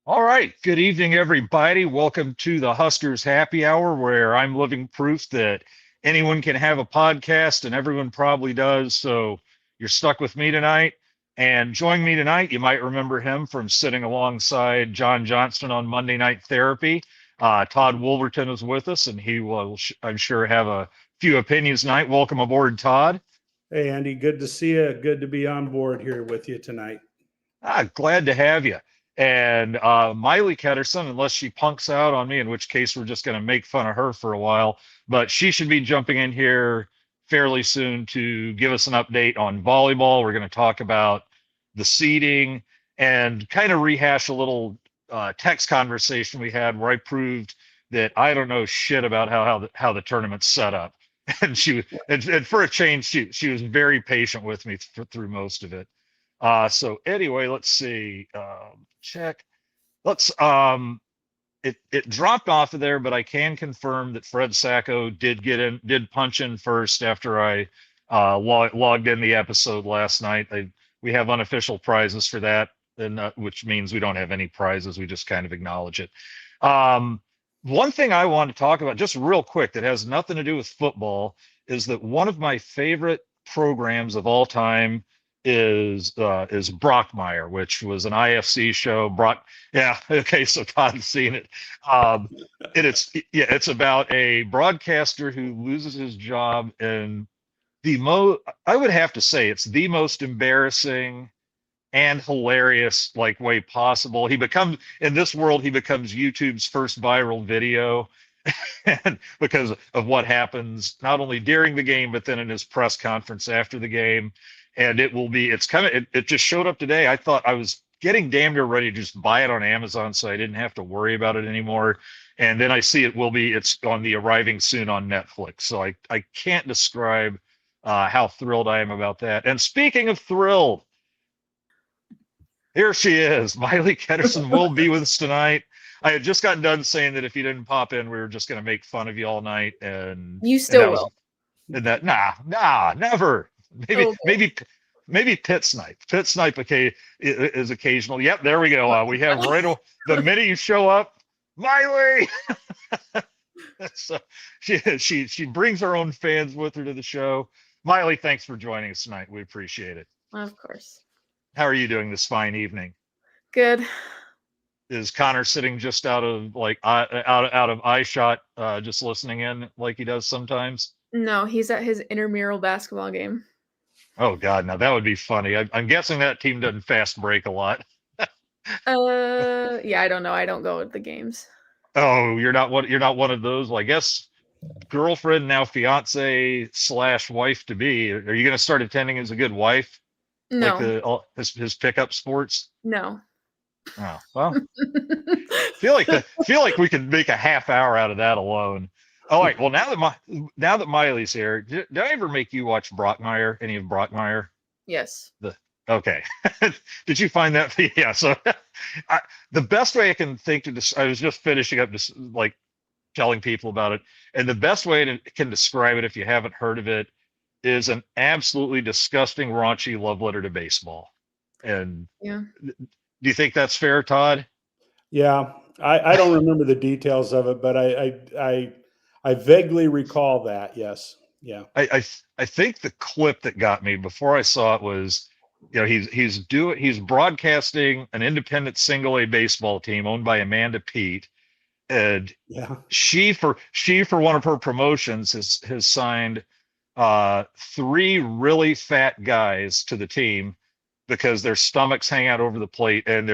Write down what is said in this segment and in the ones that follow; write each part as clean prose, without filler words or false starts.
All right. Good evening, everybody. Welcome to the Huskers Happy Hour, where I'm living proof that anyone can have a podcast and everyone probably does. So you're stuck with me tonight. And joining me tonight, you might remember him from sitting alongside John Johnson on Monday Night Therapy. Todd Wolverton is with us, and he will, I'm sure, have a few opinions tonight. Welcome aboard, Todd. Hey, Andy, good to see you. Good to be on board here with you tonight. Glad to have you. And Miley Ketterson, unless she punks out on me, in which case we're just going to make fun of her for a while. But she should be jumping in here fairly soon to give us an update on volleyball. We're going to talk about the seeding and kind of rehash a little text conversation we had where I proved that I don't know shit about how the tournament's set up. And and for a change, she was very patient with me through most of it. So anyway, let's see. Check. Let's it dropped off of there, but I can confirm that Fred Sacco did punch in first after I logged in the episode last night. We have unofficial prizes for that, and which means we don't have any prizes. We just kind of acknowledge it. One thing I want to talk about just real quick that has nothing to do with football is that one of my favorite programs of all time is Brockmire, which was an IFC show. Yeah, okay, so Todd's seen it. It's about a broadcaster who loses his job in I would have to say it's the most embarrassing and hilarious way possible. In this world, he becomes YouTube's first viral video. And because of what happens not only during the game but then in his press conference after the game. And it just showed up today. I thought I was getting damn near ready to just buy it on Amazon so I didn't have to worry about it anymore. And then I see it's on the arriving soon on Netflix. So I can't describe how thrilled I am about that. And speaking of thrilled, here she is. Miley Ketterson will be with us tonight. I had just gotten done saying that if you didn't pop in, we were just going to make fun of you all night. And you still will. Nah, never. Maybe, Okay. maybe pit snipe. Pit snipe is occasional. Yep, there we go. We have the minute you show up, Miley. So she brings her own fans with her to the show. Miley, thanks for joining us tonight. We appreciate it. Of course. How are you doing this fine evening? Good. Is Connor sitting just out of eye shot, just listening in like he does sometimes? No, he's at his intramural basketball game. Oh God, now that would be funny. I'm guessing that team doesn't fast break a lot. Yeah, I don't know. I don't go to the games. Oh, you're not one of those. Well, I guess girlfriend, now fiance / wife to be. Are you going to start attending as a good wife? No. Like his pickup sports? No. Oh, well, feel like we could make a half hour out of that alone. All right. Well, now that Miley's here, did I ever make you watch Brockmire? Any of Brockmire? Yes. Okay. Did you find that? Yeah. So the best way I can think I was just finishing up just telling people about it. And the best way can describe it, if you haven't heard of it, is an absolutely disgusting, raunchy love letter to baseball. And yeah. Do you think that's fair, Todd? Yeah, I don't remember the details of it, but I vaguely recall that. Yes. Yeah. I think the clip that got me before I saw it was, he's broadcasting an independent single A baseball team owned by Amanda Pete, and Yeah. she for one of her promotions has signed 3 really fat guys to the team because their stomachs hang out over the plate and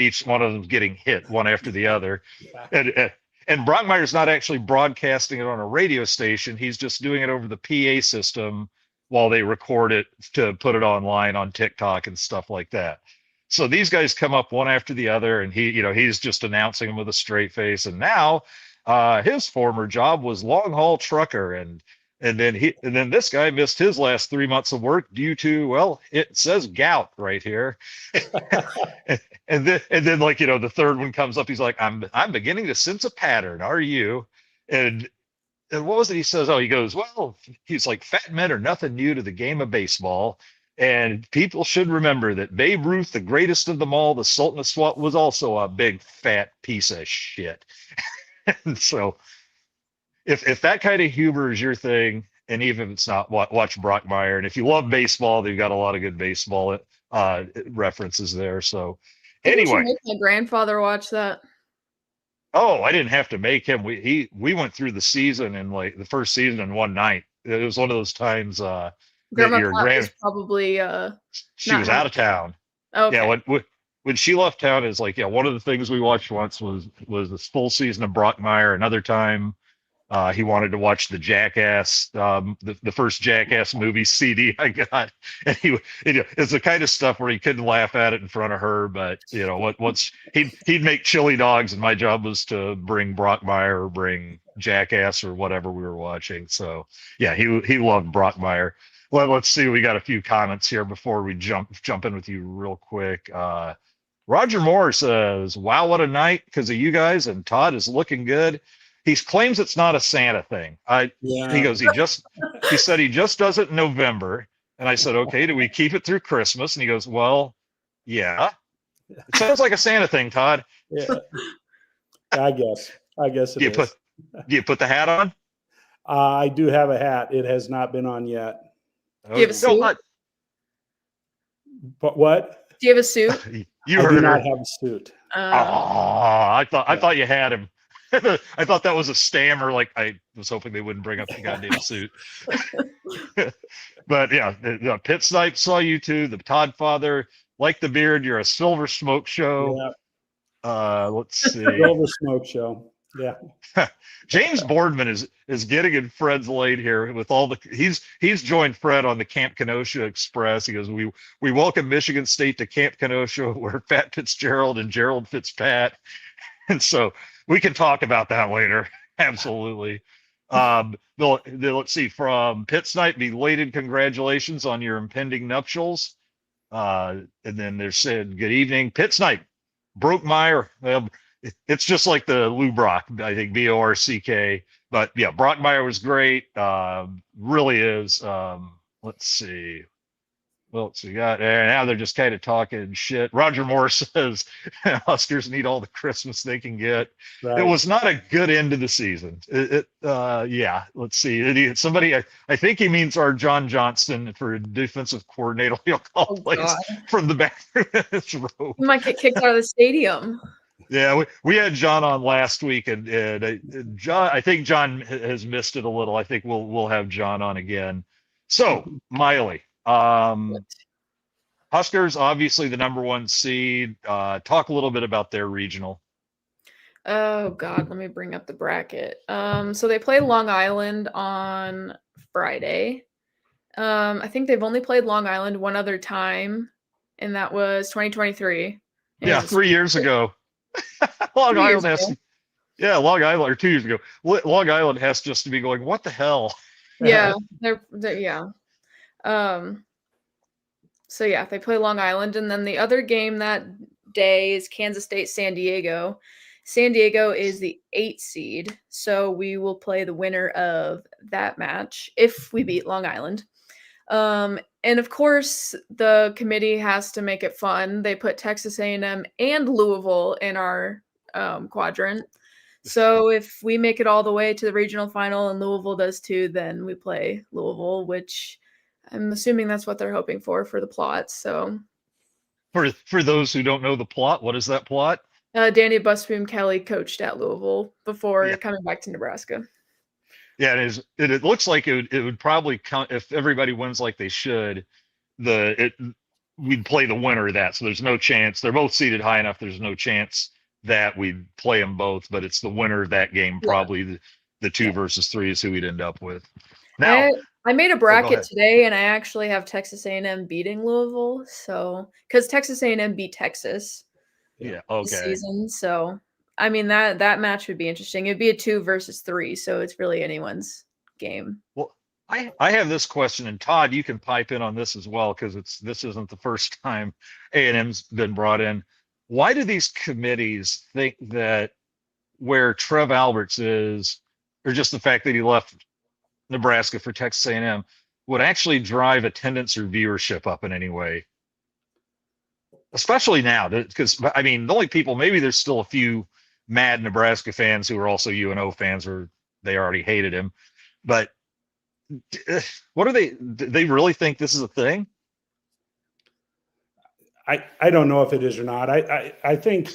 each one of them's getting hit one after the other. Yeah. And Brockmire's not actually broadcasting it on a radio station. He's just doing it over the PA system while they record it to put it online on TikTok and stuff like that. So these guys come up one after the other, and he's just announcing them with a straight face. And now his former job was long haul trucker, and then this guy missed his last 3 months of work due to, well, it says gout right here. and then the third one comes up. He's like, I'm beginning to sense a pattern. Are you? And what was it he says? Oh, he goes, well, he's like, fat men are nothing new to the game of baseball. And people should remember that Babe Ruth, the greatest of them all, the Sultan of Swat, was also a big fat piece of shit. And so if that kind of humor is your thing, and even if it's not, watch Brockmire. And if you love baseball, they've got a lot of good baseball references there. So Didn't you anyway, make my grandfather watch that? oh, I didn't have to make him. We went through the season in like the first season in one night. It was one of those times that Grandma your Pat was probably she not was out of helpful. town. Okay. Yeah, when she left town is like, yeah, one of the things we watched once was this full season of Brockmire. Another time he wanted to watch the Jackass, the first Jackass movie CD I got, and it's the kind of stuff where he couldn't laugh at it in front of her. But once he'd make chili dogs, and my job was to bring Brockmire or bring Jackass or whatever we were watching. So yeah, he loved Brockmire. Well, let's see. We got a few comments here before we jump in with you real quick. Roger Moore says, "Wow, what a night because of you guys, and Todd is looking good." He claims it's not a Santa thing. He goes, he said he just does it in November. And I said, okay, do we keep it through Christmas? And he goes, well, yeah. It sounds like a Santa thing, Todd. Yeah. I guess it is. Do you put the hat on? I do have a hat. It has not been on yet. Do you have a suit? But what? Do you have a suit? I do not have a suit. I thought you had him. I thought that was a stammer. Like I was hoping they wouldn't bring up the goddamn suit. But yeah, the Pit Snipe saw you too. The Todd Father, like the beard, you're a Silver Smoke Show. Yeah. Let's see. Silver Smoke Show. Yeah. James Boardman is getting in Fred's late here with all the he's joined Fred on the Camp Kenosha Express. He goes, we welcome Michigan State to Camp Kenosha, where Pat Fitzgerald and Gerald Fitzpat. And so we can talk about that later. Absolutely. Let's see, from Pit Snipe, belated congratulations on your impending nuptials. And then they're said, good evening. Pit Snipe, Brockmire. It's just like the Lou Brock, I think, Borck. But yeah, Brockmire was great. Really is. Let's see. Well, so you got, and now they're just kind of talking shit. Roger Moore says Huskers need all the Christmas they can get. Right. It was not a good end to the season. Yeah, let's see. Somebody, I think he means our John Johnston for defensive coordinator. He'll call plays from the back row. You might get kicked out of the stadium. Yeah, we had John on last week, and John, I think John has missed it a little. I think we'll have John on again. So, Miley. Huskers, obviously the number one seed. Talk a little bit about their regional. Oh God, let me bring up the bracket. So they play Long Island on Friday. I think they've only played Long Island one other time, and that was 2023. Yeah, 3 years ago. Long Island has, yeah, Long Island, or 2 years ago. Long Island has just to be going, what the hell? Yeah, they're yeah. So yeah, they play Long Island, and then the other game that day is Kansas State San Diego. San Diego is the 8th seed, so we will play the winner of that match if we beat Long Island. And of course, the committee has to make it fun. They put Texas A&M and Louisville in our quadrant. So if we make it all the way to the regional final and Louisville does too, then we play Louisville, which I'm assuming that's what they're hoping for the plot. So for those who don't know the plot, what is that plot? Danny Busboom Kelly coached at Louisville before coming back to Nebraska. Yeah, it looks like it would probably count if everybody wins like they should. We'd play the winner of that, so there's no chance. They're both seated high enough. There's no chance that we'd play them both, but it's the winner of that game, probably the 2 versus 3 is who we'd end up with. Now, I made a bracket today, and I actually have Texas A&M beating Louisville. So because Texas A&M beat Texas, this season. So I mean that match would be interesting. It'd be a 2 versus 3, so it's really anyone's game. Well, I have this question, and Todd, you can pipe in on this as well, because this isn't the first time A&M's been brought in. Why do these committees think that where Trev Alberts is, or just the fact that he left Nebraska for Texas A&M, would actually drive attendance or viewership up in any way, especially now. Because I mean, the only people, maybe there's still a few mad Nebraska fans who are also UNO fans, or they already hated him. But what are they? Do they really think this is a thing? I don't know if it is or not. I think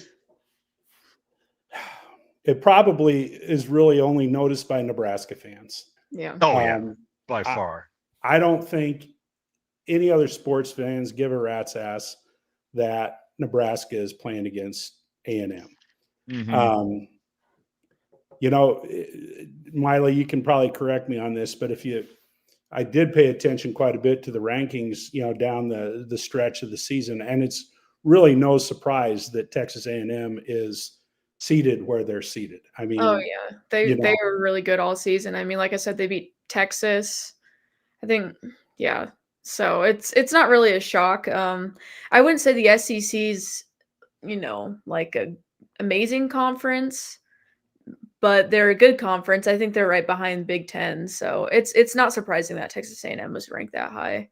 it probably is really only noticed by Nebraska fans. Yeah. Oh yeah, by far. I don't think any other sports fans give a rat's ass that Nebraska is playing against A&M. Mm-hmm. You know, Miley, you can probably correct me on this, but I did pay attention quite a bit to the rankings, you know, down the stretch of the season, and it's really no surprise that Texas A&M is seated where they're seated. I mean, oh yeah, they were really good all season. I mean, like I said, they beat Texas. I think, yeah. So it's not really a shock. I wouldn't say the SEC's, you know, like a amazing conference, but they're a good conference. I think they're right behind Big Ten. So it's not surprising that Texas A&M was ranked that high.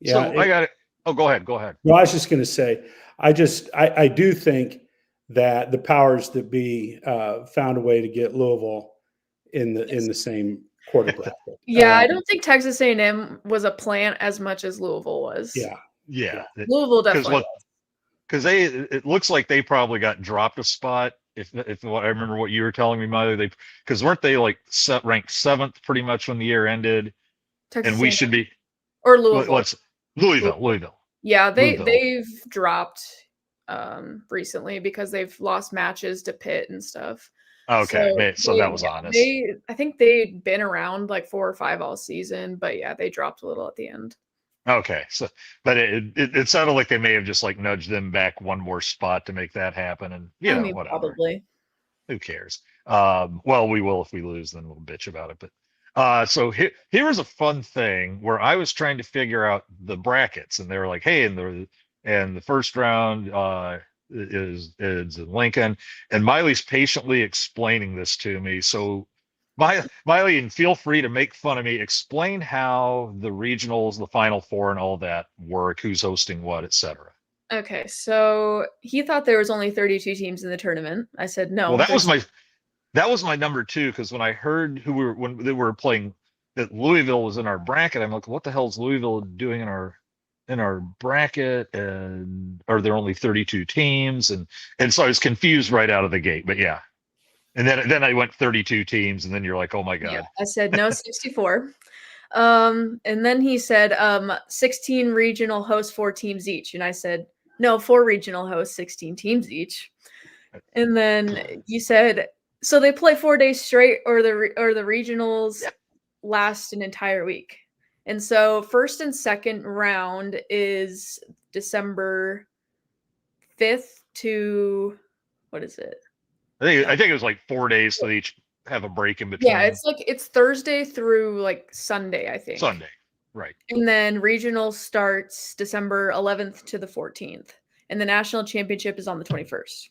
Yeah, so I got it. Oh, go ahead. Go ahead. Well, I was just going to say, I do think that the powers that be found a way to get Louisville in the same quarter bracket. Yeah, I don't think Texas A&M was a plant as much as Louisville was. Yeah. Louisville definitely. Because it looks like they probably got dropped a spot. If I remember what you were telling me, Mother, because weren't they like ranked 7th pretty much when the year ended, Texas and we A&M. should be or Louisville. What's Louisville? Yeah, Louisville. they've dropped recently because they've lost matches to Pitt and stuff. Okay, so that was honest. I think they'd been around like 4 or 5 all season, but yeah, they dropped a little at the end. Okay, so but it sounded like they may have just like nudged them back one more spot to make that happen, and I mean, whatever. probably. Who cares? Well, we will if we lose, then we'll bitch about it. But so here was a fun thing where I was trying to figure out the brackets, and they were like, "Hey, and the first round is in Lincoln," and Miley's patiently explaining this to me. So, Miley, and feel free to make fun of me. Explain how the regionals, the Final Four, and all that work. Who's hosting what, etc. Okay, so he thought there was only 32 teams in the tournament. I said no. Well, that was my number 2, because when I heard when they were playing that Louisville was in our bracket, I'm like, what the hell is Louisville doing in our bracket? And are there only 32 teams? And so I was confused right out of the gate. But yeah, and then I went 32 teams, and then you're like, oh my god. Yeah, I said no, 64. And then he said 16 regional hosts, 4 teams each, and I said no, 4 regional hosts, 16 teams each. And then you said, so they play 4 days straight, or the regionals last an entire week. And so first and second round is December 5th to, what is it? I think it was like 4 days, so they each have a break in between. Yeah, it's Thursday through like Sunday, I think. Sunday, right. And then regional starts December 11th to the 14th, and the national championship is on the 21st.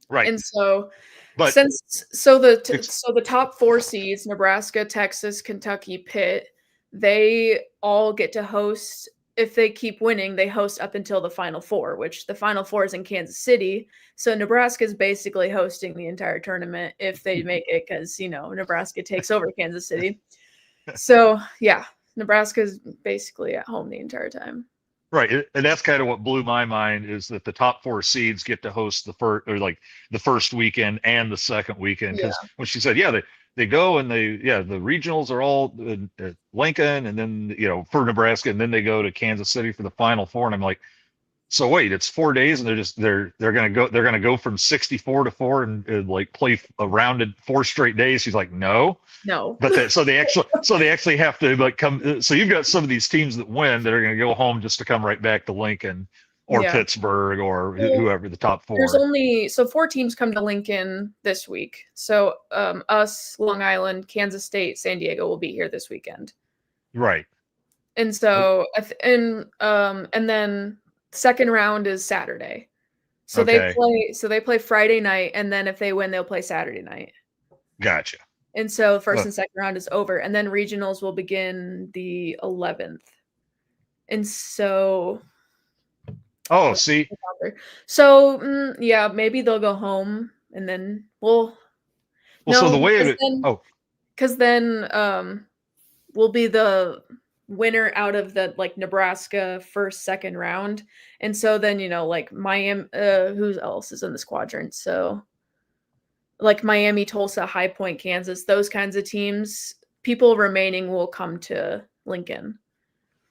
Right. And so, but the top 4 seeds, Nebraska, Texas, Kentucky, Pitt, they all get to host. If they keep winning, they host up until the Final Four, which the Final Four is in Kansas City. So Nebraska is basically hosting the entire tournament if they make it, because, you know, Nebraska takes over Kansas City. So, yeah, Nebraska is basically at home the entire time. Right, and that's kind of what blew my mind, is that the top 4 seeds get to host the first weekend and the second weekend. Because when she said, they go and the regionals are all at Lincoln, and then for Nebraska, and then they go to Kansas City for the Final Four, and I'm like, so wait, it's 4 days, and they're gonna go from 64 to 4 and like play a rounded 4 straight days. She's like, no. But so they actually have to like come. So you've got some of these teams that win that are going to go home just to come right back to Lincoln or Pittsburgh or whoever the top 4. There's only 4 teams come to Lincoln this week. So us, Long Island, Kansas State, San Diego will be here this weekend. Right. And so and then second round is Saturday. So they play Friday night, and then if they win, they'll play Saturday night. Gotcha. And so first Huh. and second round is over. And then regionals will begin the 11th. And so Oh, see, so yeah, maybe they'll go home and then well, so no, the way because it, then oh, we'll be the winner out of the like Nebraska first, second round. And so then, like Miami, who else is in this quadrant? So like Miami, Tulsa, High Point, Kansas, those kinds of teams, people remaining will come to Lincoln.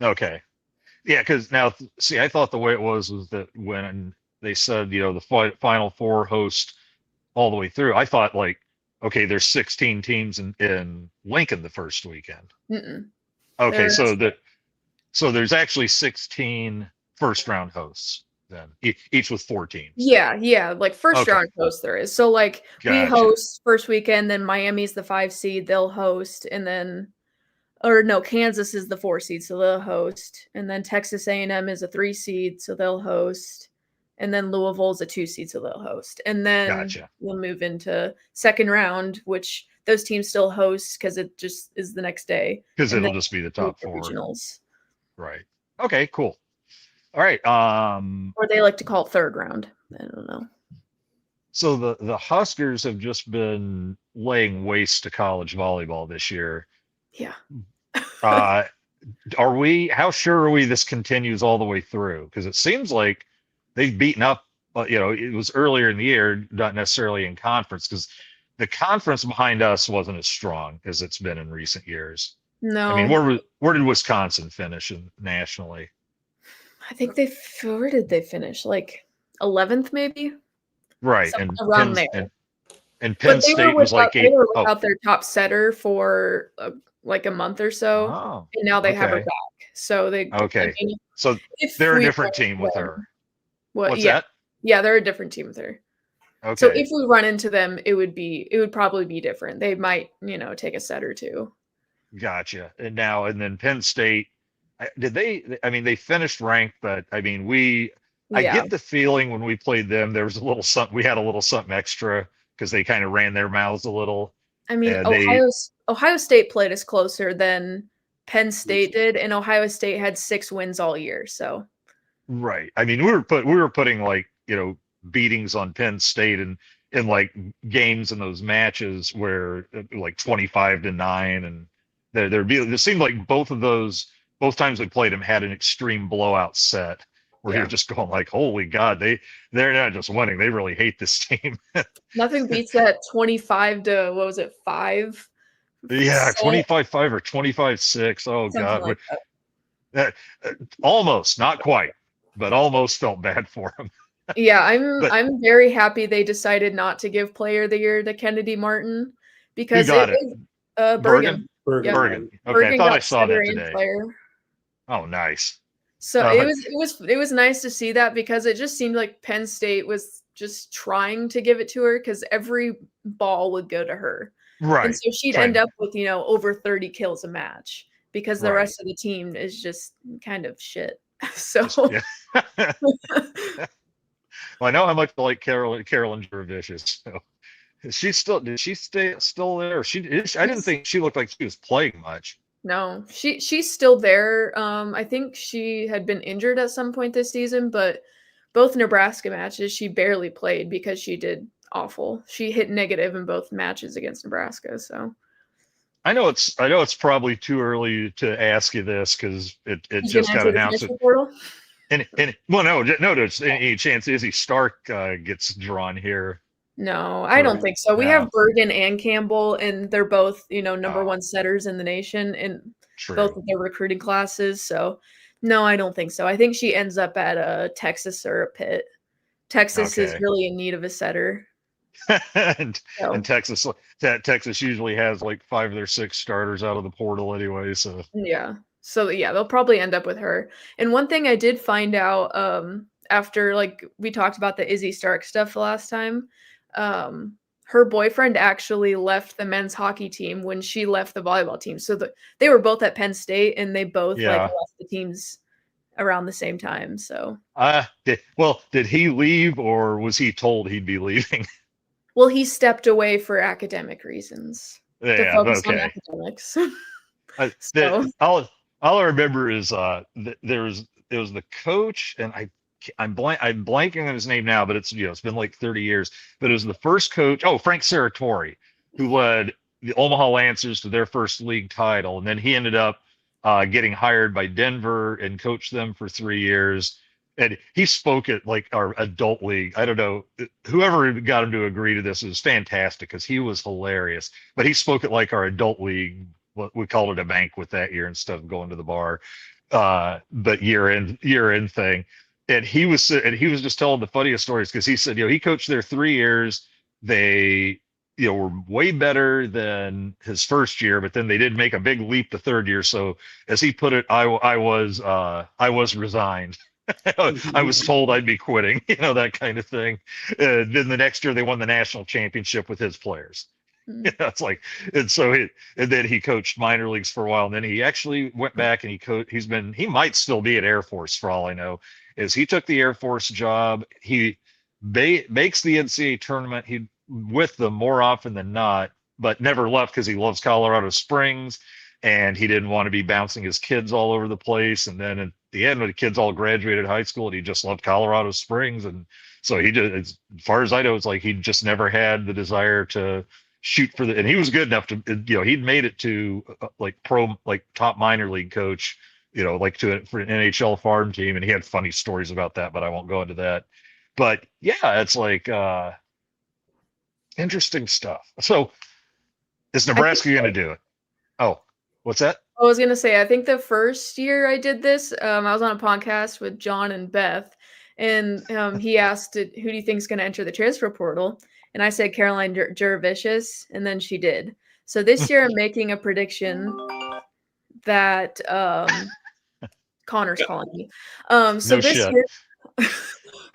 okay. Yeah, because now, see, I thought the way it was that when they said, the Final Four host all the way through, I thought like, okay, there's 16 teams in Lincoln the first weekend. Mm-mm. Okay, There's so there's actually 16 first round hosts then, each with 4 teams. yeah, like first Okay, round host there is. So like we gotcha. host first weekend, then Miami's the 5 seed, they'll host, and then or no, Kansas is the 4 seed, so they'll host, and then Texas A&M is a 3 seed, so they'll host, and then Louisville's a 2 seed, so they'll host, and then Gotcha. we'll move into second round, which those teams still host because it just is the next day, Because and it'll then just be the move top to 4. regionals, Right. Okay, cool. All right. or they like to call it third round. I don't know. So the Huskers have just been laying waste to college volleyball this year. Yeah. Uh, how sure are we this continues all the way through? Because it seems like they've beaten up, it was earlier in the year, not necessarily in conference, because the conference behind us wasn't as strong as it's been in recent years. I mean, No, where did Wisconsin finish nationally? I think where did they finish? Like 11th, maybe? Right, Somewhere around there. And But Penn State was like they eight. were Oh, without their top setter for like a month or so, oh, and now they have her okay, back. So I okay. mean, So if they're a we different run team into with them, her. what? What's Yeah, that? yeah, they're a different team with her. So Okay, if we run into them, it would probably be different. They might, take a set or two. gotcha. And then Penn State, did they? I mean, they finished ranked, but I mean, I Yeah, get the feeling when we played them, there was a little something. We had a little something extra because they kind of ran their mouths a little, I mean, and they Ohio State played us closer than Penn State did, and Ohio State had 6 wins all year. So right. I mean, we were putting like beatings on Penn State and in like games in those matches where like 25-9 and there seemed like both times we played them had an extreme blowout set where you're yeah, just going like, holy God, they're not just winning, they really hate this team. nothing beats that 25 to what was it 5 Yeah, set, 25-5 or 25-6. Oh something God, like that. that almost, not quite, but almost felt bad for them. Yeah, But I'm very happy they decided not to give Player of the Year to Kennedy Martin who because it got it? was Bergen? Bergen. Bergen, Yep, Bergen. Okay, I Bergen thought I got saw setter that and today. player. Oh, nice. So Uh, it was nice to see that because it just seemed like Penn State was just trying to give it to her because every ball would go to her. And right. so she'd end Trying. up with, over 30 kills a match because the Right. rest of the team is just kind of shit. So Just yeah. Well, I know how much I like Carolyn Jurevicius. So did she stay still there? I didn't she's think she looked like she was playing much. no, she's still there. I think she had been injured at some point this season, but both Nebraska matches she barely played because she did awful. She hit negative in both matches against Nebraska. So I know it's probably too early to ask you this because it he's gonna just got enter the announced. transfer portal. And well, no, there's any chance Izzy Stark gets drawn here No, I don't for think so. We no. have Bergen and Campbell, and they're both, number Oh, one setters in the nation in both true. of their recruiting classes. So, no, I don't think so. I think she ends up at a Texas or a Pitt. Texas is Okay. really in need of a setter. and So, Texas usually has like 5 of their 6 starters out of the portal anyway. So yeah. So, yeah, they'll probably end up with her. And one thing I did find out after, like, we talked about the Izzy Stark stuff the last time, her boyfriend actually left the men's hockey team when she left the volleyball team. So they were both at Penn State and they both like yeah. left the teams around the same time. So Did he leave or was he told he'd be leaving? well, he stepped away for academic reasons. to Yeah. focus on Okay. academics. That So all I remember is it was the coach, and I'm blanking on his name now, but it's been like 30 years. But it was the first coach, Frank Serratori, who led the Omaha Lancers to their first league title, and then he ended up getting hired by Denver and coached them for 3 years. And he spoke at like our adult league. I don't know whoever got him to agree to this was fantastic because he was hilarious. But he spoke at like our adult league, what we called it, a banquet that year instead of going to the bar, but year end thing. And he was just telling the funniest stories because he said, he coached there 3 years. They, were way better than his first year, but then they did make a big leap the third year. So as he put it, I was resigned. I was told I'd be quitting, that kind of thing. Then the next year they won the national championship with his players. It's like, and then he coached minor leagues for a while, and then he actually went back and he might still be at Air Force for all I know. Is he took the Air Force job? He makes the NCAA tournament. He with them more often than not, but never left because he loves Colorado Springs, and he didn't want to be bouncing his kids all over the place. And then at the end, when the kids all graduated high school, he just loved Colorado Springs, and so he did. As far as I know, it's like he just never had the desire to shoot for and he was good enough to, he'd made it to like top minor league coach, like for an NHL farm team, and he had funny stories about that, but I won't go into that. But yeah, it's like interesting stuff. So is Nebraska going to do it? Oh, what's that? I was gonna say, I think the first year I did this, I was on a podcast with John and Beth, and he asked, "Who do you think is going to enter the transfer portal?" And I said Caroline Jurevicius, and then she did. So this year I'm making a prediction that Connor's calling me. So No this shit. year,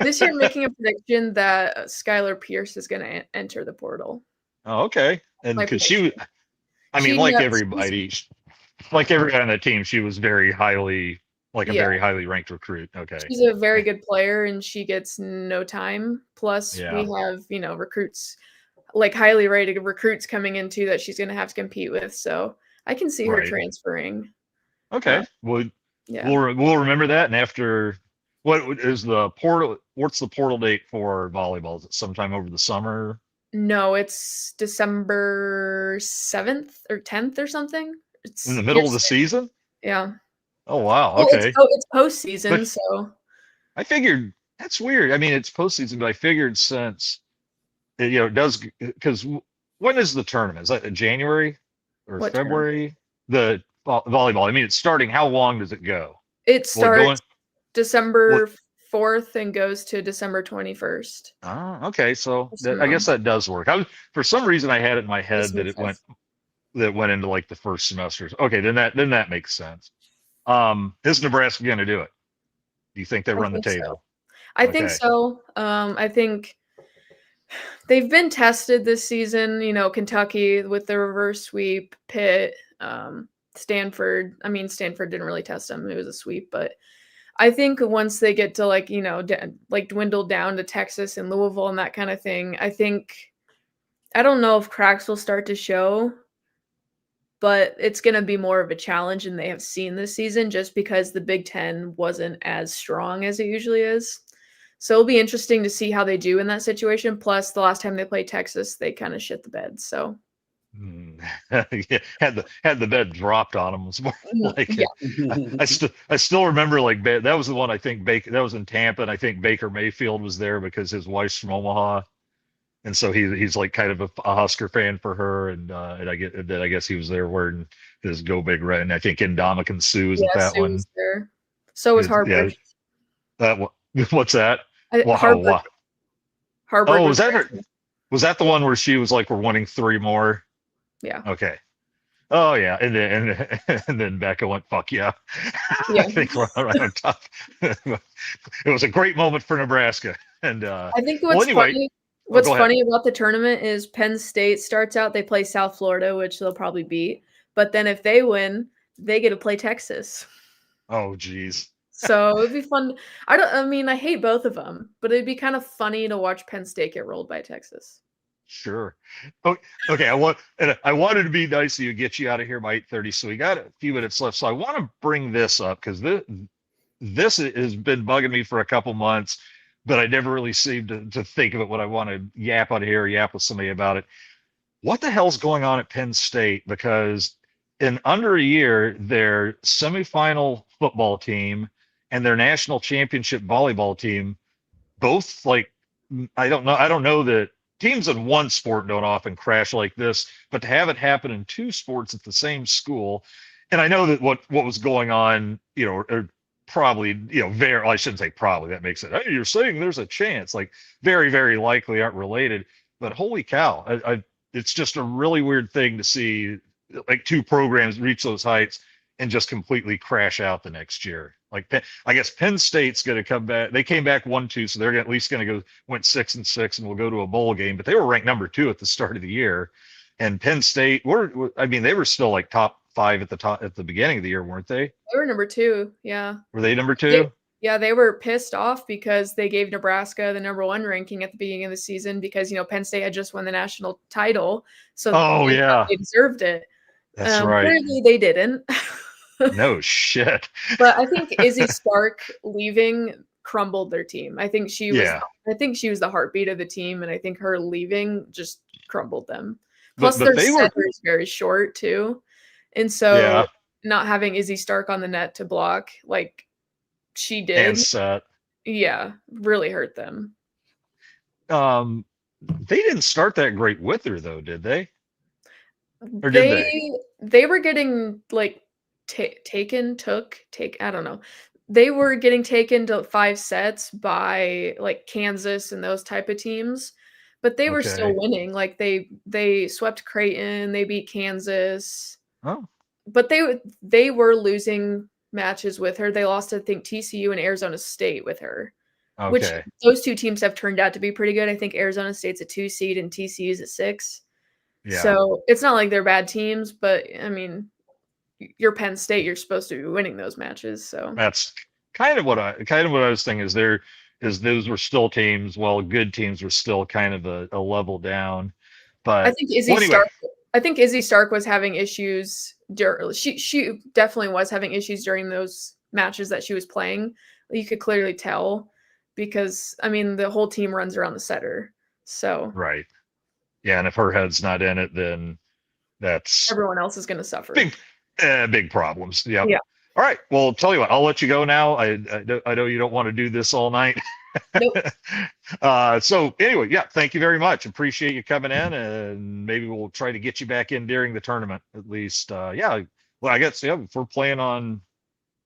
this year I'm making a prediction that Skylar Pierce is going to enter the portal. Oh, okay. And My because prediction. like every guy on that team, she was very highly, a Yeah. very highly ranked recruit. Okay. She's a very good player, and she gets no time. Plus, Yeah. we have, recruits, like highly rated recruits coming into that she's going to have to compete with. So I can see her Right. transferring. Okay. Well, Yeah. we'll remember that. And after, what's the portal date for volleyball? Is it sometime over the summer? No, it's December 7th or 10th or something. It's In the middle of the soon. season? Yeah. Oh, wow. Well, Okay. it's postseason, But so I figured that's weird. I mean, it's postseason, but I figured since it does, because when is the tournament? Is that in January or what term? February? The volleyball. I mean, it's starting. How long does it go? It starts What? December 4th and goes to December 21st. Oh, okay. So Just a I guess month. that does work. For some reason I had it in my head This that makes it went sense. into like the first semester. Okay, then that makes sense. Is Nebraska going to do it? Do you think they I run the think so. table? I think Okay. so. I think they've been tested this season. Kentucky with the reverse sweep, Pitt, Stanford. I mean, Stanford didn't really test them; it was a sweep. But I think once they get to like dwindle down to Texas and Louisville and that kind of thing, I don't know if cracks will start to show, but it's going to be more of a challenge than they have seen this season, just because the Big Ten wasn't as strong as it usually is. So it'll be interesting to see how they do in that situation. Plus, the last time they played Texas, they kind of shit the bed. So Yeah, had the bed dropped on them. Was more like yeah. I still remember like that was the one I think Baker, that was in Tampa, and I think Baker Mayfield was there because his wife's from Omaha, and so he's like kind of a Husker fan for her, and I guess he was there wearing his Go Big Red, and I think Indomitian Sue was at that Sue one. was there. So was Harvard. Yeah, what's that? Harvard. Wow. Harvard. Oh, was that her? Was that the one where she was like, we're wanting 3 more? Yeah. Okay. Oh yeah, and then Becca went, "Fuck yeah!" Yeah. I think we're right on top. It was a great moment for Nebraska, and I think well, anyway, what's go ahead. funny about the tournament is Penn State starts out, they play South Florida, which they'll probably beat, but then if they win, they get to play Texas. Oh geez. So it'd be fun. I hate both of them, but it'd be kind of funny to watch Penn State get rolled by Texas. Sure. Oh, okay. I wanted to be nice to you, get you out of here by 8:30. So we got a few minutes left. So I want to bring this up because this has been bugging me for a couple months, but I never really seemed to think of it when I want to yap on here, yap with somebody about it. What the hell's going on at Penn State? Because in under a year, their semifinal football team and their national championship volleyball team both like I don't know that teams in one sport don't often crash like this, but to have it happen in two sports at the same school, and I know that what was going on, or probably, very, I shouldn't say probably, that makes it, hey, you're saying there's a chance, like very, very likely aren't related, but holy cow, it's just a really weird thing to see like two programs reach those heights and just completely crash out the next year. Like I guess Penn State's going to come back. They came back 1-2, so they're at least going to go went 6-6, and will go to a bowl game. But they were ranked number 2 at the start of the year, and Penn State I mean, they were still like top 5 at the beginning of the year, weren't they? They were number 2. Yeah. Were they number 2? Yeah, they were pissed off because they gave Nebraska the number 1 ranking at the beginning of the season because Penn State had just won the national title, so they deserved it. That's right. Apparently, they didn't. No shit. But I think Izzy Stark leaving crumbled their team. I think she was the heartbeat of the team, and I think her leaving just crumbled them. Plus, their center is very short too, and so not having Izzy Stark on the net to block like she did, and set, really hurt them. They didn't start that great with her though, did they? Or did they? They were getting like I don't know. They were getting taken to 5 sets by like Kansas and those type of teams, but they were still winning. Like they swept Creighton, they beat Kansas. Oh. But they were losing matches with her. They lost, I think, TCU and Arizona State with her. Okay. Which those two teams have turned out to be pretty good. I think Arizona State's a 2 seed and TCU's a 6. Yeah. So it's not like they're bad teams, but I mean, you're Penn State, you're supposed to be winning those matches. So that's kind of what I was thinking is those were still teams. Well, good teams were still kind of a level down. But I think Izzy Stark was having issues. She definitely was having issues during those matches that she was playing. You could clearly tell because I mean the whole team runs around the setter. So right. Yeah, and if her head's not in it, then that's everyone else is going to suffer. Big problems. Yep. Yeah. All right. Well, tell you what, I'll let you go now. I know you don't want to do this all night. Nope. So anyway, yeah, thank you very much. Appreciate you coming in, and maybe we'll try to get you back in during the tournament at least. Well, I guess if we're playing on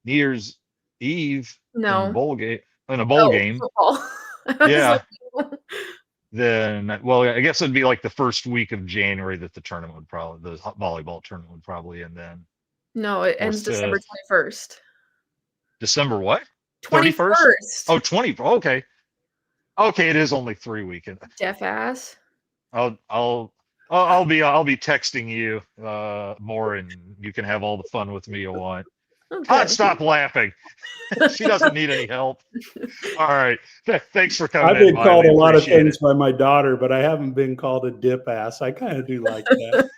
New Year's Eve in a bowl game. Yeah. Then, well, I guess it'd be like the first week of January that the volleyball tournament would probably end then. No, it ends December 21st. December what? 21st. Oh, 20. Okay. Okay, it is only 3 weekends. Deaf ass. I'll be texting you more, and you can have all the fun with me you want. Okay. Stop laughing. She doesn't need any help. All right. Thanks for coming. I've been called a lot of things by my daughter, but I haven't been called a dip ass. I kind of do like that.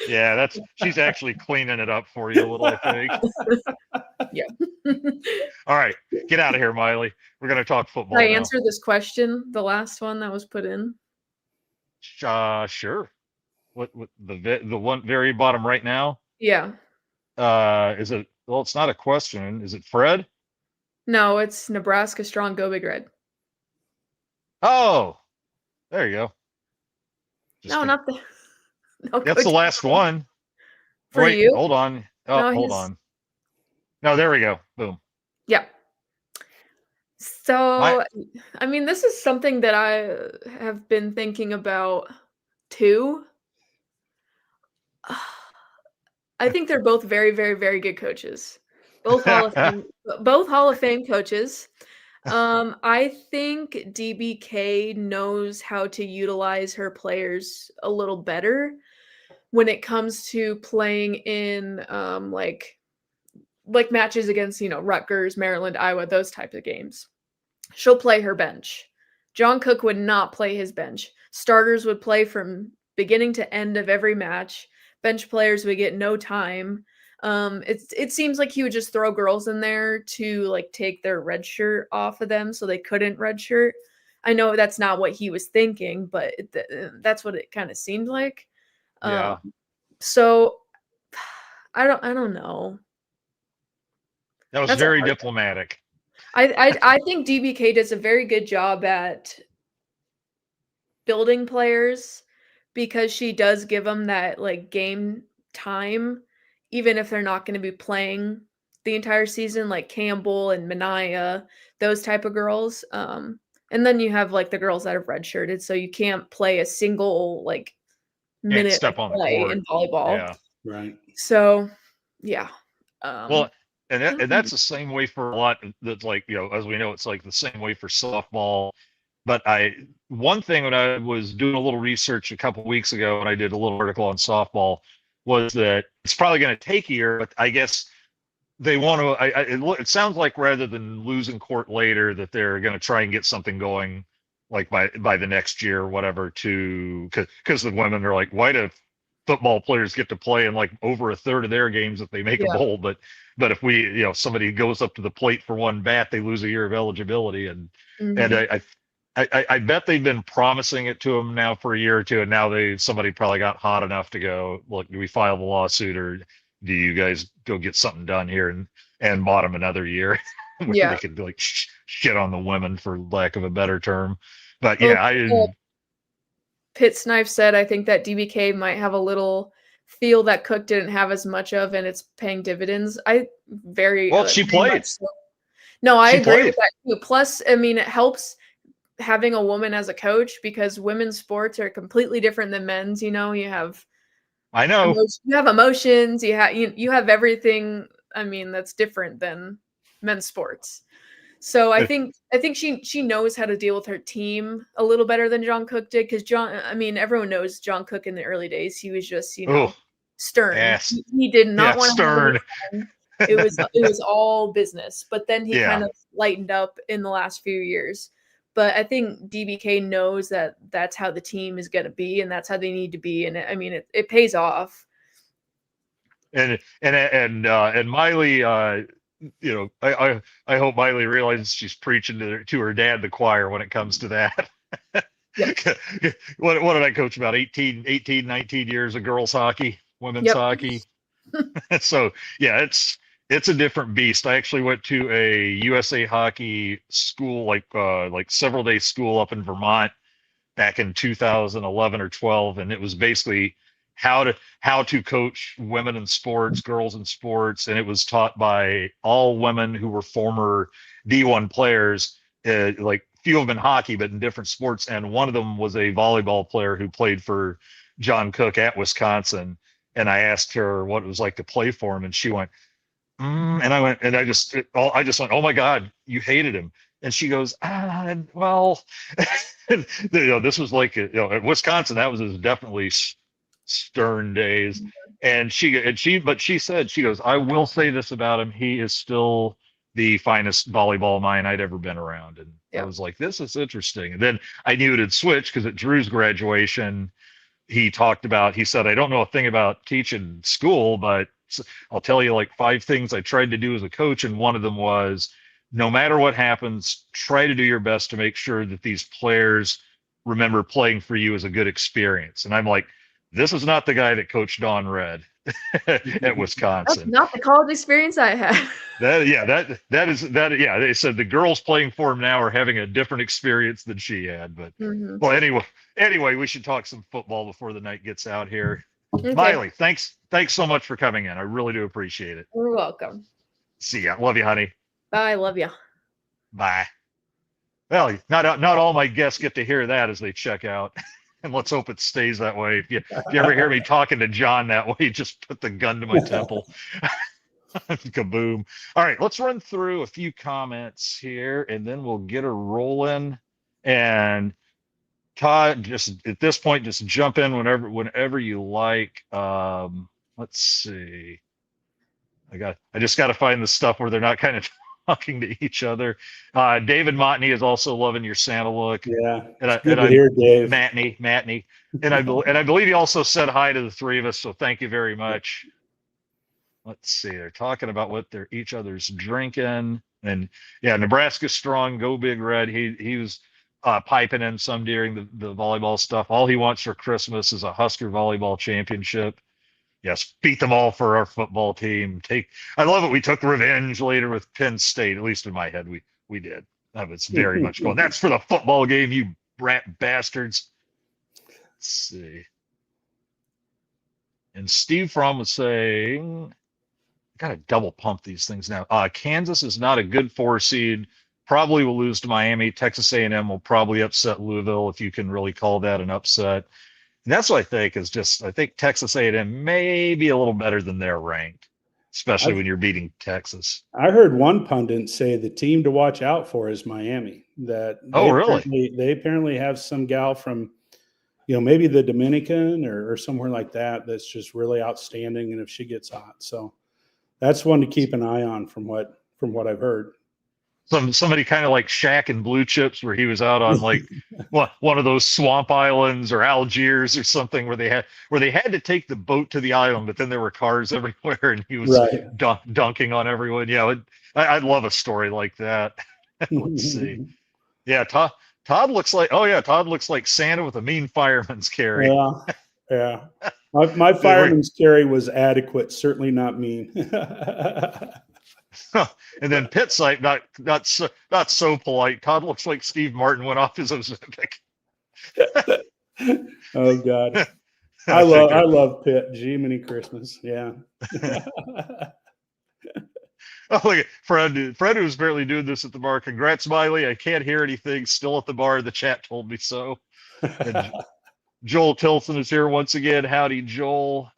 Yeah, she's actually cleaning it up for you a little, I think. Yeah. All right. Get out of here, Miley. We're going to talk football. Can I answer this question, the last one that was put in? Sure. What the one very bottom right now? Yeah. Is it? Well, it's not a question. Is it Fred? No, it's Nebraska Strong Go Big Red. Oh, there you go. Not the. No, that's the last one. For you? Hold on. Oh, hold on. No, there we go. Boom. Yeah. So, I mean, this is something that I have been thinking about too. I think they're both very, very, very good coaches. Both Hall of Fame coaches. I think DBK knows how to utilize her players a little better when it comes to playing in like matches against Rutgers, Maryland, Iowa, those types of games. She'll play her bench. John Cook would not play his bench. Starters would play from beginning to end of every match. Bench players would get no time. It seems like he would just throw girls in there to like take their red shirt off of them so they couldn't redshirt. I know that's not what he was thinking, but that's what it kind of seemed like. Yeah. So I don't know. That was That's very diplomatic. I think DBK does a very good job at building players because she does give them that like game time, even if they're not going to be playing the entire season, like Campbell and Minaya, those type of girls. And then you have like the girls that have redshirted, so you can't play a single like minute step of on the play court. in volleyball. Yeah. Right. So, yeah. Well, and that's the same way for a lot. That's like, you know, as we know, it's like the same way for softball. But one thing when I was doing a little research a couple weeks ago, and I did a little article on softball, was that it's probably going to take a year, but I guess they want to. It sounds like rather than losing court later, that they're going to try and get something going, like by the next year or whatever. Because the women are like, why do football players get to play in like over a third of their games if they make a bowl, but if we, you know, somebody goes up to the plate for one bat, they lose a year of eligibility, and I bet they've been promising it to them now for a year or two, and now somebody probably got hot enough to go, look, do we file the lawsuit, or do you guys go get something done here and bought them another year where they could like shit on the women, for lack of a better term. But Pitt Snipe said, I think that DBK might have a little feel that Cook didn't have as much of, and it's paying dividends. She played. No, I agree with that too. Plus, I mean, it helps having a woman as a coach because women's sports are completely different than men's. You know, you have emotions, you have everything. I mean, that's different than men's sports. So I think she knows how to deal with her team a little better than John Cook did, because everyone knows John Cook in the early days. He was just, stern. Yes. He did not want to stern. It was all business. But then he kind of lightened up in the last few years. But I think DBK knows that that's how the team is going to be, and that's how they need to be. And I mean, it pays off. And Miley, I hope Miley realizes she's preaching to her dad the choir when it comes to that. What did I coach about 18, 19 years of girls hockey, women's hockey? So yeah, it's a different beast. I actually went to a USA hockey school, like several day school up in Vermont back in 2011 or 12. And it was basically how to coach women in sports, girls in sports. And it was taught by all women who were former D1 players, like few of them in hockey, but in different sports. And one of them was a volleyball player who played for John Cook at Wisconsin. And I asked her what it was like to play for him. And she went, and I just went, oh my God, you hated him. And she goes, well, this was like, at Wisconsin, that was definitely stern days. And she said, she goes, I will say this about him. He is still the finest volleyball mind I'd ever been around. And I was like, this is interesting. And then I knew it had switched because at Drew's graduation, he said, I don't know a thing about teaching school, but I'll tell you like 5 things I tried to do as a coach. And one of them was, no matter what happens, try to do your best to make sure that these players remember playing for you as a good experience. And I'm like, this is not the guy that coached Dawn Red at Wisconsin. That's not the college experience I had. They said the girls playing for him now are having a different experience than she had. But well, anyway, we should talk some football before the night gets out here. Okay. Miley, thanks so much for coming in. I really do appreciate it. You're welcome. See ya. Love you, honey. Bye. Love you. Bye. Well, not all my guests get to hear that as they check out. And let's hope it stays that way. If you ever hear me talking to John that way, just put the gun to my temple. Kaboom. All right, let's run through a few comments here, and then we'll get a rolling. And Todd, just at this point, just jump in whenever you like. Let's see. I just got to find the stuff where they're not kind of talking to each other. David Motney is also loving your Santa look. Yeah, And it's good to hear, Dave. Matney. And I believe he also said hi to the three of us. So thank you very much. Let's see. They're talking about what each other's drinking. And yeah, Nebraska strong, go big red. He was piping in some during the volleyball stuff. All he wants for Christmas is a Husker volleyball championship. Yes, beat them all for our football team. I love it. We took revenge later with Penn State. At least in my head, we did. That was very much going. That's for the football game, you brat bastards. Let's see. And Steve Fromm was saying, gotta double pump these things now. Kansas is not a good 4 seed. Probably will lose to Miami. Texas A&M will probably upset Louisville, if you can really call that an upset. And that's what I think is just. I think Texas A&M may be a little better than they're ranked, especially when you're beating Texas. I heard one pundit say the team to watch out for is Miami. That they apparently have some gal from, maybe the Dominican or somewhere like that that's just really outstanding. And if she gets hot, so that's one to keep an eye on from what I've heard. Somebody kind of like Shaq and Blue Chips, where he was out on like one of those swamp islands or Algiers or something, where they had to take the boat to the island, but then there were cars everywhere, and he was dunking on everyone. Yeah, I'd love a story like that. Let's see. Yeah, Todd looks like Santa with a mean fireman's carry. Yeah. My fireman's carry was adequate, certainly not mean. And then Pittsite, not so polite. Todd looks like Steve Martin went off his Ozempic. Oh God, I love Pitt. Jiminy Christmas, yeah. Oh, look at Fred. Fred, who's barely doing this at the bar. Congrats, Miley. I can't hear anything. Still at the bar. The chat told me so. And Joel Tilson is here once again. Howdy, Joel.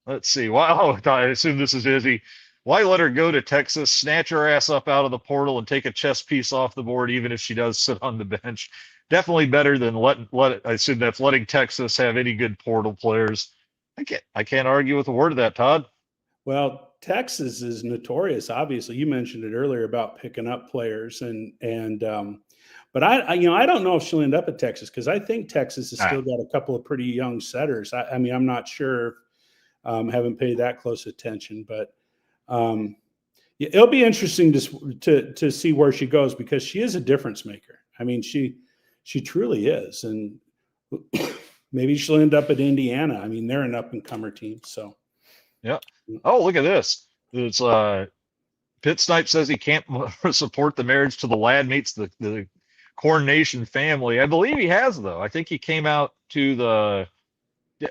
Let's see. Wow, I assume this is Izzy. Why let her go to Texas, snatch her ass up out of the portal, and take a chess piece off the board, even if she does sit on the bench? Definitely better than I assume that's letting Texas have any good portal players. I can't argue with a word of that, Todd. Well, Texas is notorious. Obviously, you mentioned it earlier about picking up players, but I don't know if she'll end up at Texas, because I think Texas has still got a couple of pretty young setters. I mean, I'm not sure. Haven't paid that close attention, but it'll be interesting to see where she goes, because she is a difference maker. I mean, she truly is, and maybe she'll end up at Indiana. I mean, they're an up and comer team. So, yeah. Oh, look at this. It's Pitt Snipe says he can't support the marriage till the lad meets the Corn Nation family. I believe he has, though. I think he came out to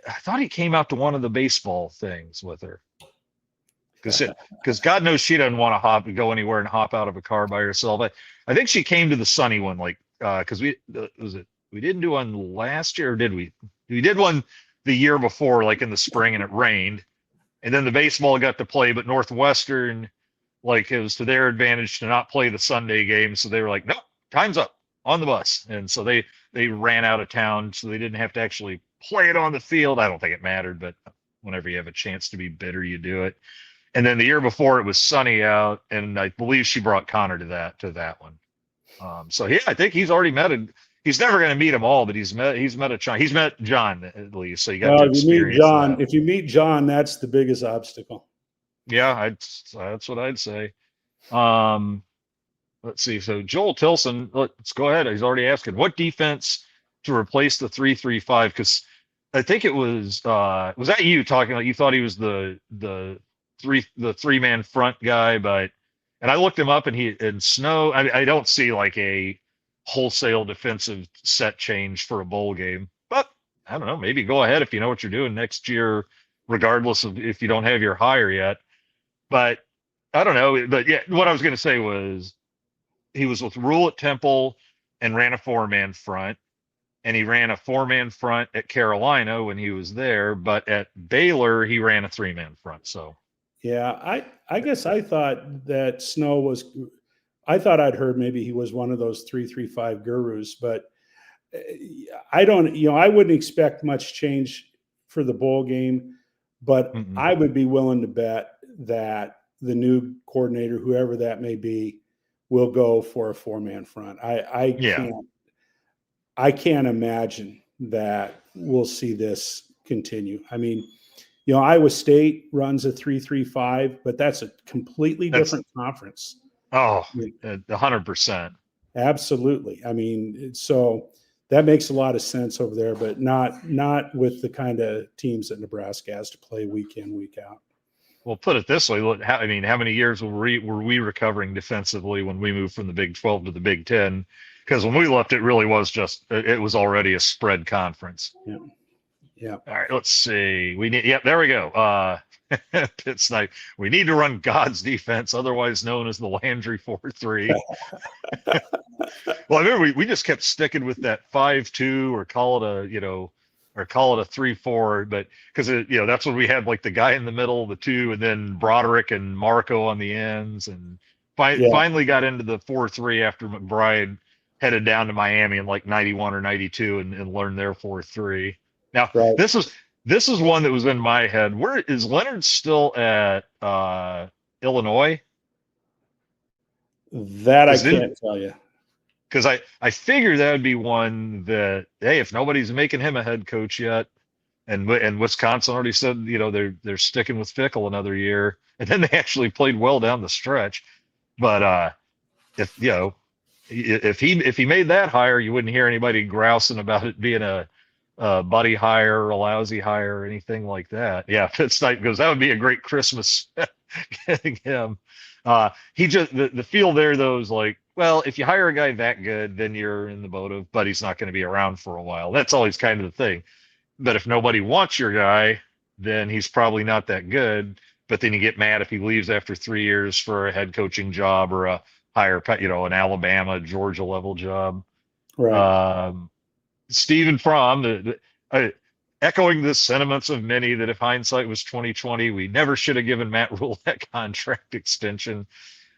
I thought he came out to one of the baseball things with her, because God knows she doesn't want to go anywhere and hop out of a car by herself. I think she came to the sunny one, like because we didn't do one last year, or did we? We did one the year before, like in the spring, and it rained, and then the baseball got to play, but Northwestern, like, it was to their advantage to not play the Sunday game, so they were like, nope, time's up, on the bus, and so they ran out of town, so they didn't have to actually play it on the field. I don't think it mattered, but whenever you have a chance to be bitter, you do it. And then the year before, it was sunny out, and I believe she brought Connor to that one. So yeah, I think he's already he's never going to meet them all, but he's met John at least. So you got to experience that. If you meet John, that's the biggest obstacle. Yeah, that's what I'd say. Let's see. So Joel Tilson, let's go ahead. He's already asking what defense to replace the 3-3-5, because I think it was that you talking like you thought he was the three-man front guy, and I looked him up, and Snow. I don't see like a wholesale defensive set change for a bowl game, but I don't know. Maybe go ahead if you know what you're doing next year, regardless of if you don't have your hire yet. But I don't know. But yeah, what I was going to say was he was with Rule at Temple and ran a 4-man front. And he ran a 4-man front at Carolina when he was there, but at Baylor he ran a 3-man front. So, yeah, I guess I thought that Snow was. I thought I'd heard maybe he was one of those 3-3-5 gurus, but I don't. I wouldn't expect much change for the bowl game, but I would be willing to bet that the new coordinator, whoever that may be, will go for a 4-man front. I Yeah. can't imagine that we'll see this continue. I mean, Iowa State runs a 3-3-5, but that's a completely different conference. Oh, Yeah. 100%. Absolutely. I mean, so that makes a lot of sense over there, but not with the kind of teams that Nebraska has to play week in, week out. Well, put it this way. Look, how many years were we recovering defensively when we moved from the Big 12 to the Big 10? Because when we left, it really was it was already a spread conference. Yeah. Yeah. All right, let's see. There we go. Pitt Snipe. We need to run God's defense, otherwise known as the Landry 4-3. Well, I remember we just kept sticking with that 5-2 or call it a 3-4, but because that's when we had like the guy in the middle, the two, and then Broderick and Marco on the ends, and finally got into the 4-3 after McBride headed down to Miami in like 91 or 92 and learned their 4-3. Now, Right. this is one that was in my head. Where is Leonard still at Illinois? That I can't tell you. Because I figure that would be one that, hey, if nobody's making him a head coach yet, and Wisconsin already said, they're sticking with Fickle another year, and then they actually played well down the stretch. But if he made that hire, you wouldn't hear anybody grousing about it being a buddy hire or a lousy hire or anything like that. Yeah, Fitz-Snipe goes, that would be a great Christmas getting him. He just the feel there though is like, well, if you hire a guy that good, then you're in the boat of, but he's not going to be around for a while. That's always kind of the thing. But if nobody wants your guy, then he's probably not that good. But then you get mad if he leaves after 3 years for a head coaching job or a higher, an Alabama, Georgia level job. Right. Stephen Fromm, echoing the sentiments of many that if hindsight was 2020, we never should have given Matt Rule that contract extension.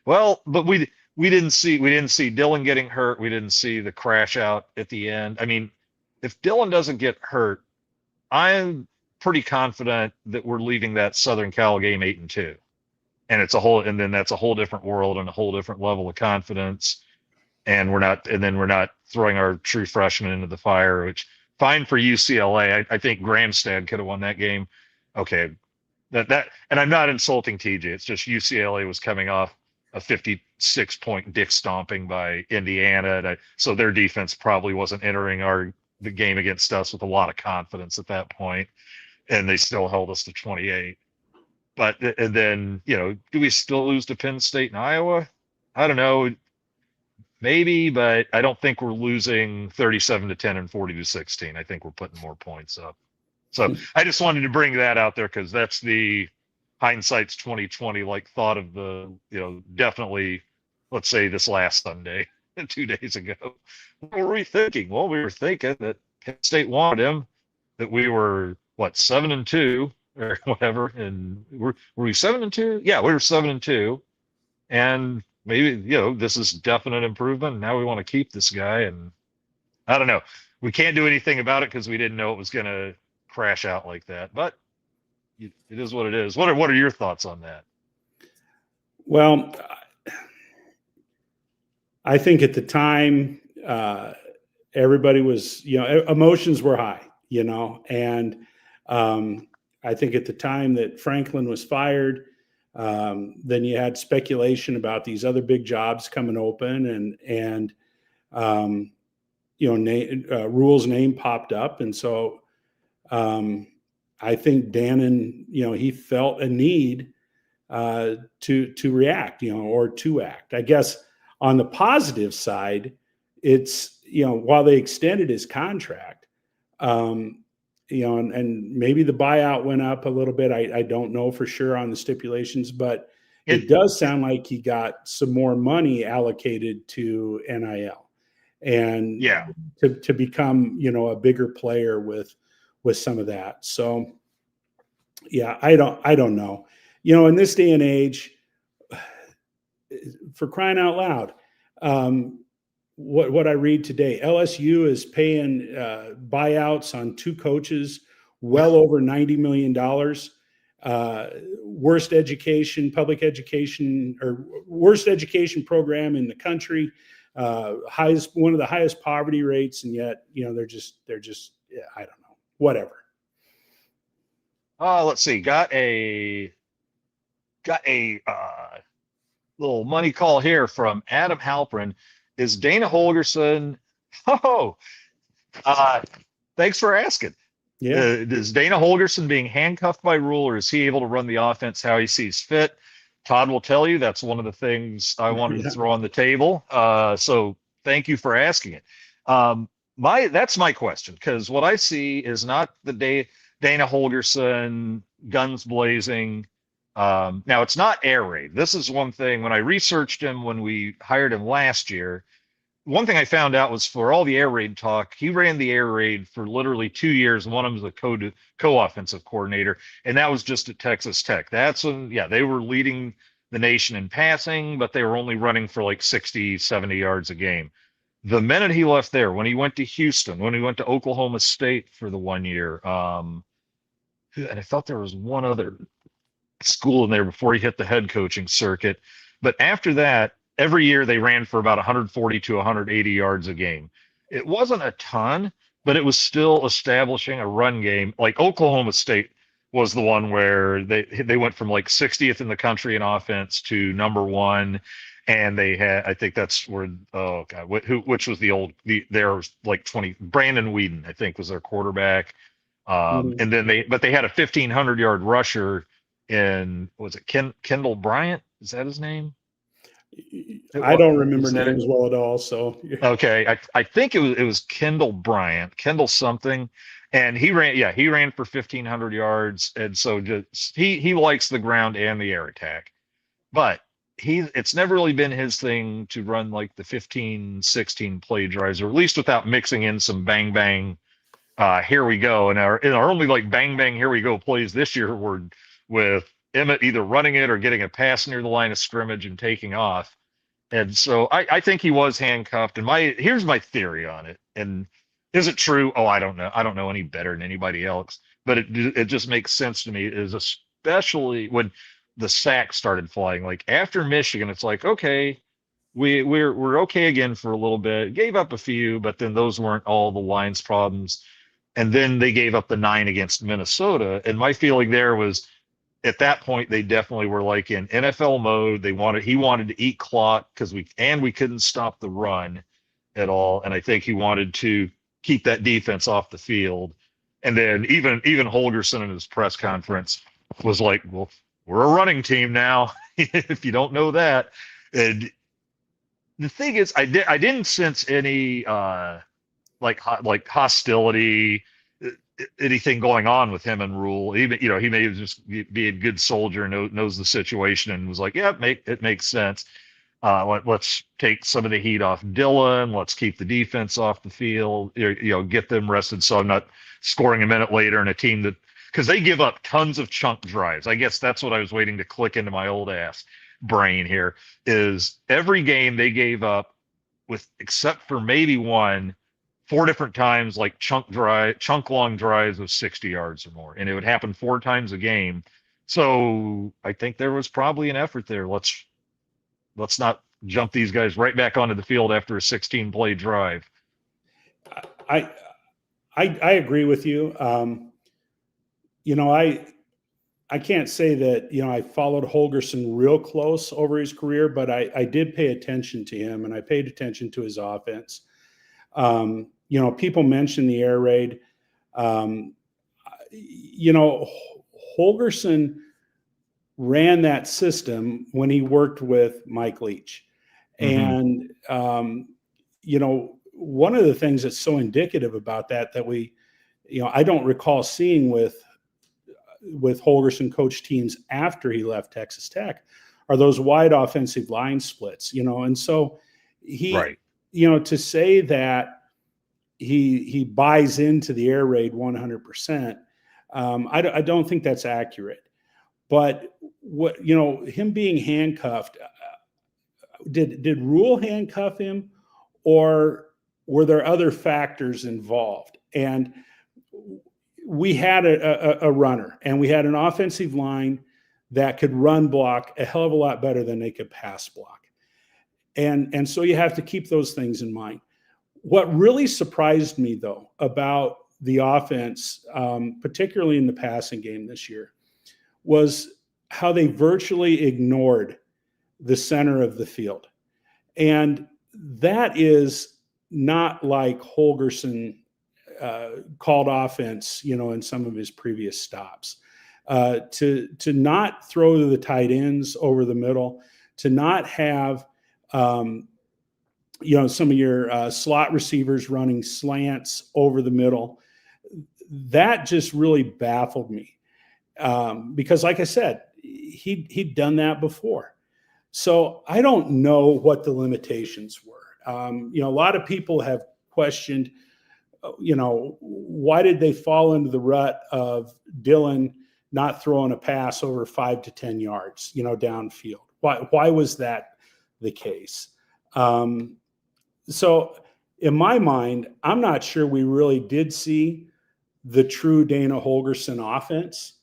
Well, but we didn't see Dylan getting hurt. We didn't see the crash out at the end. I mean, if Dylan doesn't get hurt, I'm pretty confident that we're leaving that Southern Cal game 8-2, and then that's a whole different world and a whole different level of confidence. And we're not throwing our true freshmen into the fire, which fine for UCLA. I think Gramstad could have won that game. Okay, and I'm not insulting TJ. It's just UCLA was coming off a 56-point dick stomping by Indiana, so their defense probably wasn't entering the game against us with a lot of confidence at that point, and they still held us to 28. But and then do we still lose to Penn State and Iowa? I don't know. Maybe, but I don't think we're losing 37-10 and 40-16. I think we're putting more points up. So I just wanted to bring that out there because that's the hindsight's 2020 like thought of the, definitely, let's say this last Sunday, 2 days ago. What were we thinking? Well, we were thinking that Penn State wanted him, that we were 7-2 or whatever, and were we 7-2? Yeah, we were 7-2, and maybe, this is definite improvement. Now we want to keep this guy. And I don't know. We can't do anything about it because we didn't know it was going to crash out like that. But it is what it is. What are your thoughts on that? Well, I think at the time, everybody was, emotions were high, and I think at the time that Franklin was fired, then you had speculation about these other big jobs coming open, and Rule's name popped up, and so I think Dannon, he felt a need to react, or to act. I guess on the positive side, it's while they extended his contract, and maybe the buyout went up a little bit. I don't know for sure on the stipulations, but it does sound like he got some more money allocated to NIL and to become, a bigger player with some of that. So yeah, I don't know, in this day and age, for crying out loud, what I read today, LSU is paying buyouts on 2 coaches well over $90 million. worst education, public education, or worst education program in the country, one of the highest poverty rates, and yet, they're just, yeah, I don't know, whatever. Let's see. Got a little money call here from Adam Halpern. Is Dana Holgerson? Oh, thanks for asking. Yeah. Is Dana Holgerson being handcuffed by rule, or is he able to run the offense how he sees fit? Todd will tell you that's one of the things I wanted to throw on the table. So thank you for asking it. That's my question, because what I see is not the Dana Holgerson guns blazing. Now it's not air raid. This is one thing when I researched him when we hired him last year. One thing I found out was for all the air raid talk, he ran the air raid for literally 2 years. One of them was a co-offensive coordinator, and that was just at Texas Tech. That's when, yeah, they were leading the nation in passing, but they were only running for like 60, 70 yards a game. The minute he left there, when he went to Houston, when he went to Oklahoma State for the 1 year, and I thought there was one other school in there before he hit the head coaching circuit. But after that, every year they ran for about 140 to 180 yards a game. It wasn't a ton, but it was still establishing a run game. Like Oklahoma State was the one where they went from like 60th in the country in offense to number one. And they had, I think that's where, oh God, which was there was like 20, Brandon Whedon, I think, was their quarterback. And then they had a 1,500-yard rusher in, was it Kendall Bryant? Is that his name? I don't remember names well at all. So okay, I think it was Kendall Bryant, Kendall something, and he ran for 1,500 yards, and so just he likes the ground and the air attack, but it's never really been his thing to run like the 15, 16 play drives, or at least without mixing in some bang bang. Here we go, and our only like bang bang here we go plays this year were with Emmett either running it or getting a pass near the line of scrimmage and taking off. And so I think he was handcuffed. And here's my theory on it. And is it true? Oh, I don't know. I don't know any better than anybody else. But it just makes sense to me, is especially when the sacks started flying. Like after Michigan, it's like, okay, we're okay again for a little bit. Gave up a few, but then those weren't all the line's problems. And then they gave up the 9 against Minnesota. And my feeling there was, at that point, they definitely were like in NFL mode. He wanted to eat clock because we couldn't stop the run at all. And I think he wanted to keep that defense off the field. And then even Holgerson in his press conference was like, well, we're a running team now. If you don't know that. And the thing is, I didn't sense any like hostility, anything going on with him and Rule. Even he may just be a good soldier, knows the situation, and was like, yeah, it makes sense. Let's take some of the heat off Dillon. Let's keep the defense off the field. Get them rested, so I'm not scoring a minute later in a team that, because they give up tons of chunk drives. I guess that's what I was waiting to click into my old ass brain here. Is every game they gave up, with except for maybe one, 4 different times, like chunk long drives of 60 yards or more, and it would happen 4 times a game. So I think there was probably an effort there. Let's not jump these guys right back onto the field after a 16 play drive. I agree with you. I can't say that I followed Holgerson real close over his career, but I did pay attention to him, and I paid attention to his offense. People mention the air raid. Holgerson ran that system when he worked with Mike Leach. Mm-hmm. And, one of the things that's so indicative about that I don't recall seeing with Holgerson coach teams after he left Texas Tech are those wide offensive line splits, and so right. To say that he buys into the air raid 100%, I don't think that's accurate. But him being handcuffed, did Rule handcuff him, or were there other factors involved? And we had a runner, and we had an offensive line that could run block a hell of a lot better than they could pass block. And so you have to keep those things in mind. What really surprised me, though, about the offense, particularly in the passing game this year, was how they virtually ignored the center of the field. And that is not like Holgorsen called offense, in some of his previous stops. To not throw the tight ends over the middle, to not have some of your slot receivers running slants over the middle, that just really baffled me. Because like I said, he'd done that before. So I don't know what the limitations were. A lot of people have questioned, why did they fall into the rut of Dylan not throwing a pass over 5 to 10 yards, downfield? Why was that the case? So in my mind, I'm not sure we really did see the true Dana Holgorsen offense.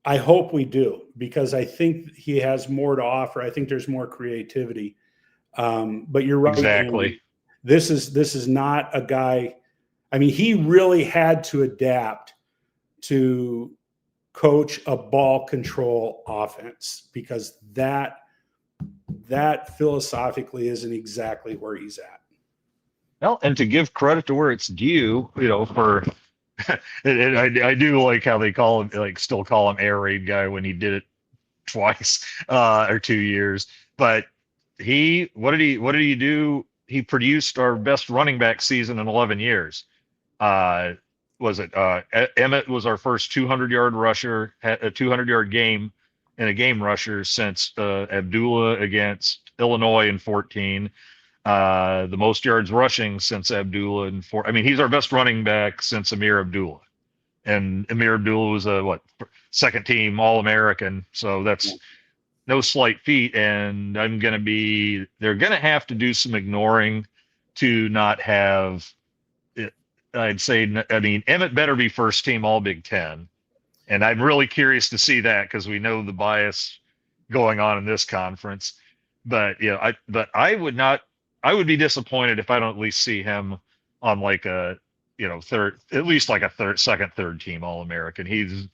I hope we do, because I think he has more to offer. I think there's more creativity. But you're right. Exactly. Andy. This is not a guy. I mean, he really had to adapt to coach a ball control offense, because that philosophically isn't exactly where he's at. Well, and to give credit to where it's due, for and I do like how they call him, still call him air raid guy when he did it twice or 2 years. But what did he do? He produced our best running back season in 11 years. Was it Emmett was our first 200-yard rusher, had a 200-yard game in a game rusher since Abdullah against Illinois in 14. The most yards rushing since Abdullah in 4. I mean, he's our best running back since Amir Abdullah. And Amir Abdullah was a second team All-American. So that's no slight feat. And they're going to have to do some ignoring to not have it. I'd say, Emmett better be first team All Big Ten. And I'm really curious to see that, because we know the bias going on in this conference. But I would be disappointed if I don't at least see him on third, at least like a third team All-American. He's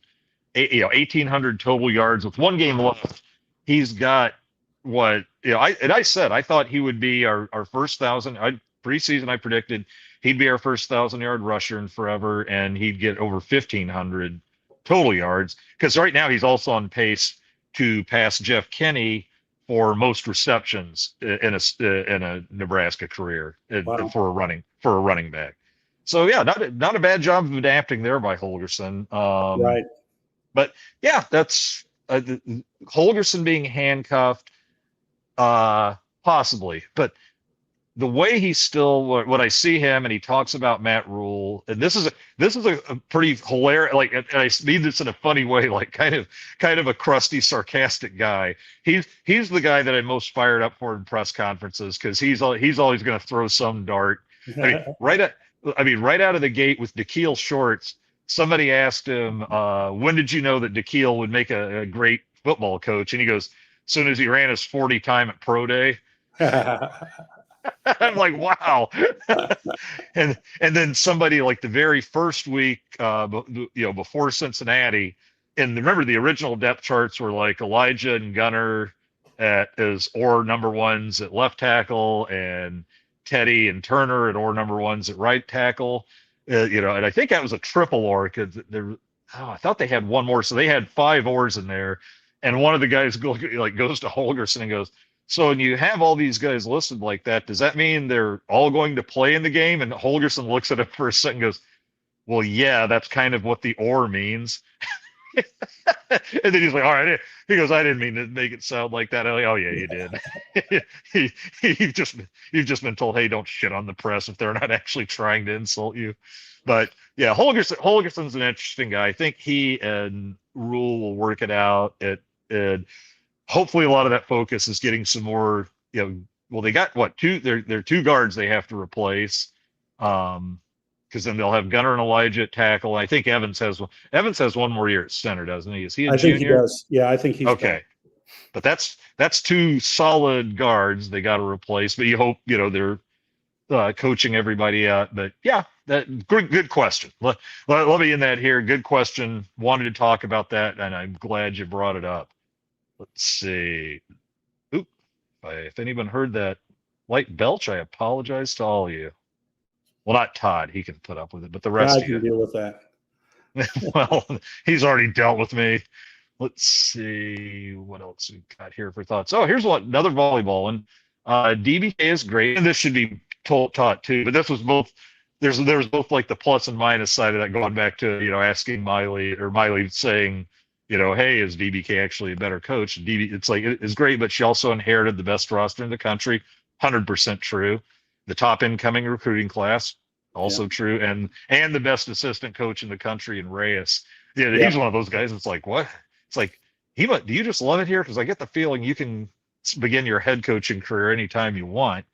1,800 total yards with one game left. He's got I said I thought he would be our first 1,000. Preseason I predicted he'd be our first 1,000-yard rusher in forever, and he'd get over 1,500 total yards, because right now he's also on pace to pass Jeff Kenny for most receptions in a Nebraska career. Wow. for a running back. So yeah, not a bad job of adapting there by Holgorsen. Right. But yeah, that's Holgorsen being handcuffed, possibly. But the way he's still, when I see him and he talks about Matt Rule, and this is a pretty hilarious, and I mean this in a funny way, kind of a crusty, sarcastic guy. He's the guy that I'm most fired up for in press conferences, because he's always going to throw some dart. Right out of the gate with Da'Keel Shorts, somebody asked him, when did you know that Da'Keel would make a great football coach? And he goes, as soon as he ran his 40 time at Pro Day. I'm like, wow. and then somebody the very first week, before Cincinnati, and remember the original depth charts were Elijah and Gunner as or number ones at left tackle, and Teddy and Turner at or number ones at right tackle. And I think that was a triple or, because I thought they had one more, so they had 5 ors in there. And one of the guys goes to Holgorsen and goes, so when you have all these guys listed like that, does that mean they're all going to play in the game? And Holgorsen looks at it for a second and goes, well, yeah, that's kind of what the or means. And then he's like, all right. He goes, I didn't mean to make it sound like that. I'm like, oh, yeah, you did. You've just been told, hey, don't shit on the press if they're not actually trying to insult you. But, yeah, Holgorsen's an interesting guy. I think he and Rule will work it out. Hopefully a lot of that focus is getting some more, they got there are 2 guards they have to replace. because then they'll have Gunner and Elijah at tackle. I think Evans has one. Evans has one more year at center, doesn't he? Is he a I think he junior? does. Yeah, I think he's Okay. back. But that's two solid guards they got to replace. But you hope, they're coaching everybody out. But yeah, that good question. Let me in that here. Good question. Wanted to talk about that, and I'm glad you brought it up. Let's see. Oop. If anyone heard that light belch, I apologize to all of you. Well, not Todd. He can put up with it, but the rest God of can you. deal with that. Well, he's already dealt with me. Let's see what else we got here for thoughts. Oh, here's another volleyball one. DBK is great, and this should be taught too. But this was both. There's both like the plus and minus side of that, going back to asking Miley saying, hey, is DBK actually a better coach? It's like it's great, but she also inherited the best roster in the country. 100% true. The top incoming recruiting class, also true, and the best assistant coach in the country in Reyes. Yeah, he's one of those guys. It's like, what? It's like, do you just love it here? Because I get the feeling you can begin your head coaching career anytime you want.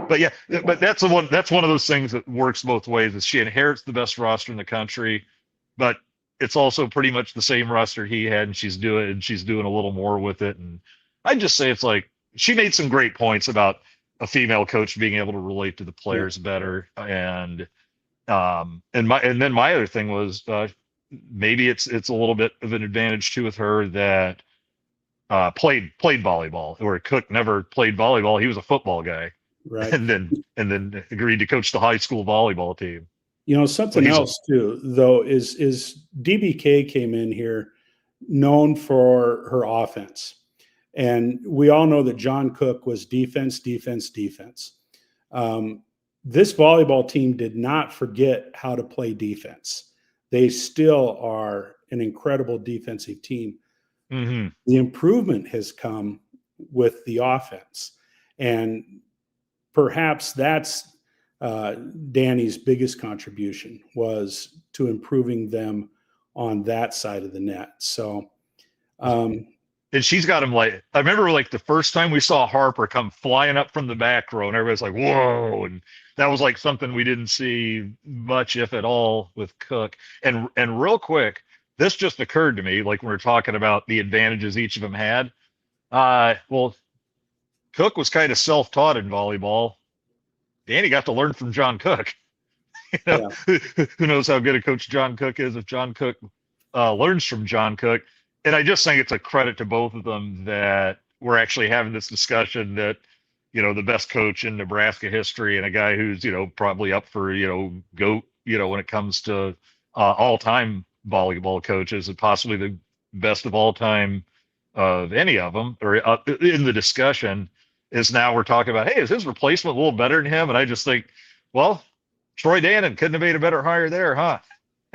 But yeah, but that's one of those things that works both ways. Is she inherits the best roster in the country, but it's also pretty much the same roster he had, and she's doing a little more with it. And I'd just say it's like she made some great points about a female coach being able to relate to the players better. And then my other thing was maybe it's a little bit of an advantage too with her that played volleyball, where Cook never played volleyball. He was a football guy, Right. and then agreed to coach the high school volleyball team. Something else too, though, is DBK came in here known for her offense. And we all know that John Cook was defense, defense, defense. This volleyball team did not forget how to play defense. They still are an incredible defensive team. Mm-hmm. The improvement has come with the offense. And perhaps that's Danny's biggest contribution, was to improving them on that side of the net. So, and she's got him like, I remember like the first time we saw Harper come flying up from the back row, and everybody's like, whoa. And that was like something we didn't see much, if at all, with Cook. And real quick, this just occurred to me, like when we were talking about the advantages each of them had. Well, Cook was kind of self-taught in volleyball. Danny got to learn from John Cook. Who knows how good a coach John Cook is if John Cook learns from John Cook. And I just think it's a credit to both of them that we're actually having this discussion, that, the best coach in Nebraska history, and a guy who's, probably up for, GOAT, when it comes to all-time volleyball coaches, and possibly the best of all time of any of them, or in the discussion, is now we're talking about, hey, is his replacement a little better than him? And I just think, well, Troy Dannon couldn't have made a better hire there, huh?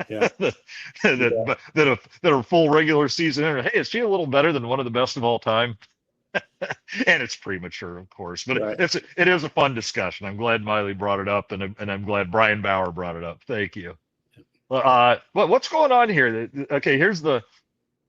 Yeah. that a full regular season. Hey, is she a little better than one of the best of all time? And it's premature, of course, but it is a fun discussion. I'm glad Miley brought it up, and I'm glad Brian Bauer brought it up. Thank you. What's going on here? Okay, here's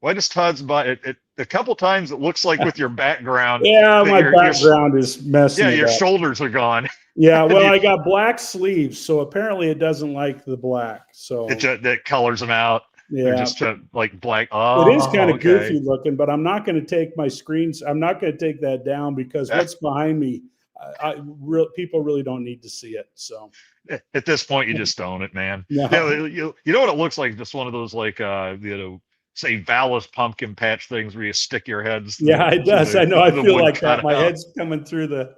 why does Todd's buy it? A couple times it looks like with your background. Yeah, my background is messing. Yeah, your shoulders are gone. Yeah, well, I got black sleeves, so apparently it doesn't like the black. So that colors them out. Yeah, they're just like black. Oh, it is kind of goofy looking, but I'm not going to take my screens. I'm not going to take that down, because what's behind me, people really don't need to see it. So at this point, you just own it, man. No. You know what it looks like? Just one of those like say Valis pumpkin patch things where you stick your heads. Yeah, it does. I know. I feel like that. My head's coming through the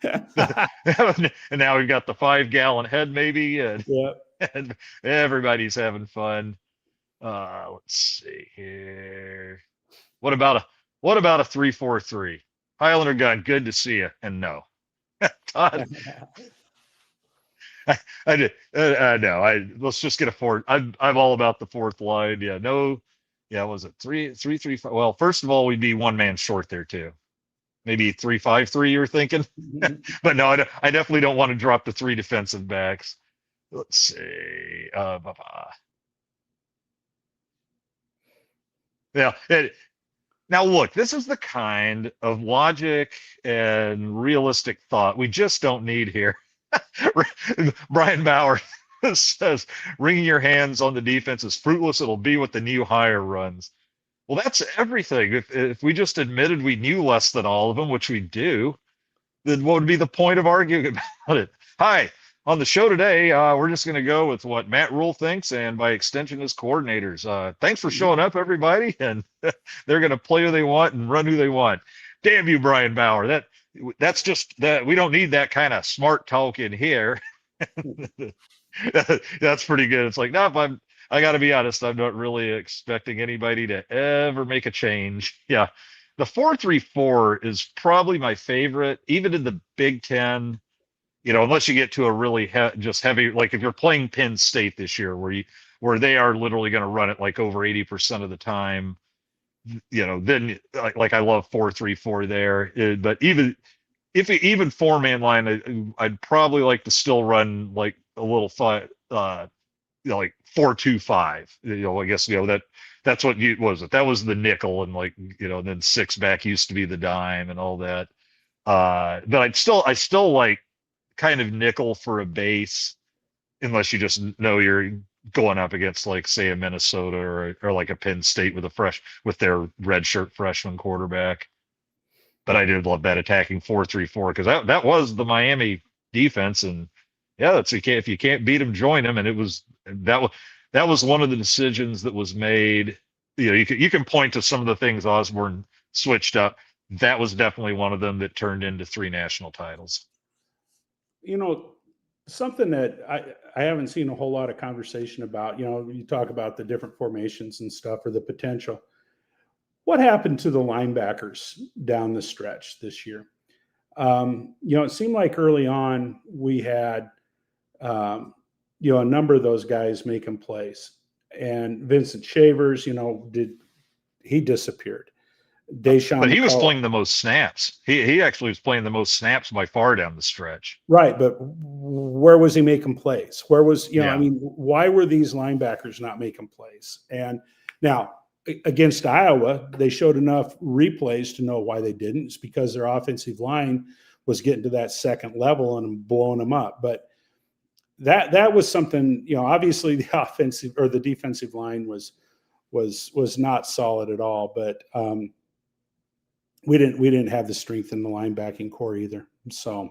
and now we've got the 5-gallon head, maybe, and everybody's having fun. Let's see here. What about a 3-4-3? Highlander gun, good to see you. And no. Todd. I did. No. Let's just get a four. I'm all about the fourth line. Yeah. No. Yeah. Was it 3-3-5? Well, first of all, we'd be one man short there too. Maybe 3-5-3. You're thinking, but no. I definitely don't want to drop the 3 defensive backs. Let's see. Yeah. Now, look, this is the kind of logic and realistic thought we just don't need here. Brian Bauer, says wringing your hands on the defense is fruitless. It'll be what the new hire runs. Well, that's everything. If we just admitted we knew less than all of them, which we do, then what would be the point of arguing about it? Hi, on the show today, we're just going to go with what Matt Rule thinks, and by extension, his coordinators. Thanks for showing up, everybody, and they're going to play who they want and run who they want. Damn you, Brian Bauer. That's just that we don't need that kind of smart talk in here. That's pretty good. It's like, no, I got to be honest, I'm not really expecting anybody to ever make a change. Yeah. The 4-3-4 is probably my favorite, even in the Big Ten, unless you get to a really just heavy, like if you're playing Penn State this year, where they are literally going to run it like over 80% of the time, then like I love 4-3-4 there. But even even 4-man line, I'd probably like to still run like a little like 4-2-5. I guess that's what was it. That was the nickel, and then 6 back used to be the dime and all that. But I still like kind of nickel for a base, unless you just know you're going up against like say a Minnesota or like a Penn State with their redshirt freshman quarterback. But I did love that attacking 4-3-4 because that was the Miami defense, and yeah, if you can't beat them, join them. And that was one of the decisions that was made. You can point to some of the things Osborne switched up. That was definitely one of them that turned into 3 national titles. Something that I haven't seen a whole lot of conversation about, you talk about the different formations and stuff, or the potential. What happened to the linebackers down the stretch this year? It seemed like early on we had, a number of those guys making plays, and Vincent Shavers, he disappeared. Deshaun, but he was playing the most snaps. He actually was playing the most snaps by far down the stretch. Right, but where was he making plays? Where was why were these linebackers not making plays? And now against Iowa, they showed enough replays to know why they didn't. It's because their offensive line was getting to that second level and blowing them up. But that was something, obviously the offensive or the defensive line was not solid at all. But we didn't have the strength in the linebacking core either. So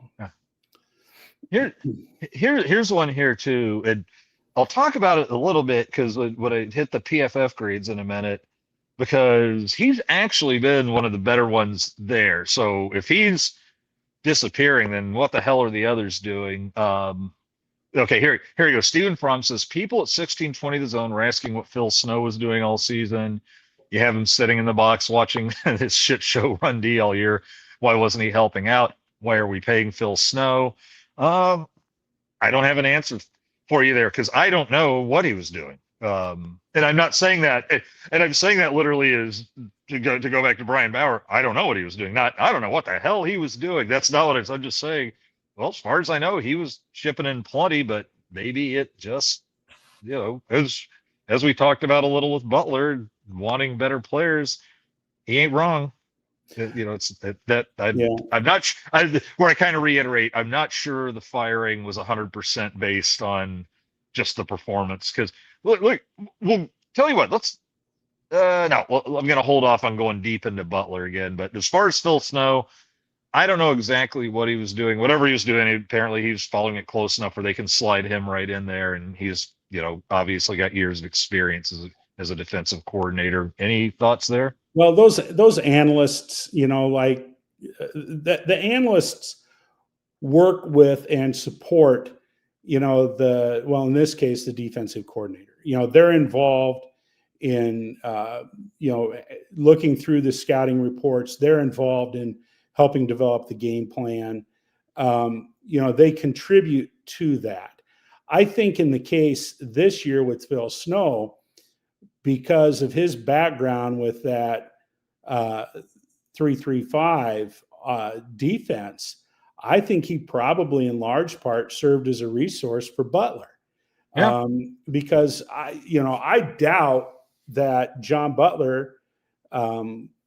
here's one here too, and I'll talk about it a little bit because when I hit the PFF grades in a minute, because he's actually been one of the better ones there. So if he's disappearing, then what the hell are the others doing? Okay, here you go. Stephen Fromm says people at 1620 The Zone were asking what Phil Snow was doing all season. You have him sitting in the box watching this shit show Run D all year. Why wasn't he helping out? Why are we paying Phil Snow? I don't have an answer for you there because I don't know what he was doing. And I'm not saying that, and I'm saying that literally is to go back to Brian Bauer. I don't know what he was doing. I don't know what the hell he was doing. That's not what I'm just saying. Well, as far as I know, he was shipping in plenty, but maybe it just, as we talked about a little with Butler, wanting better players, he ain't wrong. It's that I'm not. Where I kind of reiterate, I'm not sure the firing was 100% based on just the performance. Because look, we'll tell you what. I'm going to hold off on going deep into Butler again. But as far as Phil Snow, I don't know exactly what he was doing. Whatever he was doing, apparently he was following it close enough where they can slide him right in there, and he's obviously got years of experience as a defensive coordinator. Any thoughts there? Well, those analysts, like the analysts work with and support, in this case, the defensive coordinator. They're involved in, looking through the scouting reports. They're involved in helping develop the game plan. They contribute to that. I think in the case this year with Phil Snow, because of his background with that 3-3-5 defense, I think he probably in large part served as a resource for Butler. Yeah. Because I doubt that John Butler,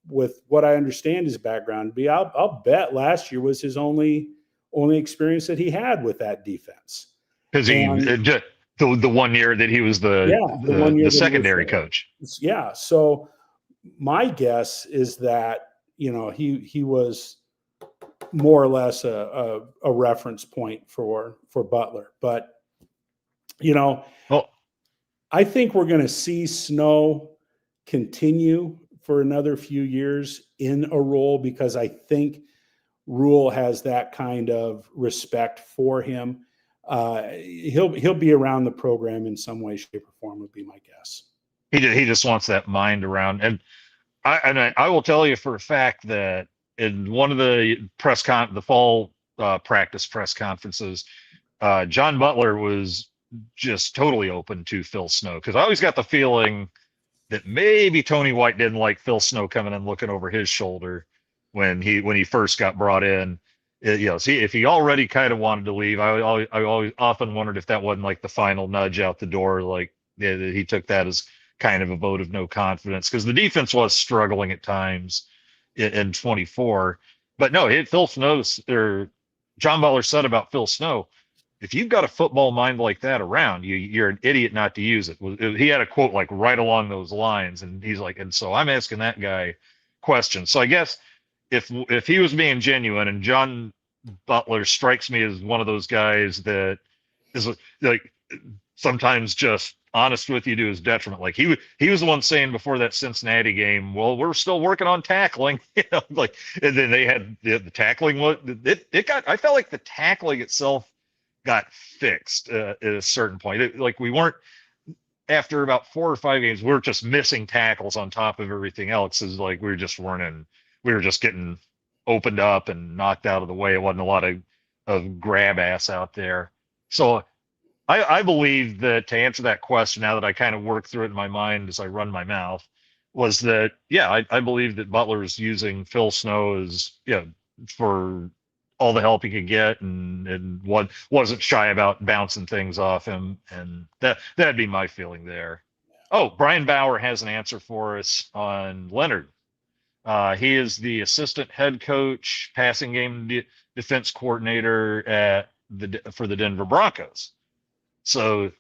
with what I understand his background to be, I'll bet last year was his only experience that he had with that defense. Because the 1 year that he was Yeah, the 1 year the that he was secondary there. coach. Yeah. So my guess is that, he was more or less a reference point for Butler. But, Well, I think we're going to see Snow continue for another few years in a role, because I think Rule has that kind of respect for him. He'll be around the program in some way, shape, or form, would be my guess. he just wants that mind around. And I will tell you for a fact that in one of the the fall practice press conferences, John Butler was just totally open to Phil Snow, because I always got the feeling that maybe Tony White didn't like Phil Snow coming and looking over his shoulder when he first got brought in. See, if he already kind of wanted to leave, I always often wondered if that wasn't like the final nudge out the door, like he took that as kind of a vote of no confidence, because the defense was struggling at times in 24. But no, Phil Snow, or John Butler said about Phil Snow, if you've got a football mind like that around, you're an idiot not to use it. He had a quote like right along those lines, and he's like, and so I'm asking that guy questions. So I guess if he was being genuine, and John Butler strikes me as one of those guys that is like sometimes just honest with you to his detriment. Like he was the one saying before that Cincinnati game, well, we're still working on tackling, like, and then they had the tackling. I felt like the tackling itself got fixed at a certain point. Like we weren't, after about 4 or 5 games, we were just missing tackles on top of everything else. Is like we were just getting opened up and knocked out of the way. It wasn't a lot of grab ass out there. So I believe that, to answer that question, now that I kind of work through it in my mind as I run my mouth, was that, yeah, I believe that Butler's using Phil Snow as, for all the help he could get, and wasn't shy about bouncing things off him, and that'd be my feeling there. Oh, Brian Bauer has an answer for us on Leonard. He is the assistant head coach, passing game defense coordinator for the Denver Broncos. So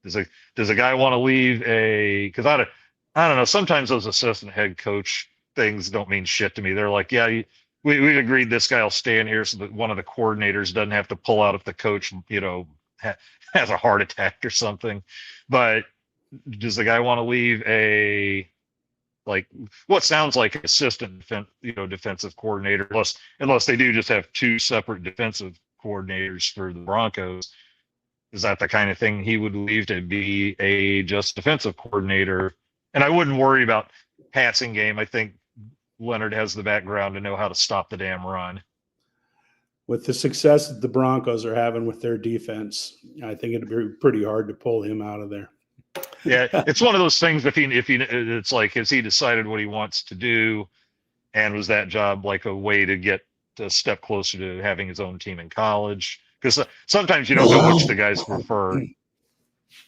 does a guy want to leave because I don't know, sometimes those assistant head coach things don't mean shit to me. They're like, yeah, we agreed this guy will stay in here so that one of the coordinators doesn't have to pull out if the coach, has a heart attack or something. But does the guy want to leave like what sounds like assistant defensive coordinator, unless they do just have 2 separate defensive coordinators for the Broncos? Is that the kind of thing he would leave to be a just defensive coordinator? And I wouldn't worry about passing game. I think Leonard has the background to know how to stop the damn run. With the success that the Broncos are having with their defense, I think it'd be pretty hard to pull him out of there. Yeah, it's one of those things. It's like, has he decided what he wants to do, and was that job like a way to get a step closer to having his own team in college? Because sometimes you don't know which the guys prefer.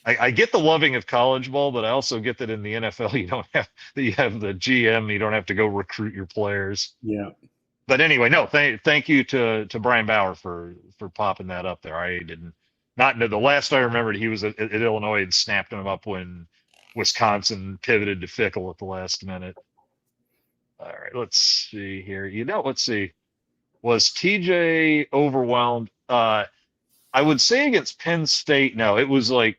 I get the loving of college ball, but I also get that in the NFL you have the GM, you don't have to go recruit your players. Yeah. But anyway, no, thank you to Brian Bauer for popping that up there. I didn't. Not the last I remembered, he was at Illinois and snapped him up when Wisconsin pivoted to Fickle at the last minute. All right, let's see here. Let's see. Was TJ overwhelmed? I would say against Penn State, no. It was a,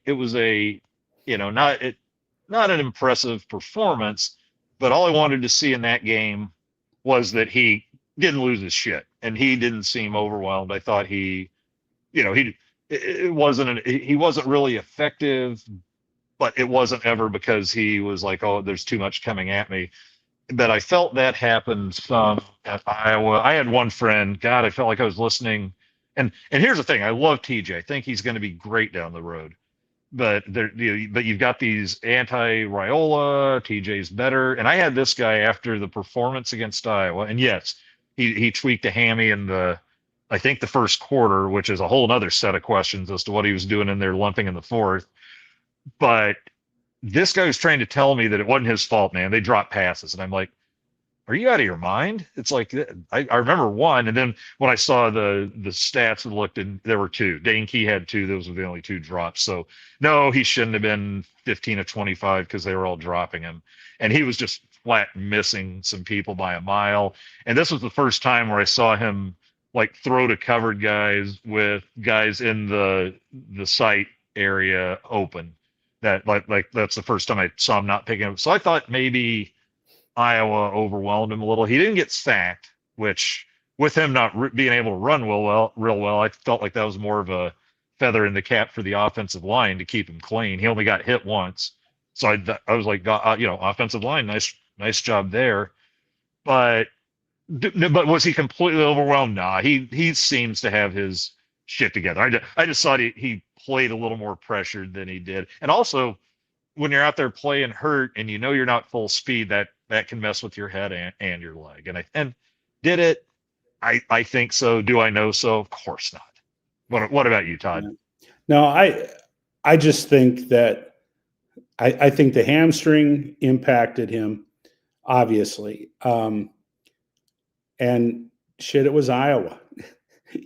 not an impressive performance, but all I wanted to see in that game was that he didn't lose his shit, and he didn't seem overwhelmed. I thought he wasn't really effective, but it wasn't ever because he was like, oh, there's too much coming at me. But I felt that happened some at Iowa. I had one friend, God, I felt like I was listening. And here's the thing, I love TJ. I think he's going to be great down the road. But you've got these anti-Raiola, TJ's better. And I had this guy after the performance against Iowa. And yes, he tweaked a hammy in I think the first quarter, which is a whole other set of questions as to what he was doing in there lumping in the fourth. But this guy was trying to tell me that it wasn't his fault, man. They dropped passes. And I'm like, are you out of your mind? It's like I remember one, and then when I saw the stats and looked, and there were two. Dane Key had two. Those were the only two drops. So no, he shouldn't have been 15 of 25 because they were all dropping him, and he was just flat missing some people by a mile. And this was the first time where I saw him like throw to covered guys with guys in the sight area open. That like that's the first time I saw him not picking up. So I thought maybe Iowa overwhelmed him a little. He didn't get sacked, which with him not being able to run real well, I felt like that was more of a feather in the cap for the offensive line to keep him clean. He only got hit once, so I was like, offensive line, nice job there. But was he completely overwhelmed? Nah, he seems to have his shit together. I just thought he played a little more pressured than he did, and also when you're out there playing hurt and you know you're not full speed, that can mess with your head and your leg. And did it? I think so. Do I know so? Of course not. What about you, Todd? No, I just think that I think the hamstring impacted him, obviously. And shit, it was Iowa.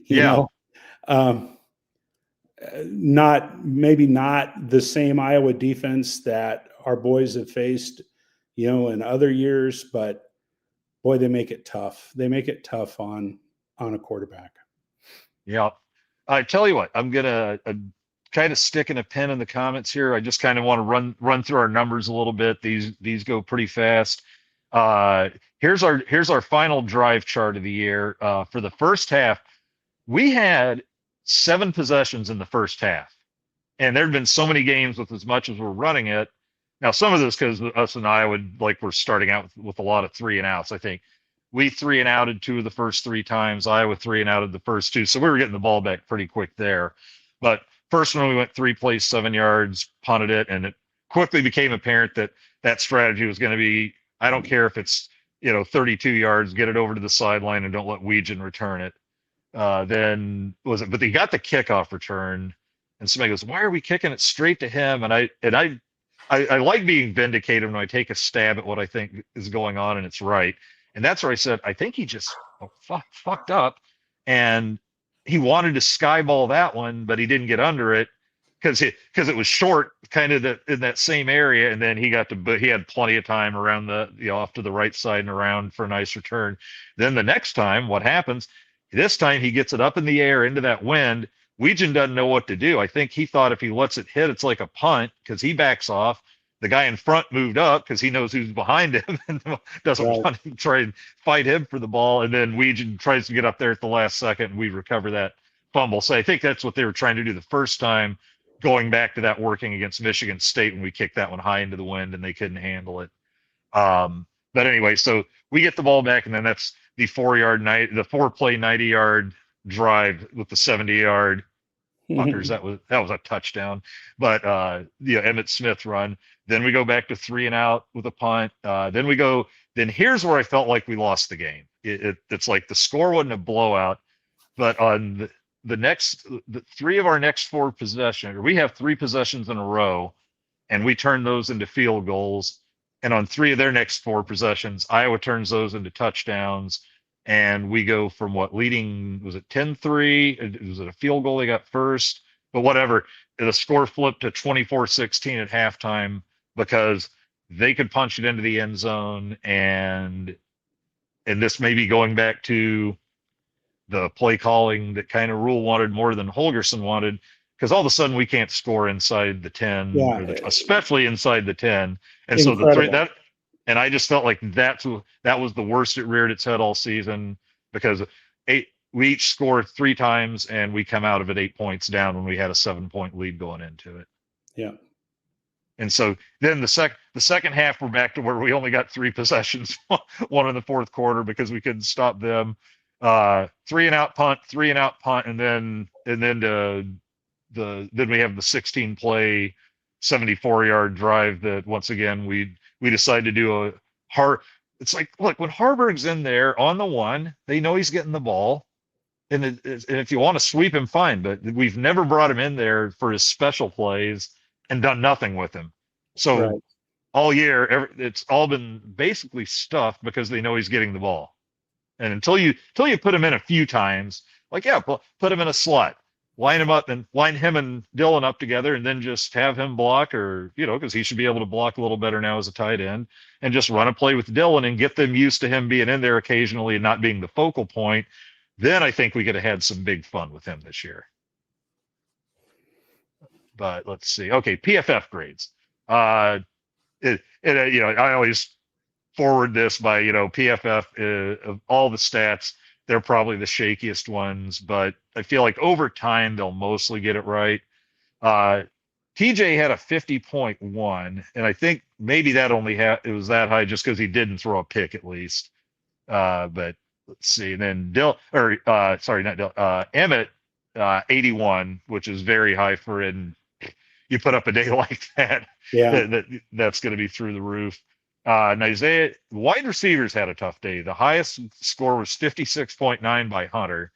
you know, maybe not the same Iowa defense that our boys have faced, in other years, but boy, they make it tough. They make it tough on a quarterback. Yeah. I tell you what, I'm gonna kind of sticking a pin in the comments here. I just kind of want to run through our numbers a little bit. These go pretty fast. Here's our final drive chart of the year. For the first half, we had 7 possessions in the first half, and there had been so many games with as much as we're running it. Now, some of this because us and Iowa, we're starting out with a lot of 3 and outs. I think we 3 and outed 2 of the first 3 times. Iowa 3 and outed the first 2, so we were getting the ball back pretty quick there. But first one, we went 3 plays, 7 yards, punted it, and it quickly became apparent that strategy was going to be, I don't care if it's 32 yards, get it over to the sideline and don't let Weegan return it. But they got the kickoff return, and somebody goes, "Why are we kicking it straight to him?" And I like being vindicated when I take a stab at what I think is going on and it's right. And that's where I said, I think he just fucked up, and he wanted to skyball that one, but he didn't get under it because it was short, kind of in that same area, and then he had plenty of time around off to the right side and around for a nice return. Then the next time, what happens? This time he gets it up in the air into that wind. Weegan doesn't know what to do. I think he thought if he lets it hit, it's like a punt because he backs off. The guy in front moved up because he knows who's behind him and doesn't want to try and fight him for the ball. And then Weegan tries to get up there at the last second, and we recover that fumble. So I think that's what they were trying to do the first time, going back to that working against Michigan State when we kicked that one high into the wind and they couldn't handle it. But anyway, so we get the ball back, and then that's the 4-play 90-yard drive with the 70-yard fuckers. That was a touchdown. But Emmett Smith run. Then we go back to 3 and out with a punt. Then here's where I felt like we lost the game. It's like the score wasn't a blowout, but on the 3 of our next 4 possessions, or we have 3 possessions in a row, and we turn those into field goals. And on 3 of their next 4 possessions, Iowa turns those into touchdowns. And we go from leading, was it 10-3? Was it a field goal they got first? But whatever, the score flipped to 24-16 at halftime because they could punch it into the end zone. And this may be going back to the play calling that kind of Rule wanted more than Holgerson wanted, because all of a sudden we can't score inside the 10, especially inside the 10. And incredible. So and I just felt like that was the worst it reared its head all season, because we each scored 3 times and we come out of it 8 points down when we had a 7-point lead going into it. Yeah. And so then the second half, we're back to where we only got 3 possessions, one in the fourth quarter because we couldn't stop them. 3 and out punt, 3 and out punt, and then we have the 16-play 74-yard drive that once again we decided to do it's like, look, when Harburg's in there on the 1, they know he's getting the ball. And if you want to sweep him, fine. But we've never brought him in there for his special plays and done nothing with him. So all year. It's all been basically stuffed because they know he's getting the ball. And until you put him in a few times, like yeah, put him in a slot, line him up and line him and Dylan up together, and then just have him block, or because he should be able to block a little better now as a tight end, and just run a play with Dylan and get them used to him being in there occasionally and not being the focal point. Then I think we could have had some big fun with him this year. But let's see. Okay, PFF grades. I always forward this by PFF of all the stats, they're probably the shakiest ones, but I feel like over time they'll mostly get it right. TJ had a 50.1, and I think maybe that it was that high just because he didn't throw a pick at least. But let's see. And then Emmett 81, which is very high for in you put up a day like that. Yeah, that's going to be through the roof. And Isaiah, wide receivers had a tough day. The highest score was 56.9 by Hunter.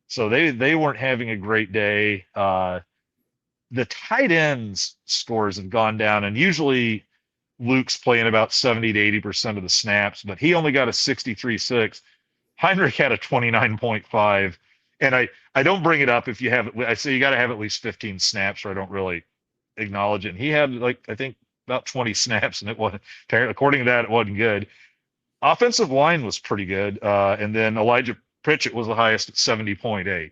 So they weren't having a great day. The tight ends scores have gone down, and usually Luke's playing about 70 to 80% of the snaps, but he only got a 63.6. Heinrich had a 29.5. And I don't bring it up if you have, I say you got to have at least 15 snaps, or I don't really acknowledge it. And he had I think about 20 snaps, and it wasn't, according to that, it wasn't good. Offensive line was pretty good. And then Elijah Pritchett was the highest at 70.8.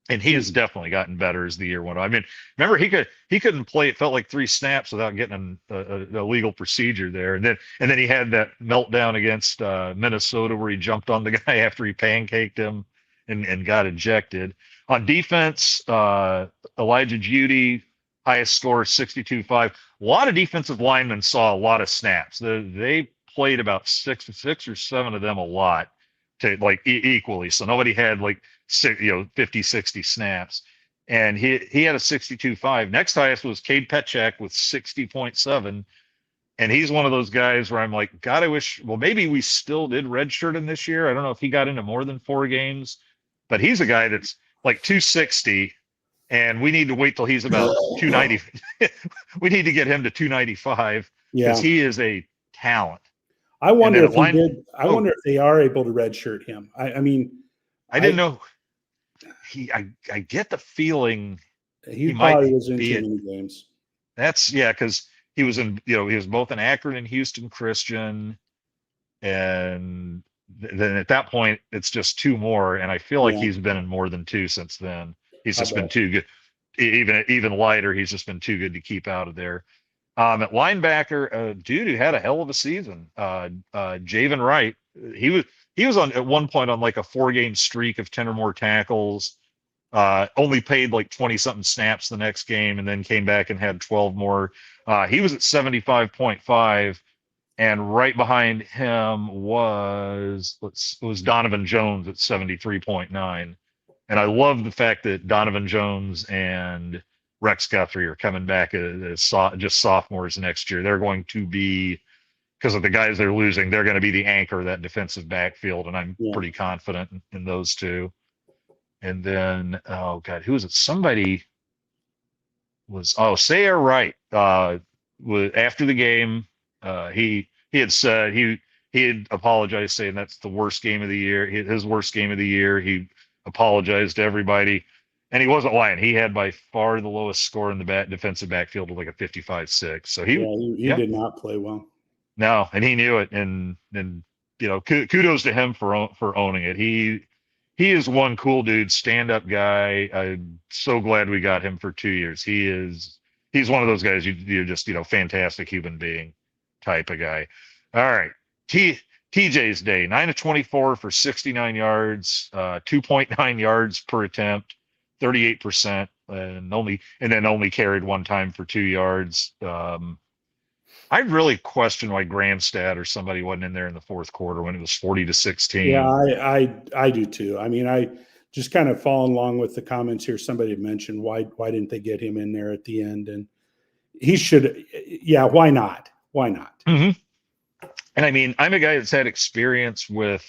And he has definitely gotten better as the year went on. I mean, remember he couldn't play. It felt like 3 snaps without getting a legal procedure there. And then he had that meltdown against Minnesota where he jumped on the guy after he pancaked him and got ejected. On defense, Elijah Judy, highest score 62.5. A lot of defensive linemen saw a lot of snaps. They played about six or seven of them a lot to equally. So nobody had 50, 60 snaps. And he had a 62.5. Next highest was Cade Petchak with 60.7. And he's one of those guys where I'm like, God, I wish, well, maybe we still did redshirt him this year. I don't know if he got into more than 4 games, but he's a guy that's like 260. And we need to wait till he's about 290. We need to get him to 295 because he is a talent. I wonder if I wonder if they are able to redshirt him. I mean, I didn't know. I get the feeling he probably was in too many games. That's because he was in. He was both in Akron and Houston Christian, and then at that point it's just 2 more. And I feel like he's been in more than 2 since then. He's just been too good. Even lighter, he's just been too good to keep out of there. At linebacker, a dude who had a hell of a season, Javen Wright. He was on at one point on a 4-game streak of 10 or more tackles. Only played 20-something snaps the next game, and then came back and had 12 more. He was at 75.5, and right behind him was Donovan Jones at 73.9. And I love the fact that Donovan Jones and Rex Guthrie are coming back as just sophomores next year. They're going to be, because of the guys they're losing, they're going to be the anchor of that defensive backfield, and I'm pretty confident in those 2. And then, oh God, who was it? Somebody was Sayre Wright. After the game, he had said he had apologized, saying that's the worst game of the year, his worst game of the year. He apologized to everybody, and he wasn't lying. He had by far the lowest score in the defensive backfield with a 55.6. So he did not play well. No, and he knew it, and kudos to him for owning it. He is one cool dude, stand-up guy. I'm so glad we got him for 2 years. He's one of those guys you're just fantastic human being type of guy. All right, TJ's day, 9 of 24 for 69 yards, 2.9 yards per attempt, 38%, and then only carried 1 time for 2 yards. I really question why Grandstad or somebody wasn't in there in the 4th quarter when it was 40-16. Yeah, I do too. I mean, I just kind of follow along with the comments here. Somebody had mentioned why didn't they get him in there at the end? And he should. Yeah, why not? Why not? Mm-hmm. And I mean, I'm a guy that's had experience with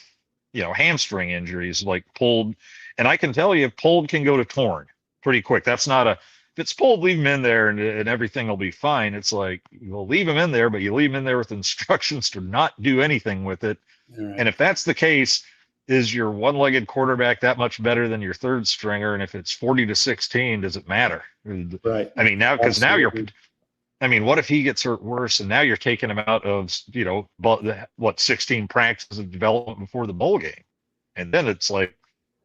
hamstring injuries, pulled, and I can tell you pulled can go to torn pretty quick. That's not if it's pulled, leave him in there and everything will be fine. It's like, you'll leave him in there, but you leave him in there with instructions to not do anything with it. Right. And if that's the case, is your one-legged quarterback that much better than your third stringer? And if it's 40-16, does it matter? Right. I mean, now, because now Absolutely. I mean, what if he gets hurt worse and now you're taking him out of, 16 practices of development before the bowl game? And then it's like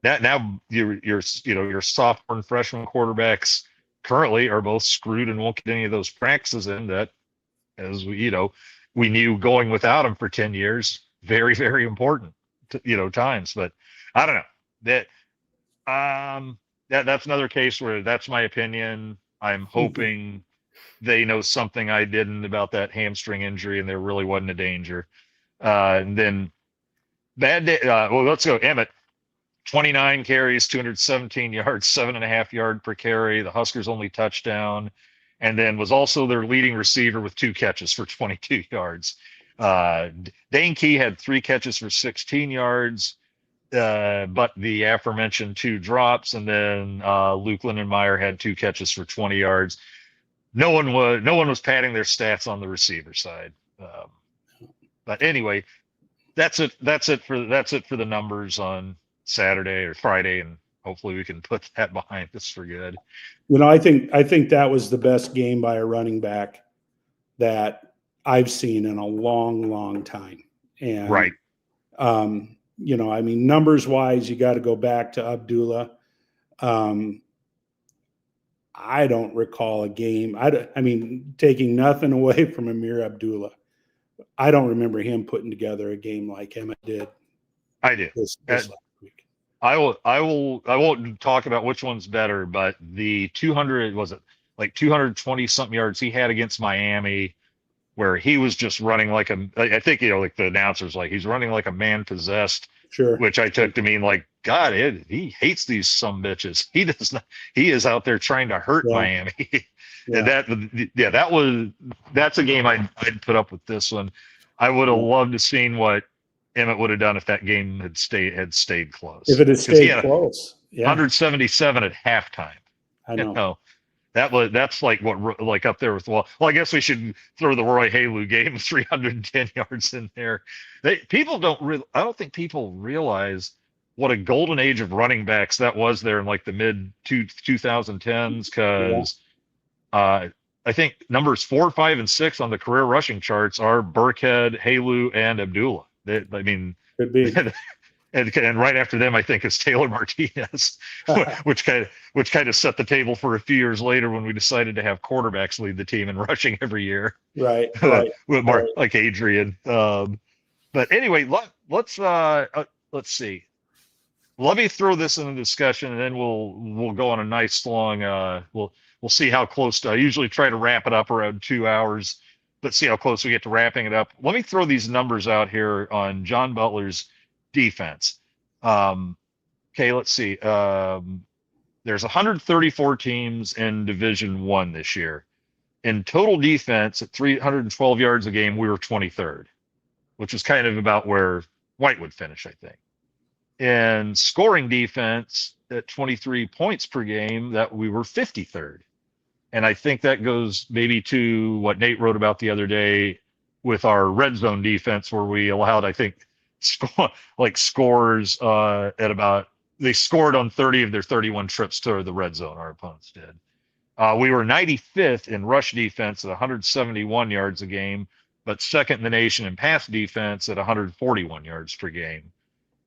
that now your sophomore and freshman quarterbacks currently are both screwed and won't get any of those practices in that, as we knew going without them for 10 years, very, very important times. But I don't know that's another case where that's my opinion. I'm hoping they know something I didn't about that hamstring injury and there really wasn't a danger. And then bad day. Well, let's go. Emmett, 29 carries, 217 yards, 7.5 yards per carry. The Huskers' only touchdown, and then was also their leading receiver with 2 catches for 22 yards. Dane Key had 3 catches for 16 yards, but the aforementioned 2 drops, and then Luke Lindenmeyer had 2 catches for 20 yards. No one was padding their stats on the receiver side. But anyway, that's it for the numbers on Saturday or Friday, and hopefully we can put that behind us for good. I think that was the best game by a running back that I've seen in a long, long time. And right. I mean, numbers wise, you got to go back to Abdullah. I don't recall a game. I mean, taking nothing away from Amir Abdullah, I don't remember him putting together a game like Emmett did. I did. This last week. I won't talk about which one's better, but the 220 something yards he had against Miami, where he was just running like I think, like the announcer's like, he's running like a man possessed, Sure. Which I took to mean like, God, he hates these sumbitches. He does not, he is out there trying to hurt Miami. Yeah. And that's a game I'd put up with this one. I would have loved to seen what Emmett would have done if that game had stayed close. If it had stayed close. Yeah. 177 at halftime. I know. That's like what up there with I guess we should throw the Roy Halu game 310 yards in there. I don't think people realize what a golden age of running backs that was there in like the mid 2010s, because I think numbers 4, 5, and 6 on the career rushing charts are Burkhead, Halu, and Abdullah. Could be. And right after them, I think, is Taylor Martinez, which kind of set the table for a few years later when we decided to have quarterbacks lead the team in rushing every year. Right. With Mark, like Adrian. But anyway, let's see. Let me throw this in the discussion, and then we'll go on a nice long. We'll see how close I usually try to wrap it up around 2 hours, but see how close we get to wrapping it up. Let me throw these numbers out here on John Butler's defense. Okay, let's see. There's 134 teams in Division I this year. In total defense at 312 yards a game, we were 23rd, which is kind of about where White would finish, I think. In scoring defense at 23 points per game, that we were 53rd. And I think that goes maybe to what Nate wrote about the other day with our red zone defense, where we allowed, I think, scores at about, they scored on 30 of their 31 trips to the red zone, our opponents did. We were 95th in rush defense at 171 yards a game, but second in the nation in pass defense at 141 yards per game.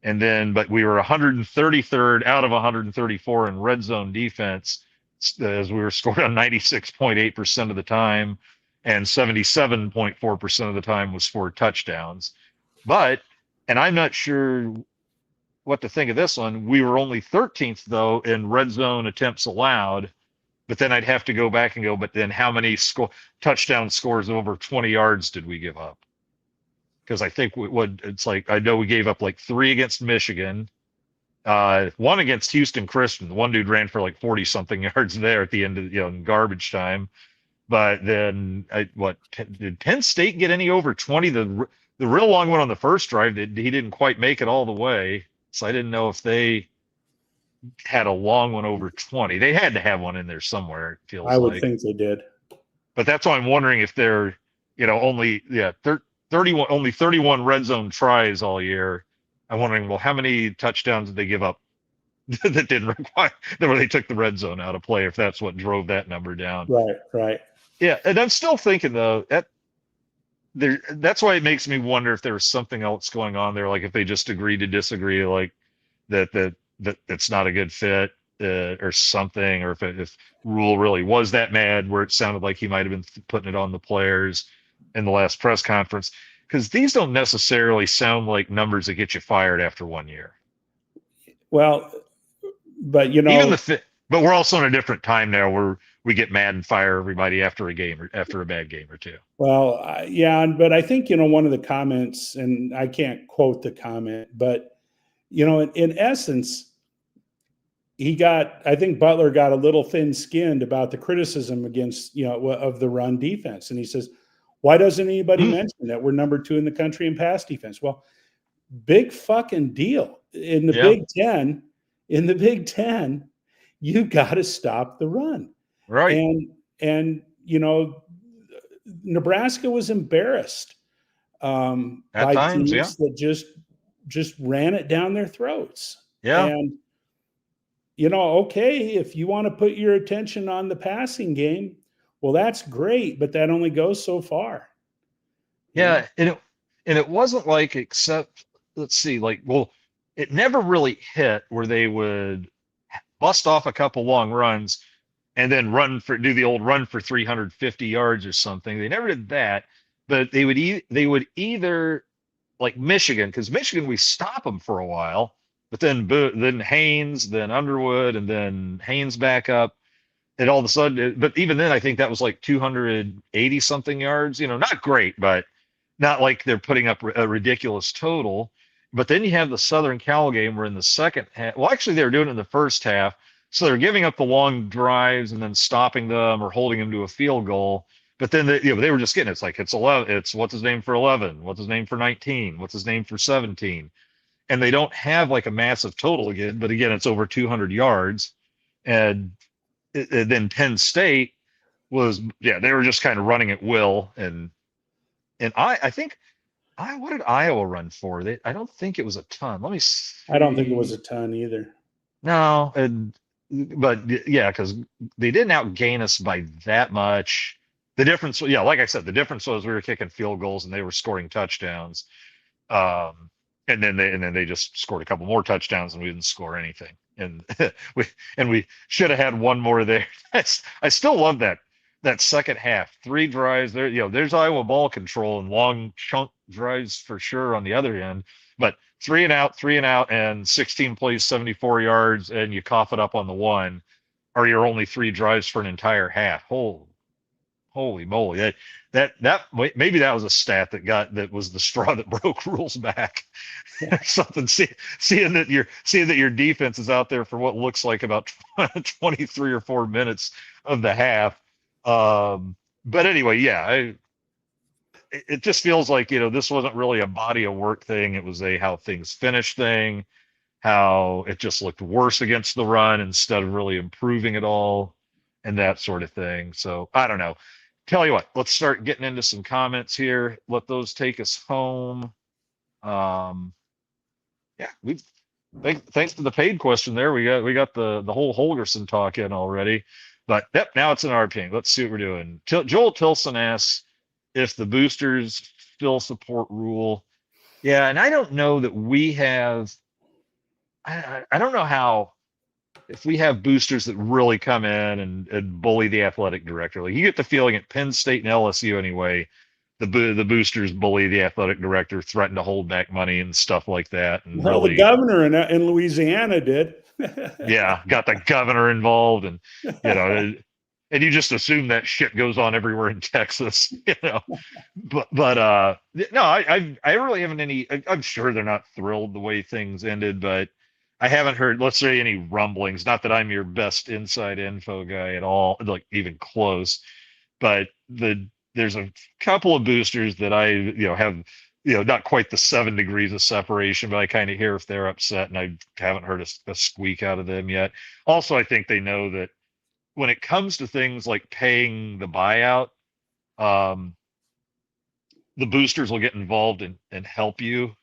But we were 133rd out of 134 in red zone defense, as we were scored on 96.8% of the time, and 77.4% of the time was for touchdowns. And I'm not sure what to think of this one. We were only 13th, though, in red zone attempts allowed. But then I'd have to go back and go, but then how many touchdown scores of over 20 yards did we give up? Because I think I know we gave up like 3 against Michigan, 1 against Houston Christian. The one dude ran for like 40 something yards there at the end of in garbage time. But then did Penn State get any over 20? The real long one on the first drive, he didn't quite make it all the way. So I didn't know if they had a long one over 20. They had to have one in there somewhere, it I feels would like. think they did. But that's why I'm wondering if they're, only 31 only 31 red zone tries all year. I'm wondering, well, how many touchdowns did they give up that didn't require where they took the red zone out of play, if that's what drove that number down. Right, right. Yeah, and I'm still thinking though that's why it makes me wonder if there was something else going on there, like if they just agreed to disagree, like that it's not a good fit, or something, or if Rule really was that mad where it sounded like he might have been putting it on the players in the last press conference, because these don't necessarily sound like numbers that get you fired after 1 year. Well, but but we're also in a different time now where we get mad and fire everybody after a game or after a bad game or two. well, yeah, but I think one of the comments, and I can't quote the comment, but in essence, I think Butler got a little thin-skinned about the criticism against of the run defense, and he says, "Why doesn't anybody mention that we're number 2 in the country in pass defense?" Well, big fucking deal in the Big Ten. In the Big Ten, you got to stop the run. Right. And Nebraska was embarrassed by times, teams that just ran it down their throats. Yeah. And okay, if you want to put your attention on the passing game, well, that's great, but that only goes so far. Yeah, and it wasn't like, except, let's see, like, well, it never really hit where they would bust off a couple long runs and then do the old run for 350 yards or something. They never did that, but they would either, like Michigan, because Michigan, we stop them for a while, but then Haynes, then Underwood, and then Haynes back up, and all of a sudden, but even then, I think that was like 280 something yards. Not great, but not like they're putting up a ridiculous total. But then you have the Southern Cal game where in the second half, well, actually they were doing it in the first half. So they're giving up the long drives and then stopping them or holding them to a field goal. But then they were just getting, it's like, it's 11, it's what's his name for 11, what's his name for 19, what's his name for 17. And they don't have like a massive total again, but again, it's over 200 yards. And then Penn State was, they were just kind of running at will. And I think, what did Iowa run for? I don't think it was a ton. Let me see. I don't think it was a ton either. No, but yeah, because they didn't outgain us by that much. The difference, like I said, the difference was we were kicking field goals and they were scoring touchdowns. And then they just scored a couple more touchdowns and we didn't score anything. And we should have had one more there. I still love that second half, 3 drives there. There's Iowa ball control and long chunk drives for sure on the other end, but 3 and out, and 16 plays, 74 yards, and you cough it up on the one, are your only 3 drives for an entire half. Holy moly! That maybe that was a stat that was the straw that broke Rule's back. Something, seeing that your defense is out there for what looks like about 23 or 4 minutes of the half. But anyway, it just feels like, this wasn't really a body of work thing. It was a how things finish thing, how it just looked worse against the run instead of really improving at all, and that sort of thing. So I don't know. Tell you what, let's start getting into some comments here. Let those take us home. Thanks to the paid question there. We got the whole Holgerson talk in already. But now it's in our opinion. Let's see what we're doing. Joel Tilson asks if the boosters still support Rule. Yeah, and I don't know that we have. I don't know how, if we have boosters that really come in and bully the athletic director. Like, you get the feeling at Penn State and LSU anyway, the boosters bully the athletic director, threaten to hold back money and stuff like that. And well, the governor in Louisiana did. Yeah, got the governor involved, and and you just assume that shit goes on everywhere in Texas, But no, I really haven't any. I'm sure they're not thrilled the way things ended, but I haven't heard, let's say, any rumblings. Not that I'm your best inside info guy at all, like even close, but there's a couple of boosters that I have not quite the 7 degrees of separation, but I kind of hear if they're upset, and I haven't heard a squeak out of them yet. Also, I think they know that when it comes to things like paying the buyout, um, the boosters will get involved and help you.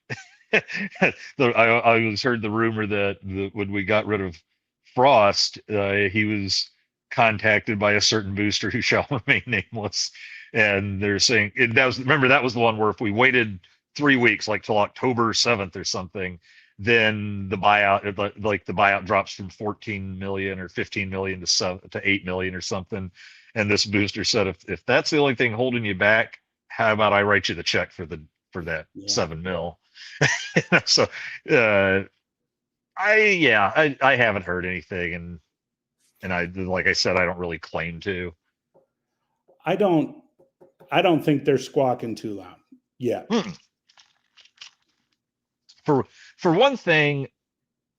I always heard the rumor that when we got rid of Frost, he was contacted by a certain booster who shall remain nameless, and they're saying that was the one where if we waited 3 weeks, like till October 7th or something, then the buyout drops from 14 million or 15 million to 8 million or something. And this booster said, if that's the only thing holding you back, how about I write you the check for that Yeah. 7 mil? So, I haven't heard anything, and like I said, I don't really claim to. I don't think they're squawking too loud yet. For one thing,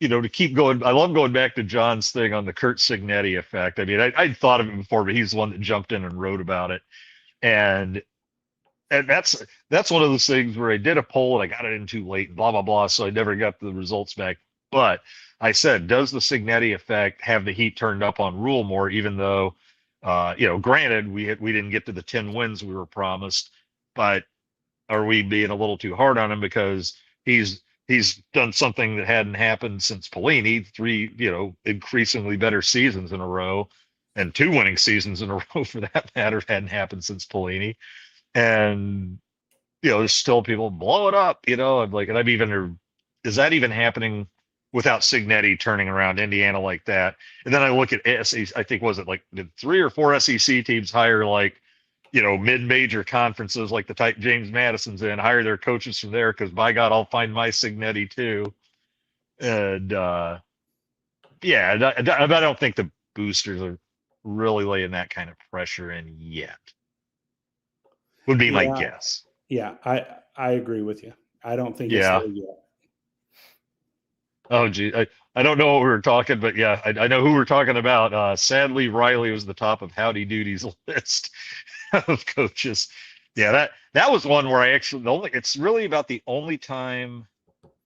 to keep going, I love going back to John's thing on the Kurt Signetti effect. I mean, I'd thought of it before, but he's the one that jumped in and wrote about it, and that's one of those things where I did a poll and I got it in too late and blah blah blah, so I never got the results back. But I said, does the Signetti effect have the heat turned up on Rule more, even though, granted we didn't get to the 10 wins we were promised, but are we being a little too hard on him because he's done something that hadn't happened since Pelini, 3 increasingly better seasons in a row, and 2 winning seasons in a row for that matter hadn't happened since Pelini. And there's still people blow it up, I'm like, and I'm even, is that even happening without Signetti turning around Indiana like that? And then I look at SEC, I think, was it like, did 3 or 4 SEC teams hire like, mid-major conferences like the type James Madison's in, hire their coaches from there, because by God, I'll find my Signetti too. And I don't think the boosters are really laying that kind of pressure in yet. Would be my guess. Yeah, I agree with you. I don't think Yeah. it's there yet. Oh, gee. I don't know what we were talking, but yeah, I know who we're talking about. Sadly, Riley was the top of Howdy Doodie's list of coaches. Yeah, that was one where I actually, it's really about the only time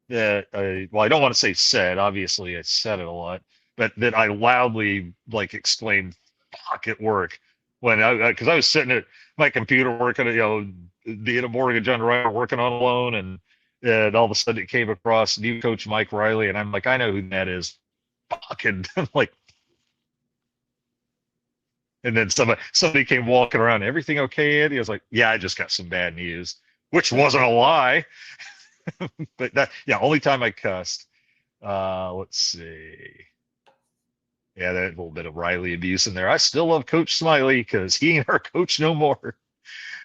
that I don't want to say said, obviously I said it a lot, but that I loudly exclaimed "fuck" at work when because I was sitting at my computer working, being a mortgage underwriter, working on a loan, and all of a sudden it came across new coach Mike Riley, and I'm like, I know who that is. Fucking like, and then somebody came walking around. Everything okay, Andy? I was like, yeah, I just got some bad news, which wasn't a lie. But only time I cussed. Let's see. Yeah, that little bit of Riley abuse in there. I still love Coach Smiley because he ain't our coach no more.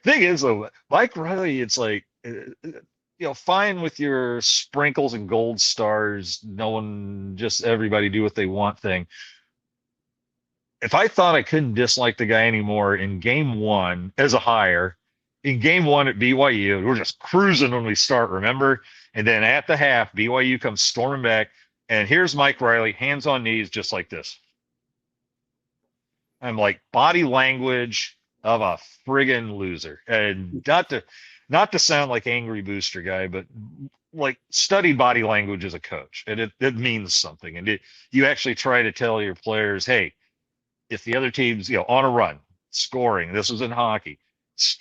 Thing is, though, Mike Riley, it's like, fine with your sprinkles and gold stars, no one, just everybody do what they want thing. If I thought I couldn't dislike the guy anymore in game 1 as a hire, in game 1 at BYU, we're just cruising when we start, remember? And then at the half, BYU comes storming back, and here's Mike Riley, hands on knees, just like this. I'm like, body language of a friggin' loser. And not to sound like angry booster guy, but like studied body language as a coach. And it means something. And you actually try to tell your players, hey, if the other team's, on a run, scoring, this is in hockey,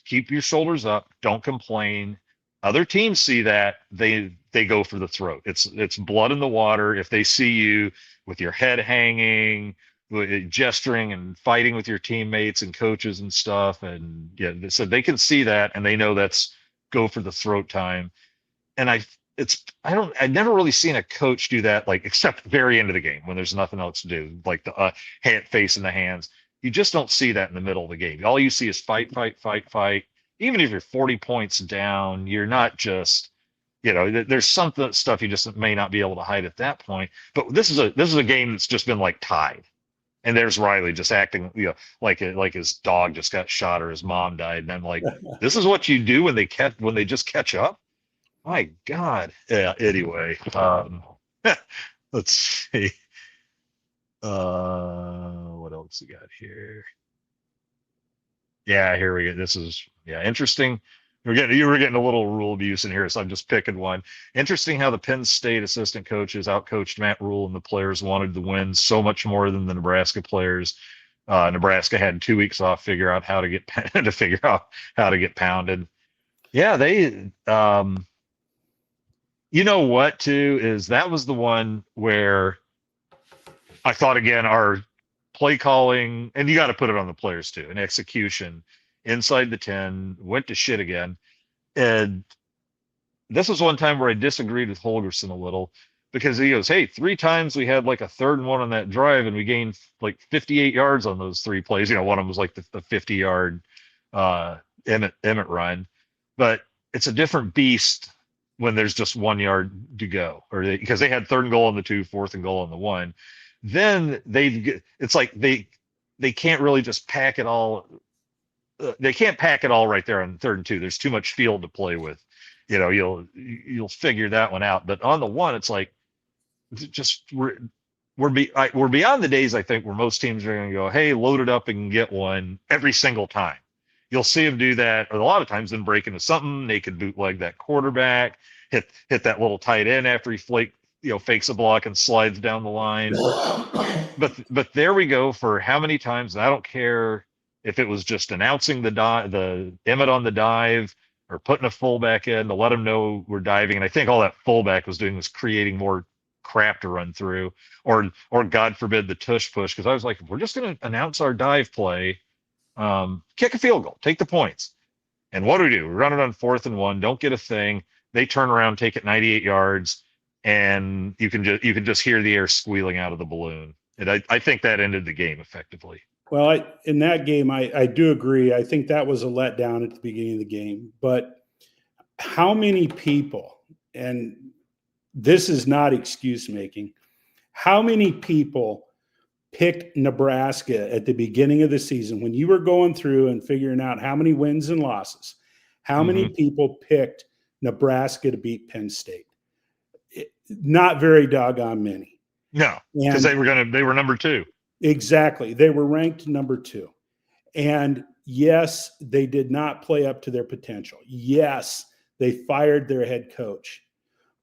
keep your shoulders up, don't complain. Other teams see that, they go for the throat. It's blood in the water. If they see you with your head hanging, gesturing and fighting with your teammates and coaches and stuff, and so they can see that, and they know that's go for the throat time. And I've never really seen a coach do that, like, except the very end of the game when there's nothing else to do, like the hand face in the hands. You just don't see that in the middle of the game. All you see is fight, fight, fight, fight. Even if you're 40 points down, you're not just, there's some stuff you just may not be able to hide at that point. But this is a game that's just been like tied. And there's Riley just acting, like his dog just got shot or his mom died. And I'm like, this is what you do when they just catch up. My God. Yeah. Anyway, let's see. What else we got here? Yeah, here we go. This is interesting. You were getting a little rule abuse in here, so I'm just picking one. Interesting how the Penn State assistant coaches outcoached Matt Rule, and the players wanted to win so much more than the Nebraska players. Nebraska had 2 weeks off, figure out how to get to figure out how to get pounded. Yeah, they. You know what? Too is that was the one where I thought again our play calling, and you got to put it on the players too, and execution inside the 10 went to shit again. And this was one time where I disagreed with Holgerson a little because he goes, "Hey, 3 times we had like a 3rd and 1 on that drive, and we gained like 58 yards on those 3 plays. One of them was like the 50-yard Emmett run, but it's a different beast when there's just 1 yard to go, or because they had 3rd and goal on the 2, 4th and goal on the 1. Then it's like they can't really just pack it all. They can't pack it all right there on 3rd and 2. There's too much field to play with. You'll figure that one out. But on the 1, it's like just we're beyond the days I think where most teams are going to go, hey, load it up and get one every single time. You'll see them do that, or a lot of times then break into something. They could bootleg that quarterback, hit that little tight end after he fakes a block and slides down the line. But there we go for how many times, and I don't care if it was just announcing the Emmett on the dive or putting a fullback in to let them know we're diving. And I think all that fullback was doing was creating more crap to run through, or God forbid the tush push. Because I was like, we're just going to announce our dive play, kick a field goal, take the points. And what do? We run it on 4th and 1, don't get a thing. They turn around, take it 98 yards, and you can just hear the air squealing out of the balloon. And I think that ended the game effectively. Well, in that game, I do agree. I think that was a letdown at the beginning of the game. But how many people, and this is not excuse making, how many people picked Nebraska at the beginning of the season when you were going through and figuring out how many wins and losses? How many people picked Nebraska to beat Penn State? Not very doggone many. No, because they were number 2. Exactly. They were ranked number 2. And yes, they did not play up to their potential. Yes, they fired their head coach,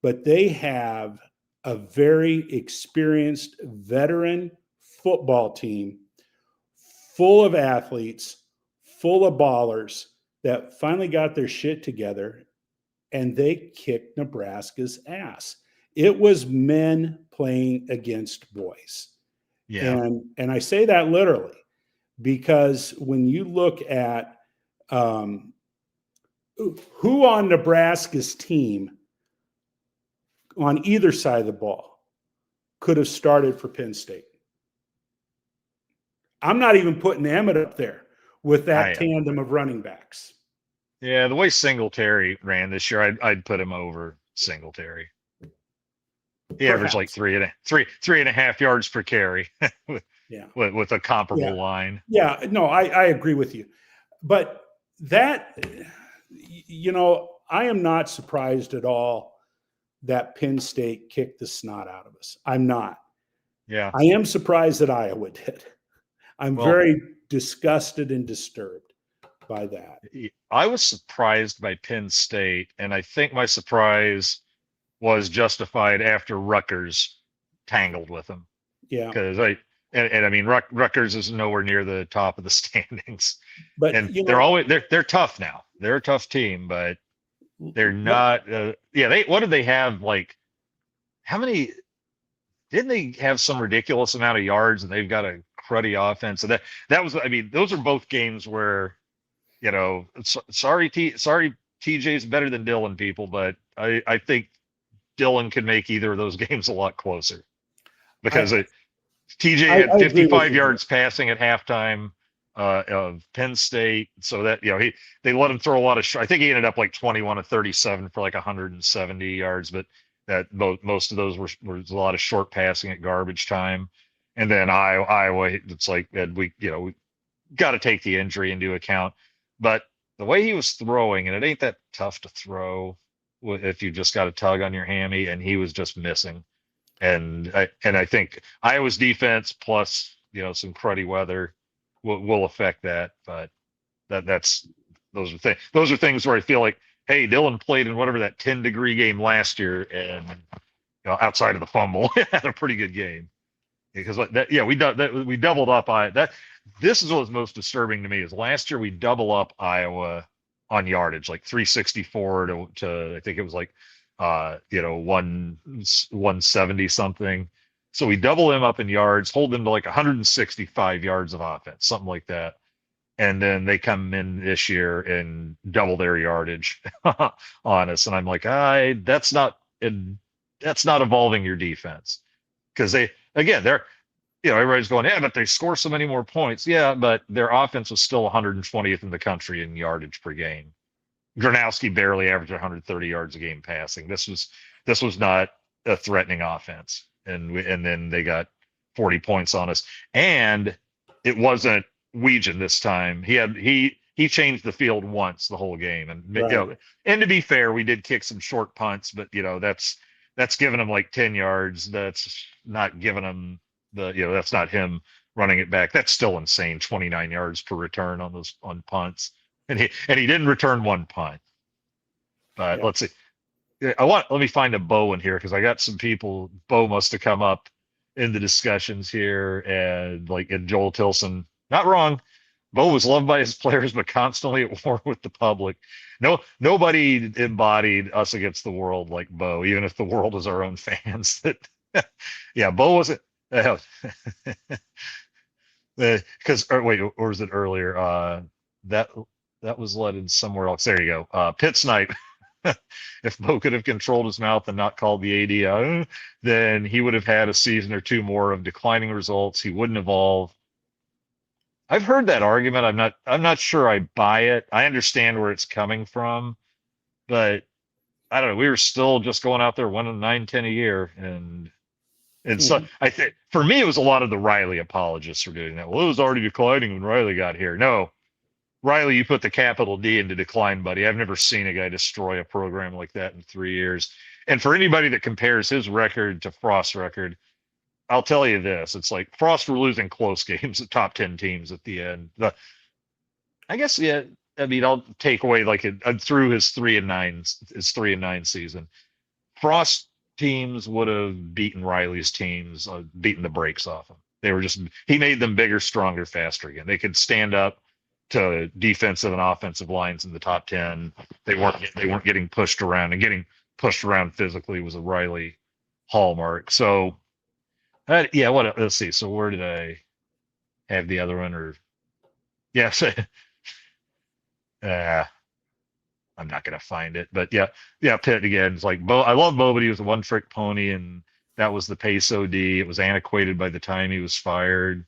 but they have a very experienced veteran football team full of athletes, full of ballers that finally got their shit together, and they kicked Nebraska's ass. It was men playing against boys. Yeah. And I say that literally because when you look at who on Nebraska's team on either side of the ball could have started for Penn State. I'm not even putting Emmett up there with that tandem of running backs. Yeah, the way Singletary ran this year, I'd put him over Singletary. He averaged like 3.5 yards per carry. with a comparable line. Yeah, no, I agree with you. But that, I am not surprised at all that Penn State kicked the snot out of us. I'm not. Yeah. I am surprised that Iowa did. I'm very disgusted and disturbed by that. I was surprised by Penn State, and I think my surprise was justified after Rutgers tangled with them. Yeah. Because I mean, Rutgers is nowhere near the top of the standings, but they're tough now. They're a tough team, but they're not. What did they have? Like, how many? Didn't they have some ridiculous amount of yards? And they've got a cruddy offense. So that was. I mean, those are both games where, sorry, TJ's better than Dylan, people, but I think Dylan could make either of those games a lot closer because TJ had 55 yards passing at halftime of Penn State. So that, they let him throw a lot of, I think he ended up like 21 of 37 for like 170 yards, but that most of those were a lot of short passing at garbage time. And then Iowa, it's like, we got to take the injury into account, but the way he was throwing, and it ain't that tough to throw if you just got a tug on your hammy, and he was just missing. And I think Iowa's defense plus some cruddy weather will affect that. But that's Those are things where I feel like, hey, Dylan played in whatever that 10-degree game last year, and outside of the fumble, had a pretty good game. Because that, yeah, we doubled up that. This is what was most disturbing to me is last year we double up Iowa on yardage, like 364 to I think it was like 170 something. So we double them up in yards, hold them to like 165 yards of offense, something like that. And then they come in this year and double their yardage on us. And I'm like, that's not evolving your defense. Because they're, everybody's going, yeah, but they score so many more points. Yeah, but their offense was still 120th in the country in yardage per game. Gronowski barely averaged 130 yards a game passing. This was not a threatening offense. And then they got 40 points on us. And it wasn't Weegan this time. He changed the field once the whole game. And Right. And to be fair, we did kick some short punts, but that's giving him like 10 yards. That's not giving him that's not him running it back. That's still insane. 29 yards per return on punts. And he didn't return one punt. But Yeah. let's see. Let me find a Bo in here because I got some people. Bo must have come up in the discussions here, and Joel Tilson, not wrong. Bo was loved by his players, but constantly at war with the public. Nobody embodied us against the world like Bo, even if the world is our own fans. Yeah, Bo wasn't. Because wait, or was it earlier? That was led in somewhere else. There you go. Pit Snipe. If Bo could have controlled his mouth and not called the AD, then he would have had a season or two more of declining results. He wouldn't evolve. I've heard that argument. I'm not sure I buy it. I understand where it's coming from, but I don't know. We were still just going out there winning 9-10 a year, and so I think for me it was a lot of the Riley apologists were doing that. Well, it was already declining when Riley got here. No, Riley, you put the capital D into decline, buddy. I've never seen a guy destroy a program like that in 3 years. And for anybody that compares his record to Frost's record, I'll tell you this: it's like Frost were losing close games at top 10 teams at the end. I guess, yeah. I mean, I'll take away through his 3-9 season. Frost teams would have beaten Riley's teams, beaten the brakes off him. He made them bigger, stronger, faster again. They could stand up to defensive and offensive lines in the top 10. They weren't getting pushed around, and getting pushed around physically was a Riley hallmark. So, yeah. Let's see. So where did I have the other one? Or yes, I'm not gonna find it. But yeah. Pitt again. It's like Bo. I love Bo, but he was a one-trick pony, and that was the pace OD. It was antiquated by the time he was fired.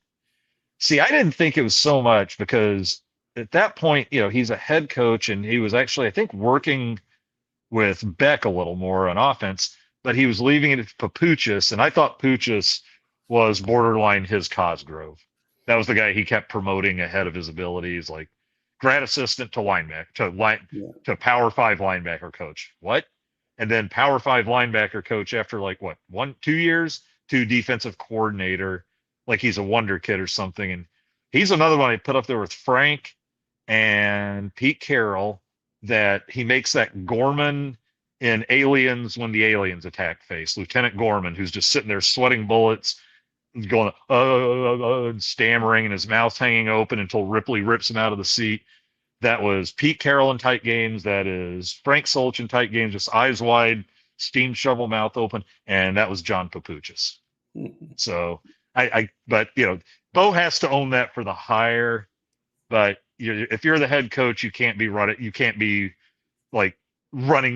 See, I didn't think it was so much because at that point, he's a head coach, and he was actually, I think, working with Beck a little more on offense, but he was leaving it to Papuchis, and I thought Papuchis was borderline his Cosgrove. That was the guy he kept promoting ahead of his abilities, like grad assistant to linebacker to Power 5 linebacker coach. What? And then Power 5 linebacker coach after 2 years to defensive coordinator, like he's a wonder kid or something. And he's another one I put up there with Frank and Pete Carroll, that he makes that Gorman in Aliens when the aliens attack face. Lieutenant Gorman, who's just sitting there sweating bullets, going stammering, and his mouth's hanging open until Ripley rips him out of the seat. That was Pete Carroll in tight games. That is Frank Solch in tight games, just eyes wide, steam shovel, mouth open. And that was John Papuchis. So but Bo has to own that for the hire. But if you're the head coach, you can't be running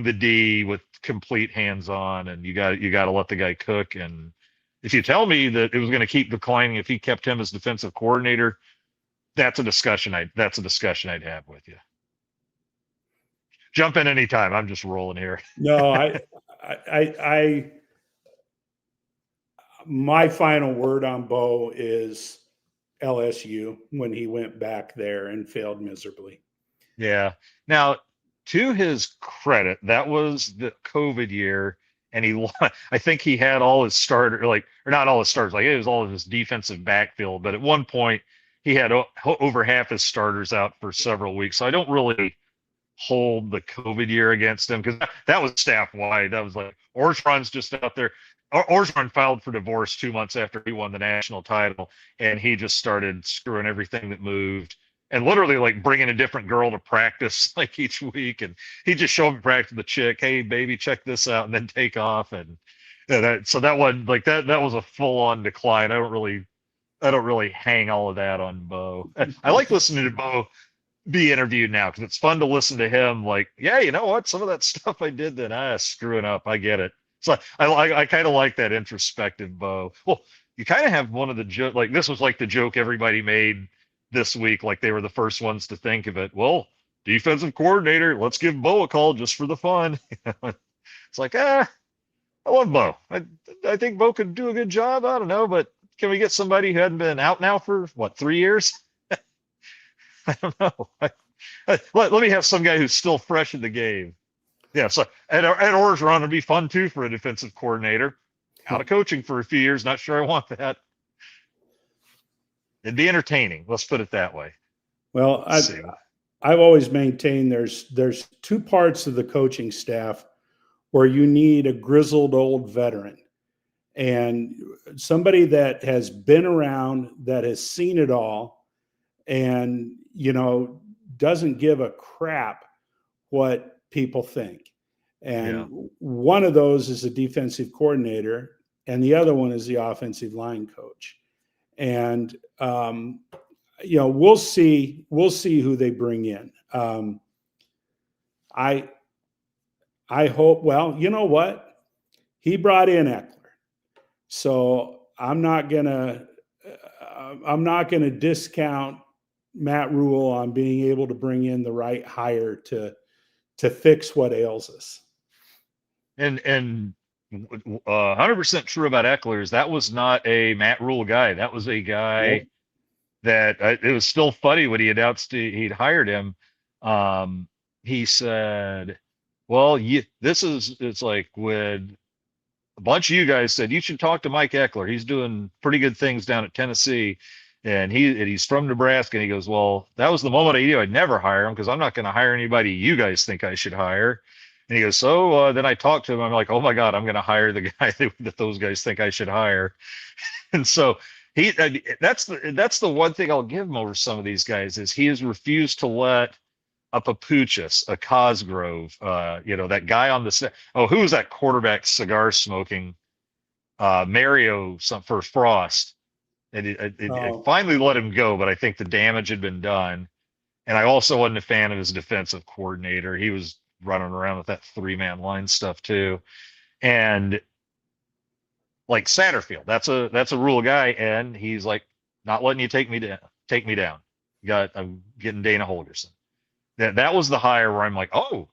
the D with complete hands-on, and you got to let the guy cook. And if you tell me that it was going to keep declining if he kept him as defensive coordinator, that's a discussion I'd have with you. Jump in anytime. I'm just rolling here. No, my final word on Bo is LSU when he went back there and failed miserably. Yeah. Now, to his credit, that was the COVID year, and I think he had all his starters, or not all his starters, it was all of his defensive backfield. But at one point, he had over half his starters out for several weeks. So I don't really hold the COVID year against him, because that was staff wide. That was like Orgeron's just out there. Orgeron filed for divorce 2 months after he won the national title, and he just started screwing everything that moved, and literally like bringing a different girl to practice like each week, and he just show up and practice the chick, hey baby, check this out, and then take off. And so that one, like that was a full on decline. I don't really hang all of that on Bo. I like listening to Bo be interviewed now because it's fun to listen to him. Like, yeah, you know what? Some of that stuff I did that screwing up. I get it. So I kind of like that introspective Bo. Well, you kind of have one of the like this was like the joke everybody made this week. Like they were the first ones to think of it. Well, defensive coordinator, let's give Bo a call just for the fun. It's like, I love Bo. I think Bo could do a good job. I don't know, but can we get somebody who hadn't been out now for what, 3 years? I don't know. Let me have some guy who's still fresh in the game. Yeah. So and Orgeron would be fun too for a defensive coordinator. Out of coaching for a few years. Not sure I want that. It'd be entertaining. Let's put it that way. Well, I've always maintained there's two parts of the coaching staff where you need a grizzled old veteran and somebody that has been around, that has seen it all, and doesn't give a crap what people think. And one of those is a defensive coordinator, and the other one is the offensive line coach. And we'll see who they bring in. I hope. Well, you know what? He brought in Eckler, so I'm not gonna discount Matt Rule on being able to bring in the right hire to fix what ails us. And 100% true about Eckler is that was not a Matt Rule guy. That was a guy that it was still funny when he announced he'd hired him. He said, well, it's like when a bunch of you guys said, you should talk to Mike Eckler. He's doing pretty good things down at Tennessee. And he's from Nebraska. And he goes, well, that was the moment I knew I'd never hire him because I'm not going to hire anybody you guys think I should hire. And he goes, so then I talked to him. I'm like, oh my God, I'm going to hire the guy that those guys think I should hire. And so that's the one thing I'll give him over some of these guys is he has refused to let a Papuchis, a Cosgrove, that guy on the set. Oh, who was that quarterback cigar smoking? Mario for Frost. And it finally let him go, but I think the damage had been done. And I also wasn't a fan of his defensive coordinator. He was running around with that 3-man line stuff too. And like Satterfield, that's a Rule guy, and he's like, not letting you take me down. I'm getting Dana Holgerson. That was the hire where I'm like, oh,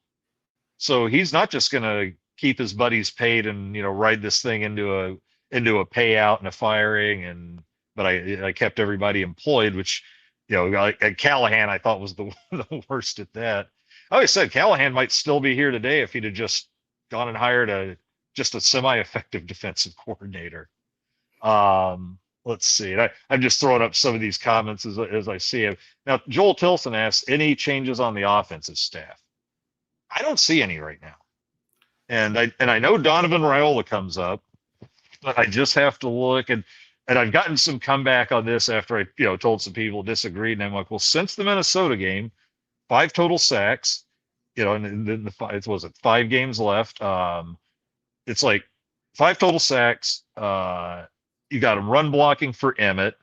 so he's not just gonna keep his buddies paid and ride this thing into a payout and a firing, but I kept everybody employed, which like Callahan I thought was the worst at that. I always said Callahan might still be here today if he'd have just gone and hired just a semi-effective defensive coordinator. Let's see. I'm just throwing up some of these comments as I see them. Now, Joel Tilson asks, any changes on the offensive staff? I don't see any right now. And I know Donovan Raiola comes up, but I just have to look, and I've gotten some comeback on this after I told some people disagreed, and I'm like, well, since the Minnesota game, 5 total sacks, and then it was 5 games left. It's like 5 total sacks. You got him run blocking for Emmett,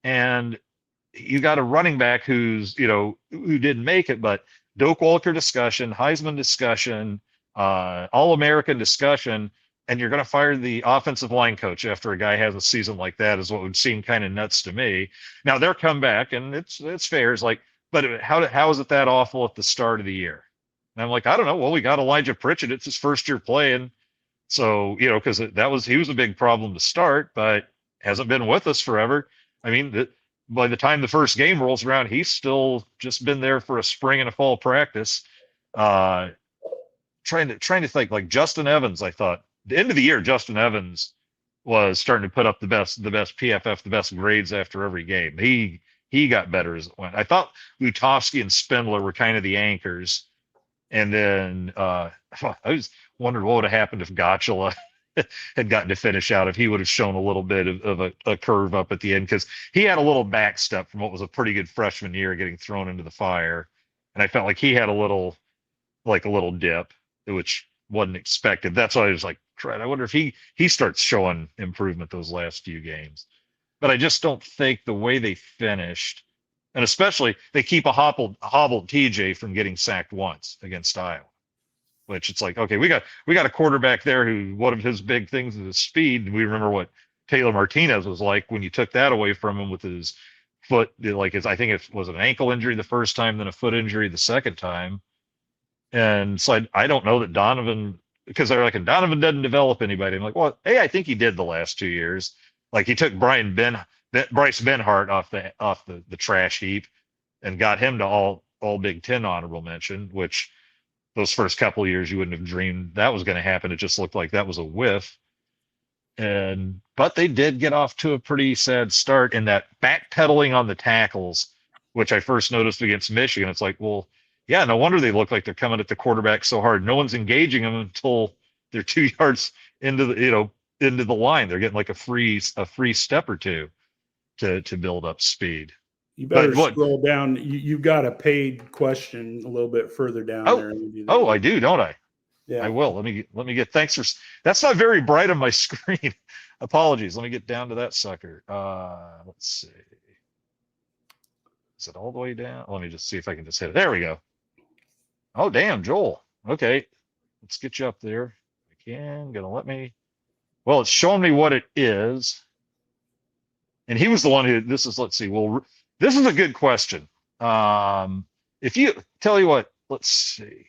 and you got a running back who didn't make it, but Doak Walker discussion, Heisman discussion, All-American discussion, and you're going to fire the offensive line coach after a guy has a season like that is what would seem kind of nuts to me. Now their comeback, and it's fair, is like, but how is it that awful at the start of the year? And I'm like, I don't know. Well, we got Elijah Pritchett. It's his first year playing. So, because he was a big problem to start, but hasn't been with us forever. I mean, by the time the first game rolls around, he's still just been there for a spring and a fall practice. Trying to think, like Justin Evans, I thought the end of the year, Justin Evans was starting to put up the best PFF, the best grades after every game. He got better as it went. I thought Lutovsky and Spindler were kind of the anchors, And then I was wondering what would have happened if Gotcha had gotten to finish out, if he would have shown a little bit of a curve up at the end, because he had a little back step from what was a pretty good freshman year getting thrown into the fire. And I felt like he had a little dip, which wasn't expected. That's why I was like, "Crud, I wonder if he starts showing improvement those last few games." But I just don't think the way they finished, and especially they keep a hobbled TJ from getting sacked once against Iowa, which it's like, okay, we got a quarterback there who one of his big things is his speed. And we remember what Taylor Martinez was like when you took that away from him with his foot, I think it was an ankle injury the first time, then a foot injury the second time. And so I don't know that Donovan, because they're like, and Donovan doesn't develop anybody. I'm like, well, hey, I think he did the last 2 years. Like he took Bryce Benhart off the trash heap and got him to all Big Ten honorable mention, which those first couple of years you wouldn't have dreamed that was going to happen. It just looked like that was a whiff. But they did get off to a pretty sad start in that backpedaling on the tackles, which I first noticed against Michigan. It's like, well, yeah, no wonder they look like they're coming at the quarterback so hard. No one's engaging them until they're 2 yards into the line. They're getting like a free step or two to build up speed. You better scroll down. You've got a paid question a little bit further down there. Oh, I do, don't I? Yeah, I will. Let me get. Thanks for. That's not very bright on my screen. Apologies. Let me get down to that sucker. Let's see. Is it all the way down? Let me just see if I can just hit it. There we go. Oh, damn, Joel. Okay, let's get you up there. Gonna let me. Well, it's showing me what it is. And he was the one who. Let's see. Well, this is a good question. If you tell you what, let's see.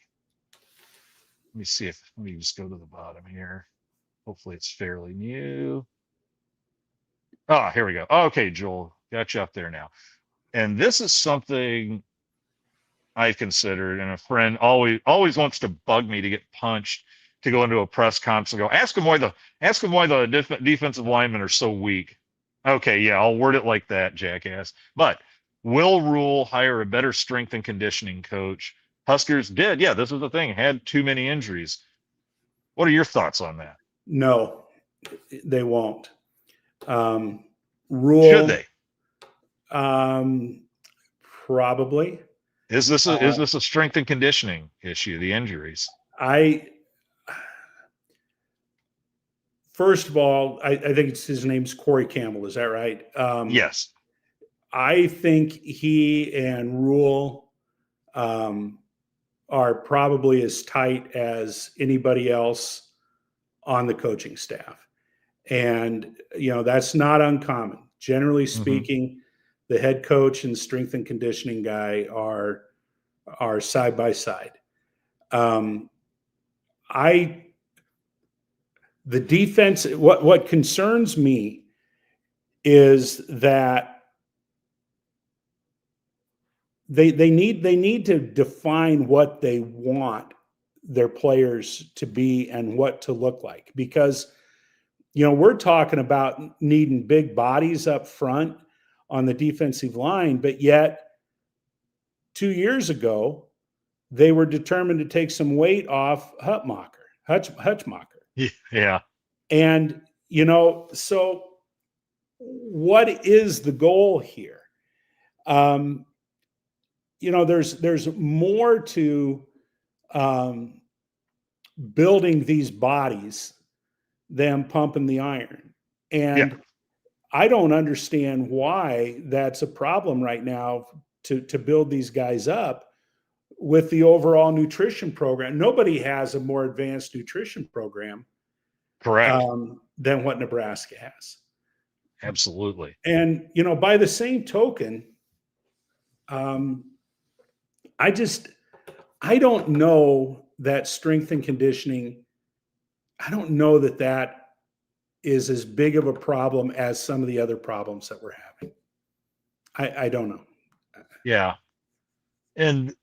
Let me just go to the bottom here. Hopefully it's fairly new. Ah, here we go. Okay, Joel, got you up there now. And this is something I've considered, and a friend always wants to bug me to get punched, to go into a press conference and go, ask them why the defensive linemen are so weak. Okay, yeah, I'll word it like that, jackass. But will Rule hire a better strength and conditioning coach? Huskers did. Yeah, this was the thing. Had too many injuries. What are your thoughts on that? No, they won't. Rule. Should they? Probably. Is this a strength and conditioning issue, the injuries? First of all, I think his name's Corey Campbell. Is that right? Yes. I think he and Rule are probably as tight as anybody else on the coaching staff. And, that's not uncommon. Generally speaking, the head coach and strength and conditioning guy are side by side. The defense, what concerns me is that they need to define what they want their players to be and what to look like, because we're talking about needing big bodies up front on the defensive line, but yet 2 years ago they were determined to take some weight off Hutchmacher. Yeah. And so what is the goal here? There's more to building these bodies than pumping the iron. And I don't understand why that's a problem right now to build these guys up with the overall nutrition program. Nobody has a more advanced nutrition program, correct, than what Nebraska has. Absolutely. And, by the same token, I don't know that strength and conditioning, I don't know that is as big of a problem as some of the other problems that we're having. I don't know. Yeah. And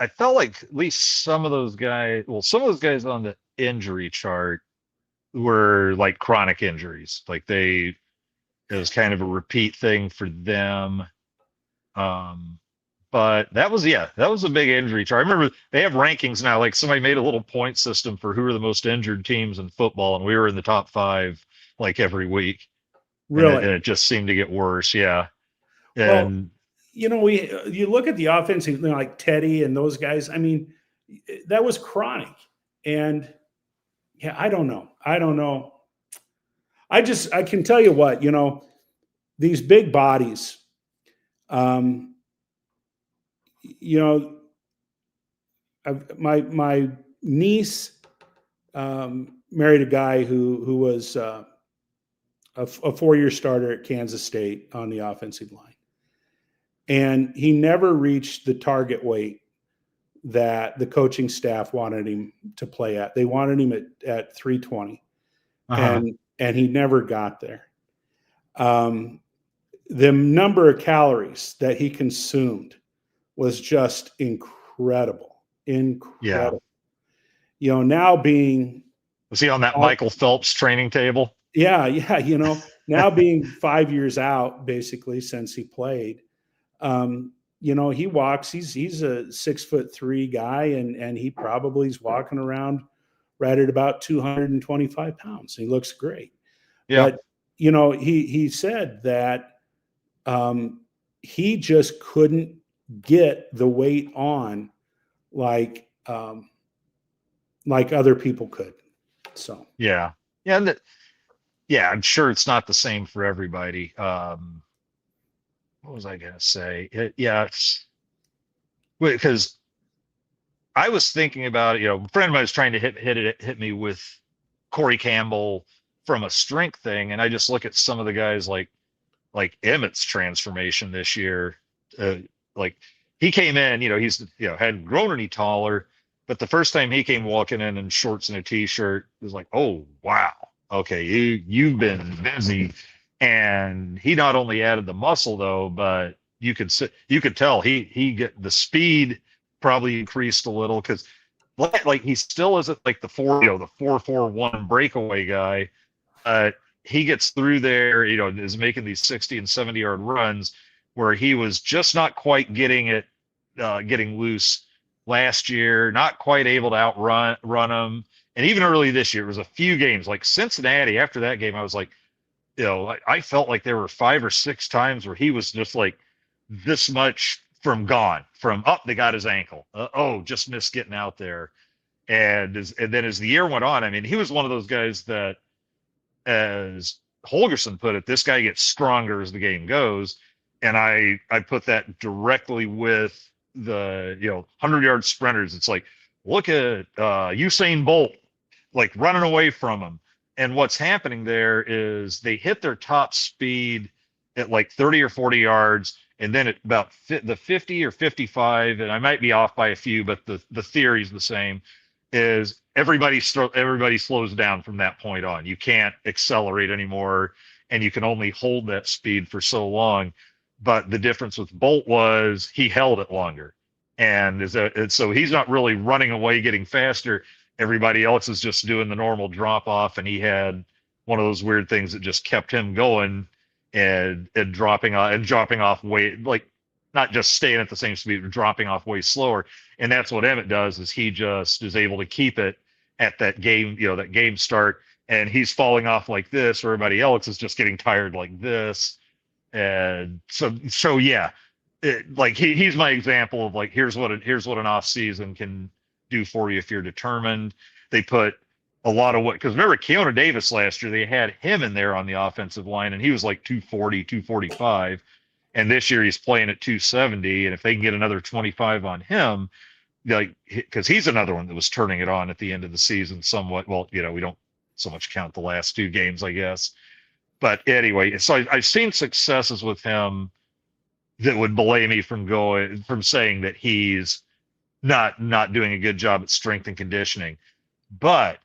I felt like at least some of those guys on the injury chart were like chronic injuries. Like it was kind of a repeat thing for them. But that was a big injury chart. I remember they have rankings now. Like somebody made a little point system for who are the most injured teams in football, and we were in the top 5 like every week, and Really? it just seemed to get worse. Yeah, Well, and you look at the offense, like Teddy and those guys. I mean, that was chronic, and yeah, I don't know. I can tell you what, these big bodies. Um, you know, my niece married a guy who was a 4-year starter at Kansas State on the offensive line, and he never reached the target weight that the coaching staff wanted him to play at. They wanted him at 320, and he never got there. The number of calories that he consumed was just incredible. yeah. Now being Was he on that Michael Phelps training table? Yeah. Now being 5 years out, basically, since he played, he walks, he's a 6'3" guy, and he probably is walking around right at about 225 pounds. He looks great. Yeah. But, he said that he just couldn't get the weight on like other people could. So, yeah. And I'm sure it's not the same for everybody. What was I going to say? It's because I was thinking about it, a friend of mine was trying to hit me with Corey Campbell from a strength thing. And I just look at some of the guys like Emmett's transformation this year. Like he came in, he's, hadn't grown any taller, but the first time he came walking in shorts and a t-shirt, it was like, oh, wow. Okay. You've been busy. And he not only added the muscle though, but you could tell he get the speed probably increased a little, because like he still isn't like the 4.41 breakaway guy. He gets through there, is making these 60 and 70-yard runs where he was just not quite getting loose last year, not quite able to run them. And even early this year, it was a few games like Cincinnati. After that game, I was like, I felt like there were 5 or 6 times where he was just like this much from gone, from up, they got his ankle. Just missed getting out there. And then as the year went on, I mean, he was one of those guys that, as Holgerson put it, this guy gets stronger as the game goes. And I put that directly with the 100-yard sprinters. It's like, look at Usain Bolt, like running away from him. And what's happening there is they hit their top speed at like 30 or 40 yards, and then at about the 50 or 55, and I might be off by a few, but the theory is the same, is everybody slows down from that point on. You can't accelerate anymore, and you can only hold that speed for so long. But the difference with Bolt was he held it longer. And so he's not really running away, getting faster. Everybody else is just doing the normal drop off, and he had one of those weird things that just kept him going and dropping off way, like not just staying at the same speed, but dropping off way slower. And that's what Emmett does, is he just is able to keep it at that game start, and he's falling off like this, where everybody else is just getting tired like this. And so yeah, like he's my example of like, here's what an off season can do for you if you're determined. They put a lot of because remember Keona Davis last year, they had him in there on the offensive line, and he was like 240, 245. And this year he's playing at 270. And if they can get another 25 on him, like, because he's another one that was turning it on at the end of the season somewhat. Well, we don't so much count the last 2 games, I guess. But anyway, so I've seen successes with him that would belay me from saying that he's not doing a good job at strength and conditioning. But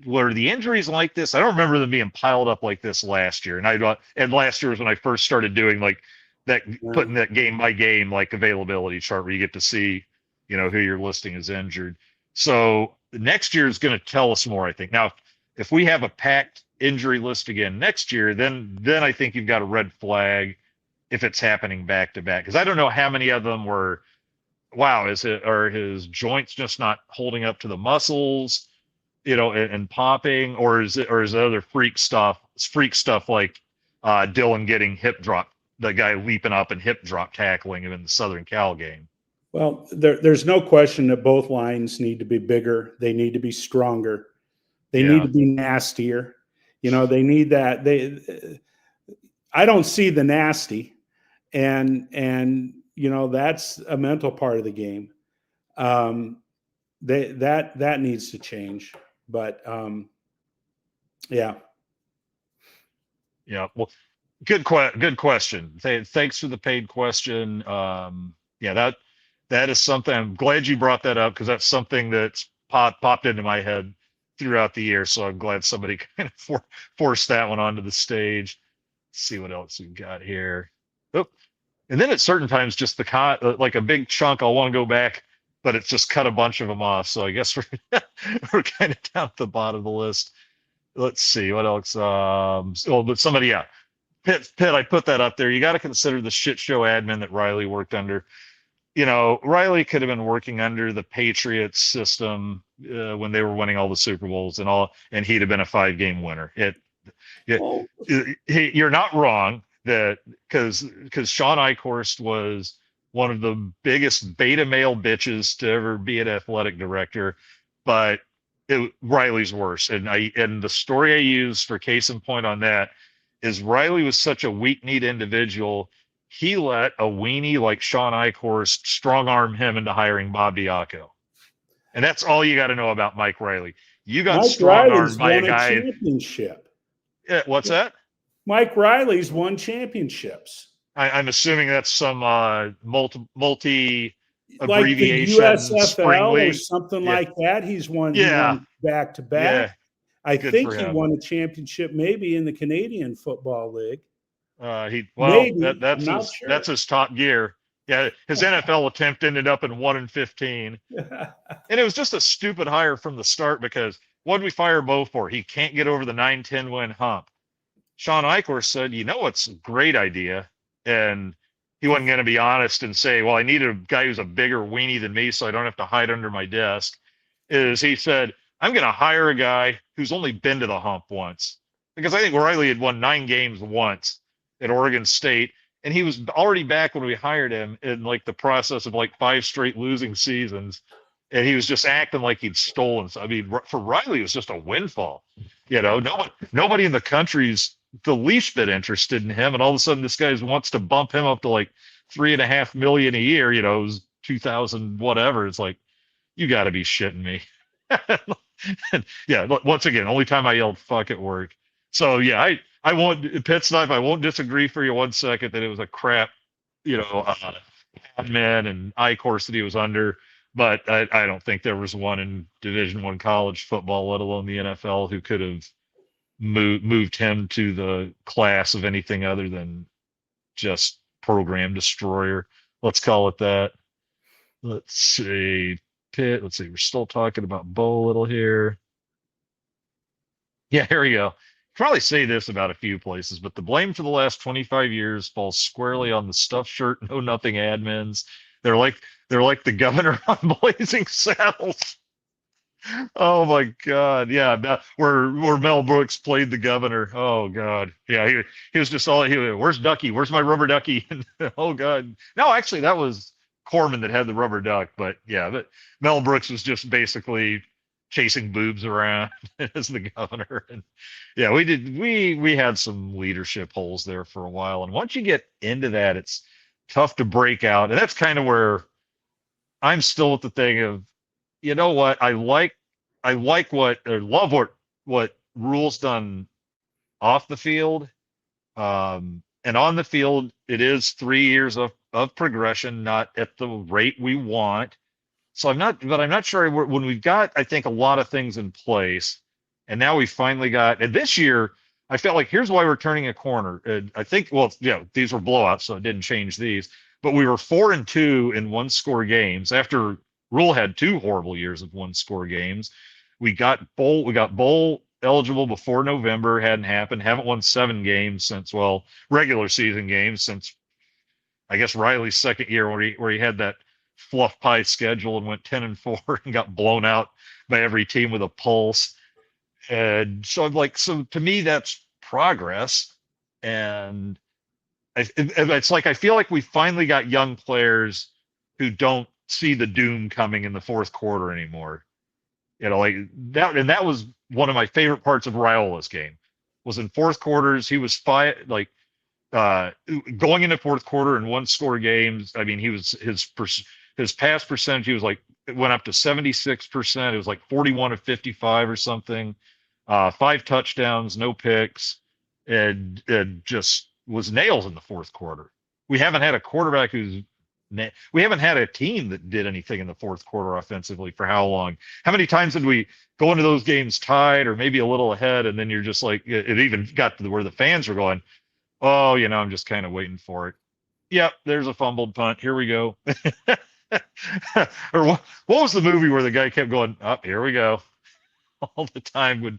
were the injuries like this? I don't remember them being piled up like this last year. And last year was when I first started doing like that, putting that game by game like availability chart where you get to see, who you're listing as injured. So next year is going to tell us more, I think. Now, if we have a packed injury list again next year, then I think you've got a red flag, if it's happening back to back. Because I don't know how many of them were, wow, are his joints just not holding up to the muscles, and popping, or is it other freak stuff like Dylan getting hip drop, the guy leaping up and hip drop tackling him in the Southern Cal game. Well, there's no question that both lines need to be bigger. They need to be stronger. They need to be nastier. They need that. I don't see the nasty, and that's a mental part of the game. That needs to change. But yeah. Well, good question. Thanks for the paid question. That is something. I'm glad you brought that up, because that's something that's popped into my head throughout the year. So I'm glad somebody kind of forced that one onto the stage. Let's see what else we've got here. Oh, and then at certain times, just like a big chunk, I'll want to go back, but it's just cut a bunch of them off. So I guess we're kind of down at the bottom of the list. Let's see what else. But somebody, Pitt, I put that up there. You got to consider the shit show admin that Riley worked under. Riley could have been working under the Patriots system when they were winning all the Super Bowls and he'd have been a 5-game winner. You're not wrong that because Sean Eichhorst was one of the biggest beta male bitches to ever be an athletic director, but Riley's worse. And the story I use for case in point on that is Riley was such a weak-kneed individual. He let a weenie like Sean Eichhorst strong-arm him into hiring Bob Diaco. And that's all you got to know about Mike Riley. You got strong-armed by a guy. Championship. What's that? Mike Riley's won championships. I'm assuming that's some multi like abbreviation, the USFL or something like that. He's won back to back. I think he won a championship maybe in the Canadian Football League. That's his top gear. Yeah, his NFL attempt ended up in 1-15, and it was just a stupid hire from the start, because what did we fire Bo for? He can't get over the 9-10 win hump. Sean Eichhorst said, what's a great idea, and he wasn't going to be honest and say, well, I need a guy who's a bigger weenie than me so I don't have to hide under my desk. He said, I'm going to hire a guy who's only been to the hump once, because I think Riley had won 9 games once at Oregon State, and he was already back when we hired him in like the process of like 5 straight losing seasons, and he was just acting like he'd stolen. I mean, for Riley, it was just a windfall. Nobody in the country's the least bit interested in him, and all of a sudden this guy wants to bump him up to like $3.5 million a year. It was 2000 whatever. It's like, you got to be shitting me. Once again, only time I yelled fuck at work. So I won't, Pitt Snipe, I won't disagree for you 1 second that it was a crap, admin and I-course that he was under, but I don't think there was one in Division I college football, let alone the NFL, who could have moved him to the class of anything other than just program destroyer. Let's call it that. Let's see. Pitt. Let's see. We're still talking about Bo a little here. Yeah, here we go. Probably say this about a few places, but the blame for the last 25 years falls squarely on the stuffed shirt, know nothing admins. They're like the governor on Blazing Saddles. Oh my God. Yeah. Where Mel Brooks played the governor. Oh God. Yeah. He was just where's Ducky? Where's my rubber ducky? Oh God. No, actually that was Corman that had the rubber duck, but Mel Brooks was just basically chasing boobs around as the governor. And we had some leadership holes there for a while. And once you get into that, it's tough to break out. And that's kind of where I'm still with the thing of, you know what? I love what Rule's done off the field. And on the field, it is 3 years of progression, not at the rate we want. So I'm not sure when we've got, I think, a lot of things in place, and now we finally got, and this year, I felt like here's why we're turning a corner. And I think, these were blowouts, so it didn't change these, but we were 4-2 in 1-score games after Rule had 2 horrible years of 1-score games. We got bowl eligible before November, hadn't happened, haven't won 7 games since, regular season games since I guess Riley's second year where he had that fluff pie schedule and went 10-4 and got blown out by every team with a pulse. And so I'm like, so to me, that's progress. And it's like I feel like we finally got young players who don't see the doom coming in the fourth quarter anymore. Like that, and that was one of my favorite parts of Raiola's game. Was in fourth quarters, he was going into fourth quarter and one score games. I mean, he was his pass percentage. He was like it went up to 76%. It was like 41 of 55 or something. 5 touchdowns, no picks, and just was nails in the fourth quarter. We haven't had a quarterback we haven't had a team that did anything in the fourth quarter offensively for how long? How many times did we go into those games tied or maybe a little ahead, and then you're just like, it even got to where the fans were going, oh, I'm just kind of waiting for it. Yep, there's a fumbled punt. Here we go. Or what was the movie where the guy kept going, up, here we go, all the time when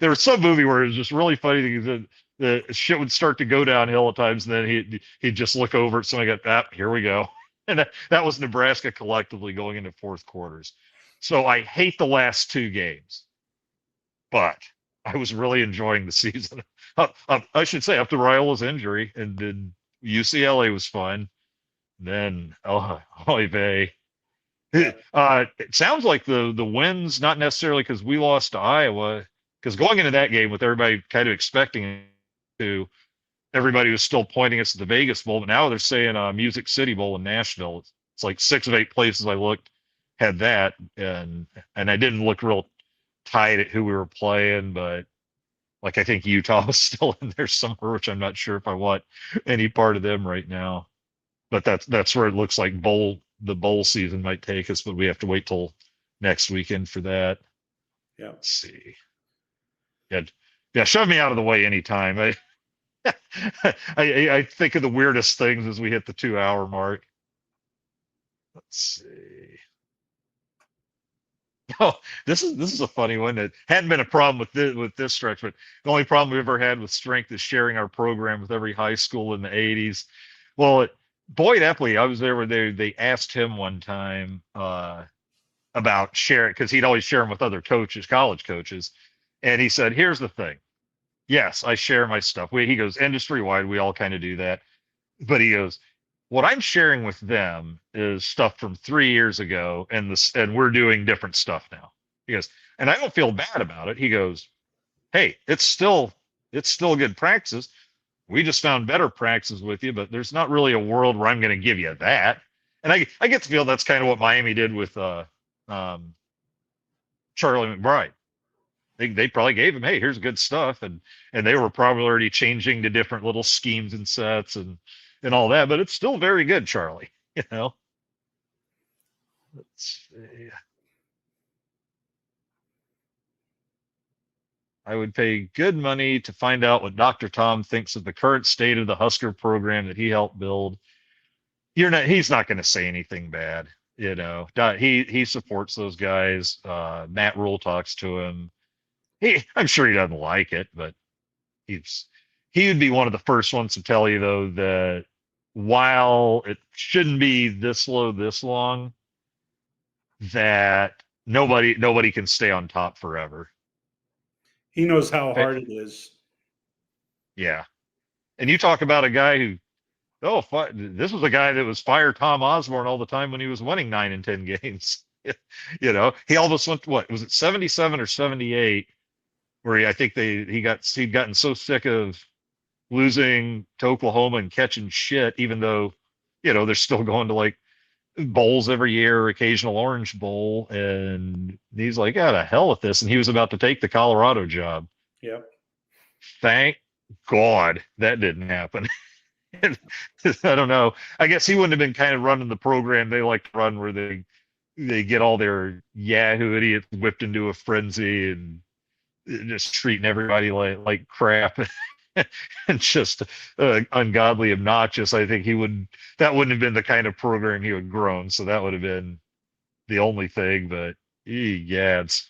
there was some movie where it was just really funny because the shit would start to go downhill at times, and then he'd just look over at somebody, here we go. And that was Nebraska collectively going into fourth quarters. So I hate the last 2 games, but I was really enjoying the season. I should say up to Raiola's injury, and then UCLA was fun. Then oy vey. It sounds like the wins, not necessarily because we lost to Iowa, because going into that game with everybody kind of expecting to, everybody was still pointing us at the Vegas Bowl, but now they're saying Music City Bowl in Nashville. It's like 6 of 8 places I looked had that, and I didn't look real tight at who we were playing, but like I think Utah was still in there somewhere, which I'm not sure if I want any part of them right now. But that's where it looks like the bowl season might take us, but we have to wait till next weekend for that. Yeah. Let's see. Yeah, shove me out of the way anytime. I think of the weirdest things as we hit the 2-hour mark. Let's see. Oh, this is a funny one. It hadn't been a problem with this stretch, but the only problem we've ever had with strength is sharing our program with every high school in the 80s. Well, Boyd Epley, I was there where they asked him one time about sharing, because he'd always share them with other coaches, college coaches, and he said, "Here's the thing. Yes, I share my stuff. He goes, industry wide, we all kind of do that, but he goes, what I'm sharing with them is stuff from 3 years ago, and we're doing different stuff now." He goes, and I don't feel bad about it. He goes, hey, it's still good practices. We just found better practices with you, but there's not really a world where I'm going to give you that. And I get to feel that's kind of what Miami did with Charlie McBride. They probably gave him, hey, here's good stuff, and they were probably already changing to different little schemes and sets and all that, but it's still very good, Charlie. Let's see. I would pay good money to find out what Dr. Tom thinks of the current state of the Husker program that he helped build. He's not going to say anything bad. He supports those guys. Matt Rule talks to him. I'm sure he doesn't like it, but he would be one of the first ones to tell you, though, that while it shouldn't be this low this long, that nobody can stay on top forever. He knows how hard it is. Yeah. And you talk about a guy who, this was a guy that was fire Tom Osborne all the time when he was winning 9 and 10 games. He almost went, what was it, 77 or 78, where I think he'd gotten so sick of losing to Oklahoma and catching shit, even though, they're still going to like bowls every year, occasional Orange Bowl, and he's like, yeah, to hell with this. And he was about to take the Colorado job. Yep. Thank God that didn't happen. I don't know. I guess he wouldn't have been kind of running the program they like to run, where they get all their Yahoo idiots whipped into a frenzy and just treating everybody like crap and just ungodly obnoxious. I think that wouldn't have been the kind of program he would grown. So that would have been the only thing, but it's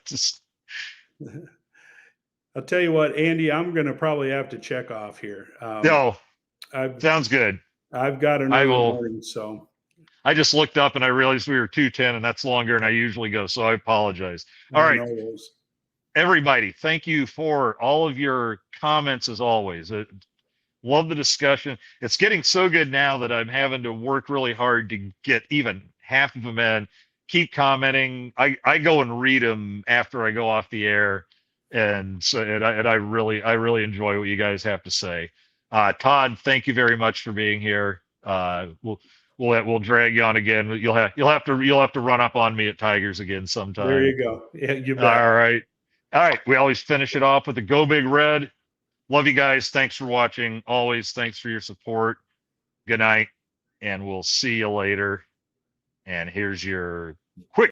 just. I'll tell you what, Andy, I'm going to probably have to check off here. No, sounds good. I've got an I early will. morning, so I just looked up and I realized we were 2:10, and that's longer than I usually go. So I apologize. All right, no worries. everybody, thank you for all of your comments as always. Love the discussion. It's getting so good now that I'm having to work really hard to get even half of them in. Keep commenting. I go and read them after I go off the air, and so I really enjoy what you guys have to say. Todd, thank you very much for being here. We'll drag you on again. You'll have to run up on me at Tigers again sometime. There you go. Yeah, you bet. All right. We always finish it off with the Go Big Red. Love you guys. Thanks for watching. Always thanks for your support. Good night, and we'll see you later. And here's your quick